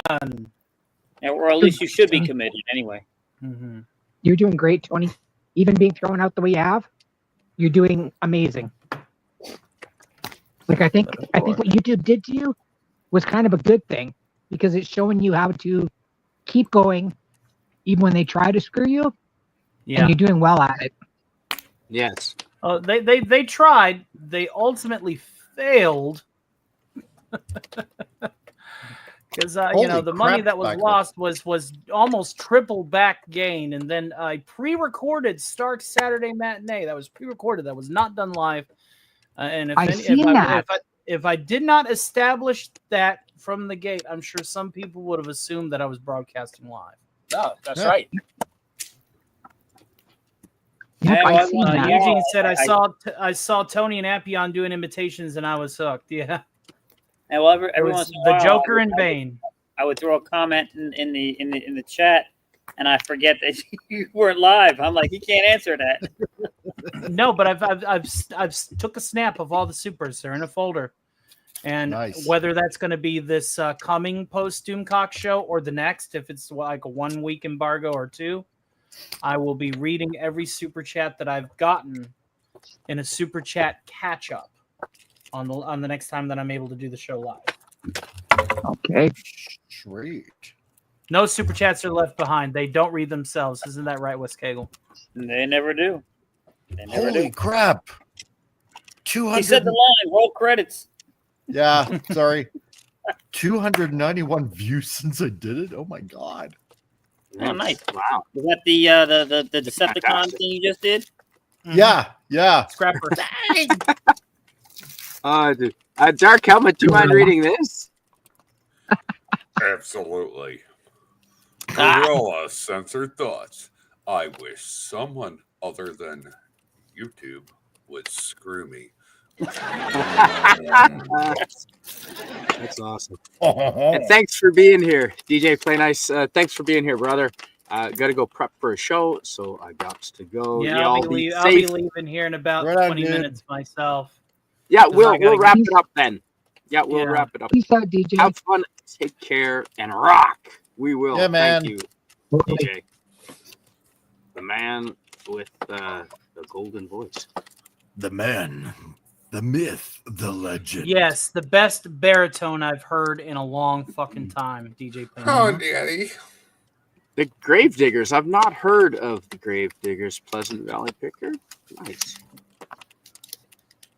done. Or at least you should be committed anyway. Mm-hmm. You're doing great, Tony. Even being thrown out the way you have, you're doing amazing. Like I think what YouTube did to you was kind of a good thing because it's showing you how to keep going even when they try to screw you. Yeah. And you're doing well at it. Yes. Oh, they tried. They ultimately failed. Because the money that was lost was almost triple back gain, and then I pre-recorded Stark's Saturday Matinee. That was pre-recorded. That was not done live. And if I did not establish that from the gate, I'm sure some people would have assumed that I was broadcasting live. No, that's right. Yep, Eugene said I saw Tony and Appion doing imitations, and I was hooked. Yeah. And well, every once in a while, the Joker in vain. I would throw a comment in the chat, and I forget that you weren't live. I'm like, you can't answer that. No, but I've took a snap of all the supers. They're in a folder, and whether that's going to be this coming post Doomcock show or the next, if it's like a 1 week embargo or 2, I will be reading every super chat that I've gotten in a super chat catch up on the next time that I'm able to do the show live. Okay. Sweet. No super chats are left behind. They don't read themselves. Isn't that right, Wes Cagle? They never do. Holy crap. 200. He said the line, roll credits. Yeah, sorry. 291 views since I did it. Oh my god. Oh, nice. Wow. Was that the Decepticon thing you just did? Yeah. Scrapper. Dude. Dark Helmet, do you mind reading this? Absolutely. Gorilla Censored Thoughts. I wish someone other than YouTube would screw me. That's awesome. And thanks for being here, DJ Play Nice. Thanks for being here, brother. Got to go prep for a show, so I got to go. Yeah, I'll be leaving here in about 20 minutes myself. Yeah, we'll wrap it up then. Yeah, we'll wrap it up. Peace out, DJ. Have fun, take care, and rock. We will. Yeah, man. Thank you, DJ. The man with the golden voice. The man, the myth, the legend. Yes, the best baritone I've heard in a long fucking time, DJ. Oh, Daddy. The Gravediggers. I've not heard of the Gravediggers. Pleasant Valley Picker. Nice.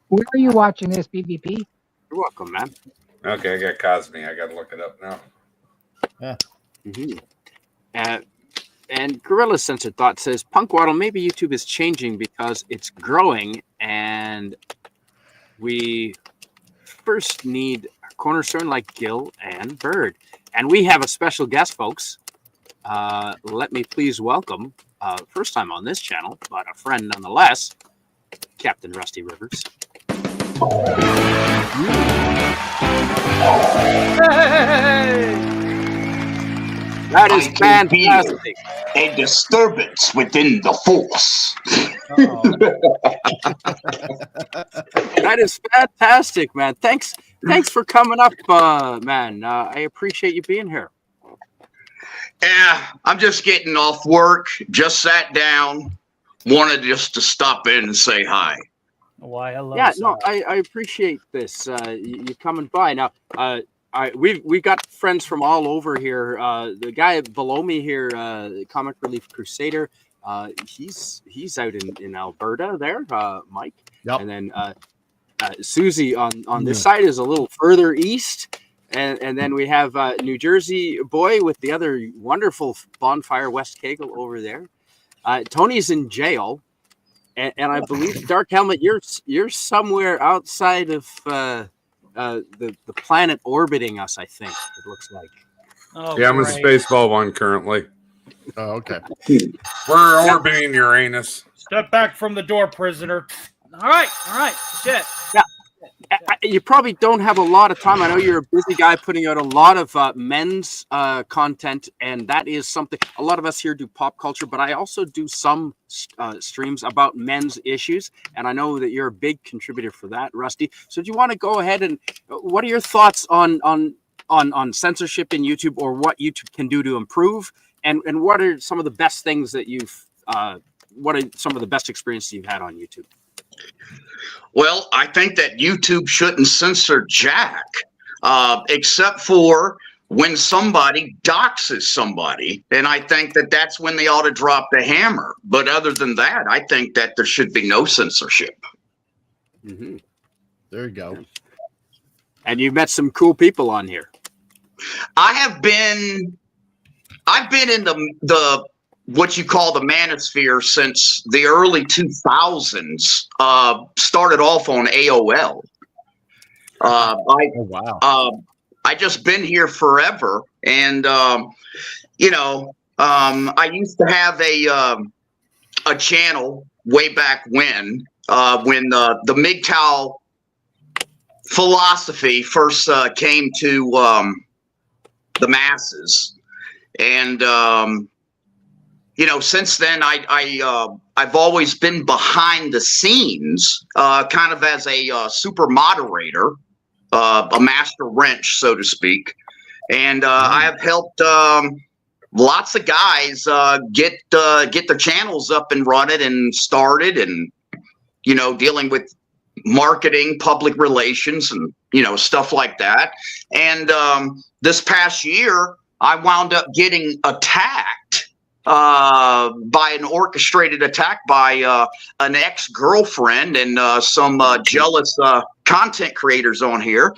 Where are you watching this, PvP? You're welcome, man. Okay, I got Cosme. I got to look it up now. Yeah. Mm-hmm. And Gorilla Censored Thought says, Punkwaddle, maybe YouTube is changing because it's growing and we first need a cornerstone like Gil and Bird. And we have a special guest, folks. Let me please welcome, first time on this channel, but a friend nonetheless, Captain Rusty Rivers. Hey! That is fantastic. A disturbance within the force. That is fantastic, man. Thanks for coming up, man. I appreciate you being here. Yeah, I'm just getting off work. Just sat down. Wanted just to stop in and say hi. Why, hello. Yeah, no, I appreciate this. You coming by now. We've got friends from all over here. The guy below me here, Comic Relief Crusader, he's out in Alberta there, Mike. Yep. And then Susie on this side is a little further east. And then we have New Jersey boy with the other wonderful Bonfire West Cagle over there. Tony's in jail. And I believe, Dark Helmet, you're somewhere outside of the planet orbiting us, I think it looks like. Oh, yeah, I'm in Spaceball 1 currently. Oh, okay. We're orbiting Uranus. Step back from the door, prisoner. All right. Shit. Yeah. You probably don't have a lot of time. I know you're a busy guy putting out a lot of men's content, and that is something a lot of us here do pop culture, but I also do some streams about men's issues, and I know that you're a big contributor for that, Rusty. So do you want to go ahead and what are your thoughts on censorship in YouTube, or what YouTube can do to improve, and what are some of the best things that you've what are some of the best experiences you've had on YouTube? Well, I think that YouTube shouldn't censor jack, except for when somebody doxes somebody. And I think that that's when they ought to drop the hammer. But other than that, I think that there should be no censorship. Mm-hmm. There you go. And you've met some cool people on here. I've been in the what you call the manosphere since the early 2000s. Started off on AOL. I just been here forever, and I used to have a channel way back when the MGTOW philosophy first came to the masses, and since then, I've always been behind the scenes, kind of as a super moderator, a master wrench, so to speak. And I have helped lots of guys get their channels up and running and started, and dealing with marketing, public relations, and stuff like that. And this past year, I wound up getting attacked by an orchestrated attack by an ex-girlfriend and some jealous content creators on here,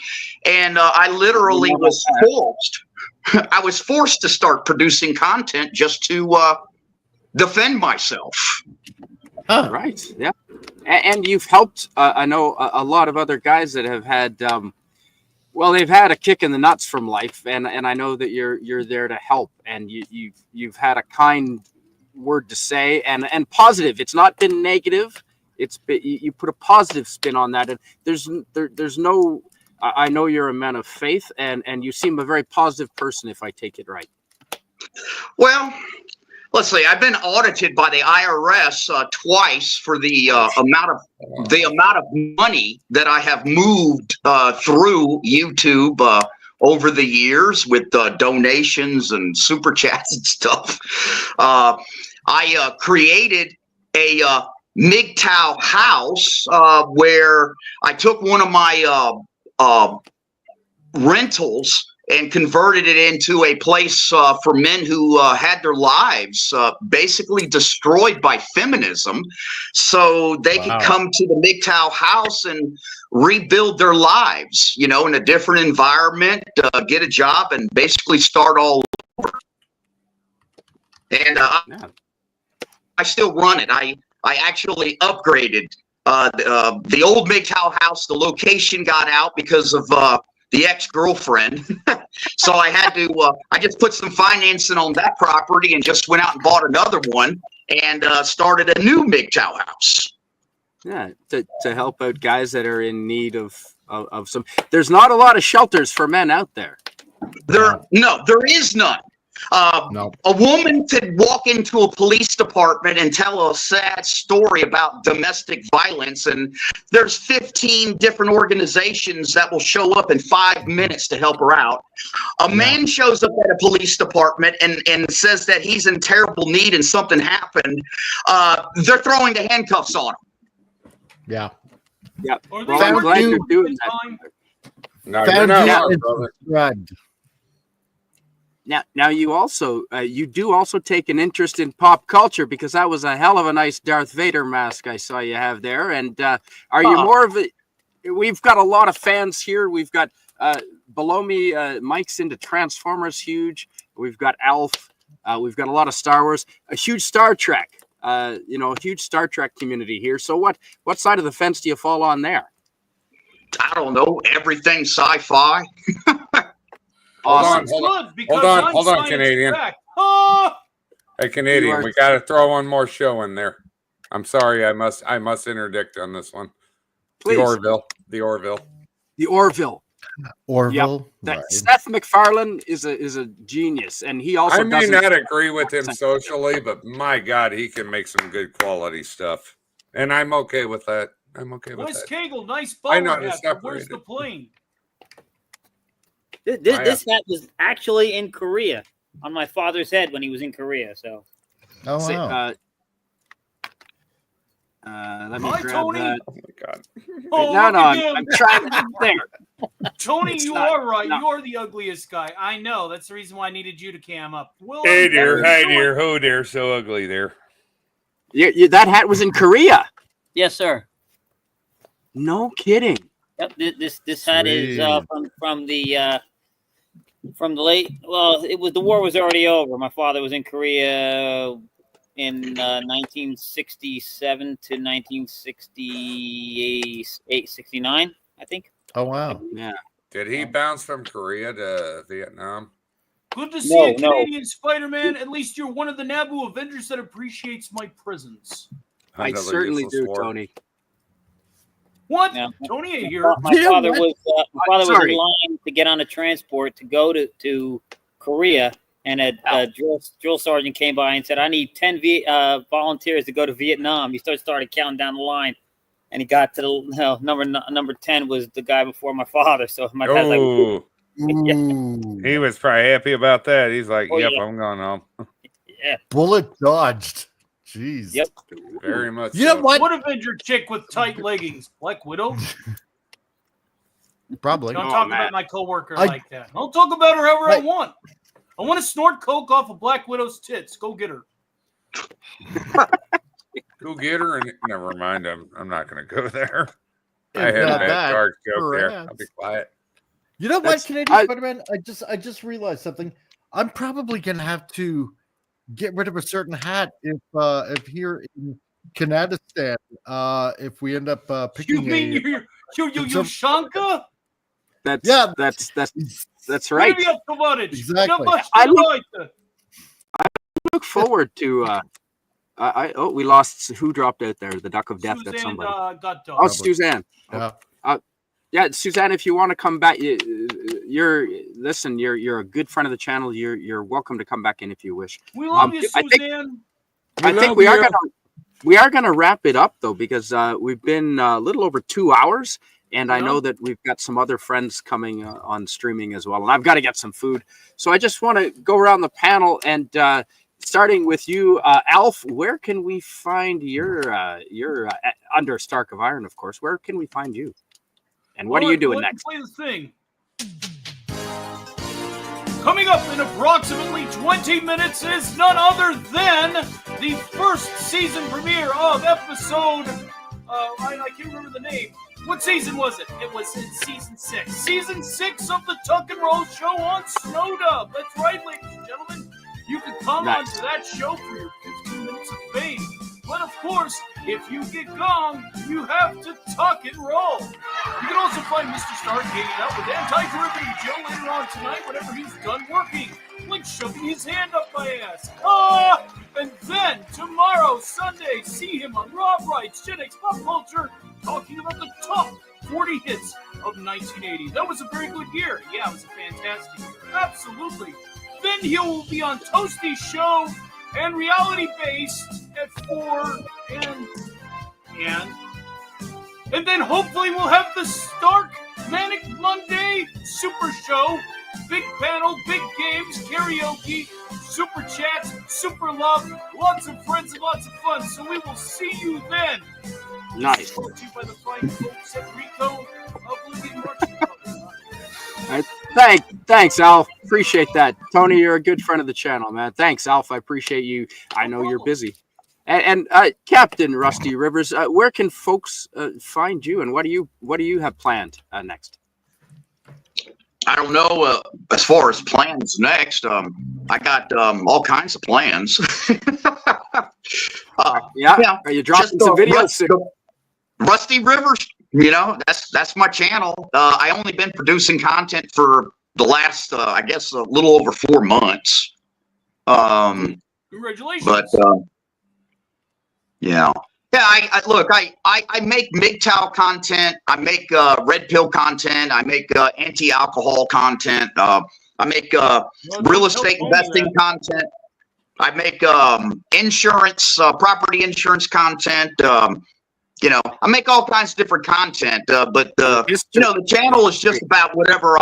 and I literally was forced to start producing content just to defend myself. Huh. Right, yeah. And you've helped I know a lot of other guys that have had they've had a kick in the nuts from life, and I know that you're there to help, and you've had a kind word to say, and positive. It's not been negative. You put a positive spin on that, and there's no. I know you're a man of faith, and you seem a very positive person, if I take it right. Well, let's see. I've been audited by the IRS twice for the amount of money that I have moved through YouTube over the years with donations and super chats and stuff. I created a MGTOW house where I took one of my rentals and converted it into a place for men who had their lives basically destroyed by feminism, so they could come to the MGTOW house and rebuild their lives, in a different environment, get a job, and basically start all over. And I still run it. I actually upgraded the old MGTOW house. The location got out because of the ex-girlfriend. So I had to, I just put some financing on that property and just went out and bought another one and started a new MGTOW house. Yeah, to help out guys that are in need of some. There's not a lot of shelters for men out there. There is none. No. A woman could walk into a police department and tell a sad story about domestic violence, and there's 15 different organizations that will show up in 5 minutes to help her out. A man shows up at a police department and says that he's in terrible need and something happened. They're throwing the handcuffs on him. Yeah. Yeah. Well, I'm glad you're doing that. No, you're not, brother. Now you also you do also take an interest in pop culture, because that was a hell of a nice Darth Vader mask I saw you have there. And are you more of a? We've got a lot of fans here. We've got below me, Mike's into Transformers, huge. We've got Alf. We've got a lot of Star Wars, a huge Star Trek. A huge Star Trek community here. So what side of the fence do you fall on there? I don't know. Everything sci-fi. Hold on, Canadian. Hey, Canadian, we got to throw one more show in there. I'm sorry, I must interdict on this one. Please. The Orville. Orville. That Right. Seth MacFarlane is a genius, and he also I may doesn't not agree with him socially, but my God, he can make some good quality stuff, and I'm okay with that. I'm okay with Nice that. Kegel, nice I bowler know, hat. it's But where's separated. the plane? This hat was actually in Korea on my father's head when he was in Korea. So, Oh wow. Let me Hi, grab Tony. that. Oh my God. Oh, No, look no, at I'm him. trying there. Tony, It's you not- are right. no. You're the ugliest guy. I know. That's the reason why I needed you to cam up. Well, Hey I'm dear, very hi short. dear, ho dear, so ugly there. That hat was in Korea. yes, sir. No kidding. Yep, this hat is from the late. Well, it was the war was already over. My father was in Korea in 1967 to 1968, 69, I think. Oh wow. Yeah. Did he bounce from Korea to Vietnam? Good to see a No. Canadian Spider-Man. At least you're one of the Naboo Avengers that appreciates my presence. I Another certainly useless do, war. Tony. What? Yeah. Tony ain't here. My You know father what? was in Sorry. line to get on a transport to go to Korea, and a drill sergeant came by and said, "I need 10 volunteers to go to Vietnam." He started counting down the line, and he got to the number 10 was the guy before my father. So my dad's like, Oh, Ooh. he was probably happy about that. He's like, Oh, "Yep, yeah. I'm going home." "Yeah, Bullet dodged. Jeez. Yep. Very much. You know so. what? What Avenger chick with tight leggings? Black Widow? Probably. Don't Oh, talk man. about my coworker I- like that. I'll talk about her however I Right. want. I want to snort coke off of Black Widow's tits. Go get her. Go get her and never mind. I'm not going to go there. I If had a not bad that, dark joke there. perhaps. I'll be quiet. You know what, That's- Canadian I- Spider-Man? I just realized something. I'm probably gonna have to get rid of a certain hat if here in Canadistan, if we end up You picking mean you Shanka? That's Yeah. that's right. Привет, товарищ. Exactly. Давай, I look- давай-то. Look forward to. We lost. Who dropped out there? The Duck of Death. That's Suzanne somebody. got Oh, done. Suzanne. Yeah. Yeah, Suzanne. If you want to come back, you're a good friend of the channel. You're welcome to come back in if you wish. We love you, I think- Suzanne. I think we are gonna wrap it up though, because we've been a little over 2 hours, and I Yeah. know that we've got some other friends coming on streaming as well, and I've got to get some food. So I just want to go around the panel and starting with you, Alf. Where can we find your under Stark of Iron, of course? Where can we find you? And what are you doing next? Play the thing. Coming up in approximately 20 minutes is none other than the first season premiere of episode. I can't remember the name. What season was it? It was in season 6. Season 6 of the Tuck and Roll Show on Snowdub. That's right, ladies and gentlemen. You can come onto that show for your 15 minutes of fame. But of course, if you get gong, you have to tuck and roll. You can also find Mr. Stark hanging out with Anti-Derivative Joe later on tonight whenever he's done working, like shoving his hand up my ass. And then tomorrow, Sunday, see him on Rob Wright's Gen X Pop Culture talking about the top 40 hits of 1980. That was a very good year. Yeah, it was a fantastic year. Absolutely. Then he will be on Toasty's show and Reality Based at 4 and then hopefully we'll have the Stark Manic Monday Super Show, big panel, big games, karaoke, super chats, super love, lots of friends and lots of fun. So we will see you then. Nice. Brought to you by the fine folks at Rico Oblivion Merchant. Thanks, Alf. Appreciate that. Tony, you're a good friend of the channel, man. Thanks, Alf. I appreciate you. I know you're busy. And Captain Rusty Rivers, where can folks find you, and what do you have planned next? I don't know. As far as plans next, I got all kinds of plans. Yeah. Are you dropping some videos? Rusty Rivers, that's my channel. I only been producing content for the last, I guess, a little over 4 months. Congratulations. But yeah. I make MGTOW content. I make red pill content. I make anti-alcohol content. I make real estate investing content. I make insurance, property insurance content. I make all kinds of different content. But the channel is just about whatever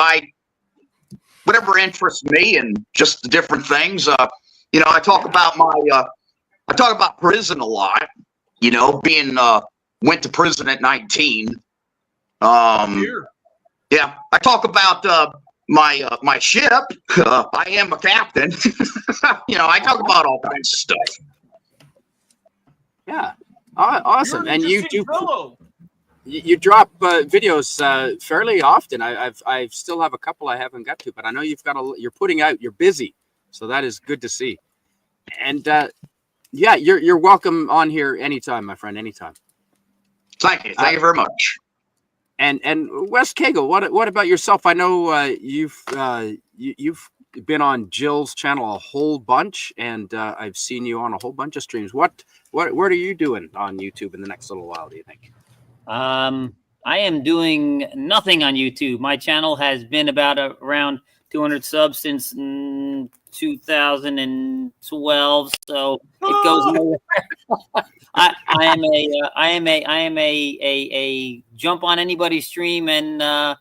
interests me and just the different things. I talk about I talk about prison a lot. Being went to prison at 19. Yeah, I talk about my ship. I am a captain. I talk about all kinds of stuff. Yeah, awesome. And you drop videos fairly often. I still have a couple I haven't got to, but I know you're putting out. You're busy, so that is good to see. And yeah, you're welcome on here anytime, my friend. Anytime. Thank you very much. And Wes Cagle, what about yourself? I know you've been on Jill's channel a whole bunch, and I've seen you on a whole bunch of streams. What are you doing on YouTube in the next little while, do you think? I am doing nothing on YouTube. My channel has been around 200 subs since 2012, so it goes nowhere. I am a jump on anybody's stream and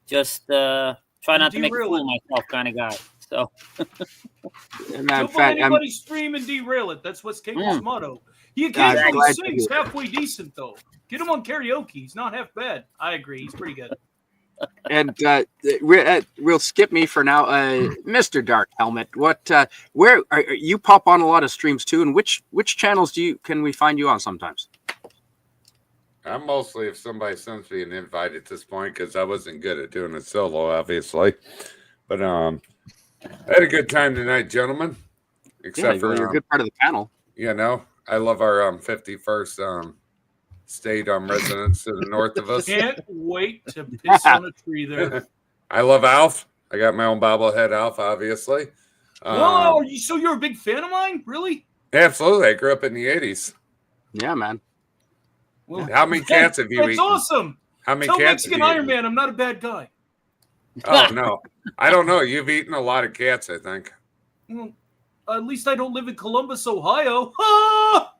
just try not to make a fool of myself kind of guy. So jump on anybody's stream and derail it. That's what's Cagle's motto. He occasionally sings halfway decent though. Get him on karaoke. He's not half bad. I agree. He's pretty good. And we'll skip me for now, Mr. Dark Helmet. Where are you? Pop on a lot of streams too, and which channels can we find you on sometimes? I'm mostly if somebody sends me an invite at this point because I wasn't good at doing it solo, obviously. But I had a good time tonight, gentlemen. Except for you're a good part of the panel. I love our 51st state residents to the north of us. Can't wait to piss on a tree there. I love Alf. I got my own bobblehead Alf, obviously. Whoa, so you're a big fan of mine? Really? Absolutely. I grew up in the 80s. Yeah, man. Well, how many cats have you eaten? That's awesome. How many Tell cats Mexican Iron Man I'm not a bad guy. Oh, no. I don't know. You've eaten a lot of cats, I think. Well, at least I don't live in Columbus, Ohio. Ah!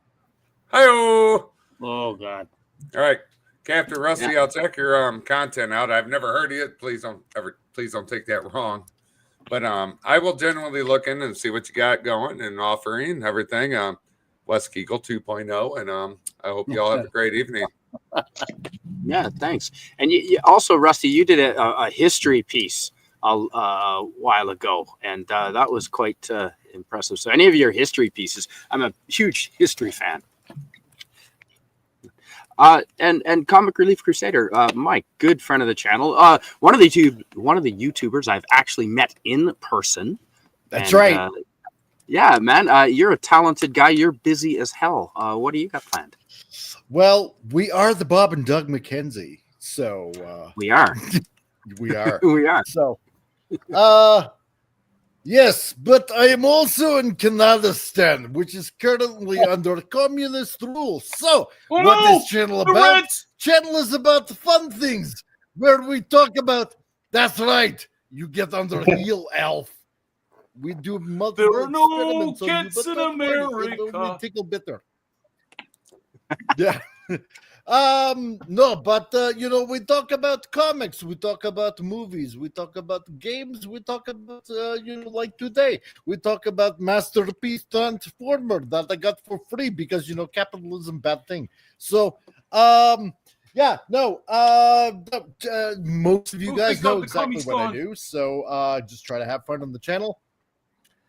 Hi-oh! Oh, God. All right. Captain Rusty, I'll check your content out. I've never heard of it. Please don't take that wrong. But I will generally look in and see what you got going and offering and everything. Wes Cagle 2.0, and I hope you all have a great evening. Yeah, thanks. And you also, Rusty, you did a history piece a while ago, and that was quite impressive. So any of your history pieces, I'm a huge history fan. And Comic Relief Crusader, my good friend of the channel, one of the YouTubers I've actually met in person. That's right. Yeah, man, you're a talented guy. You're busy as hell. What do you got planned? Well, we are the Bob and Doug McKenzie, so we are. We are. We are. So, yes, but I am also in Canadistan, which is currently under communist rule. So, what is channel about? Channel is about the fun things where we talk about. That's right. You get under heel, Elf. We do multiple there are no experiments kids in America. Tickle bitter. Yeah. No, but we talk about comics, we talk about movies, we talk about games, we talk about like today, we talk about Masterpiece Transformer that I got for free because capitalism bad thing. So most of you guys know exactly what I do. So just try to have fun on the channel.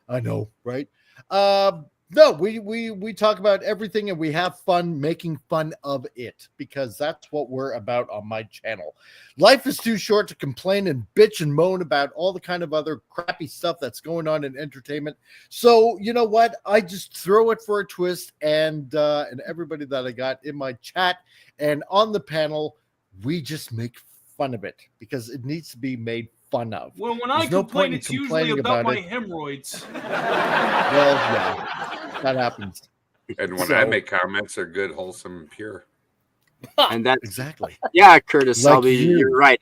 I know, right? No, we talk about everything and we have fun making fun of it because that's what we're about on my channel. Life is too short to complain and bitch and moan about all the kind of other crappy stuff that's going on in entertainment. So you know what? I just throw it for a twist, and everybody that I got in my chat and on the panel, we just make fun of it because it needs to be made fun of. Well, when I complain, it's usually about my hemorrhoids. Well, yeah. that happens. And when I make comments, they're good, wholesome, and pure. And that's exactly. Yeah, Curtis Like Selby, you're right.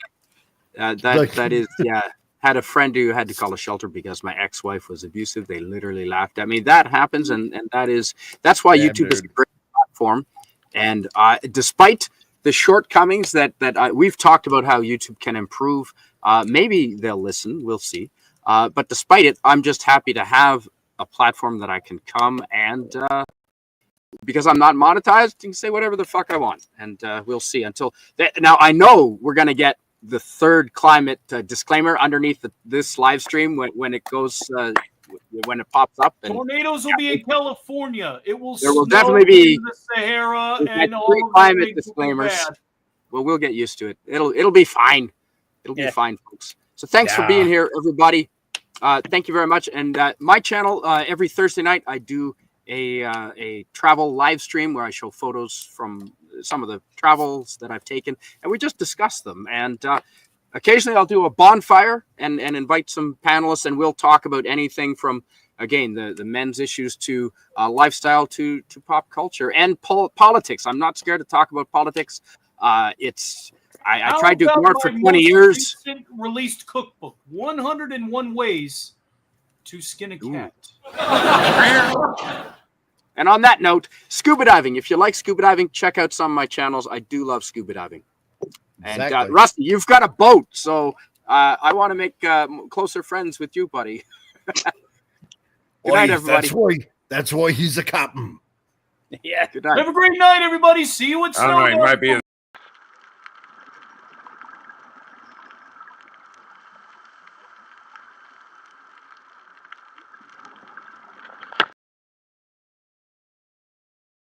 That is you. Had a friend who had to call a shelter because my ex-wife was abusive. They literally laughed at me. That happens, and that's why YouTube is a great platform. And despite the shortcomings that we've talked about how YouTube can improve, maybe they'll listen. We'll see. But despite it, I'm just happy to have a platform that I can come and because I'm not monetized, you can say whatever the fuck I want, and we'll see. Now, I know we're gonna get the third climate disclaimer underneath this live stream when it goes when it pops up. And tornadoes will be in California. It will. There will definitely be the Sahara and all three of climate disclaimers. Well, we'll get used to it. It'll be fine. It'll be fine, folks. So thanks for being here, everybody. Thank you very much. And my channel every Thursday night I do a travel live stream where I show photos from some of the travels that I've taken, and we just discuss them. And occasionally I'll do a bonfire and invite some panelists, and we'll talk about anything from, again, the men's issues to lifestyle to pop culture and politics. I'm not scared to talk about politics. I tried to ignore it for 20 years. Released cookbook, 101 ways to skin a cat. And on that note, scuba diving. If you like scuba diving, check out some of my channels. I do love scuba diving. Exactly. And Rusty, you've got a boat, so I want to make closer friends with you, buddy. Good night, everybody. That's why he's a captain. Yeah. Good night. Have a great night, everybody. See you at I don't know. He might be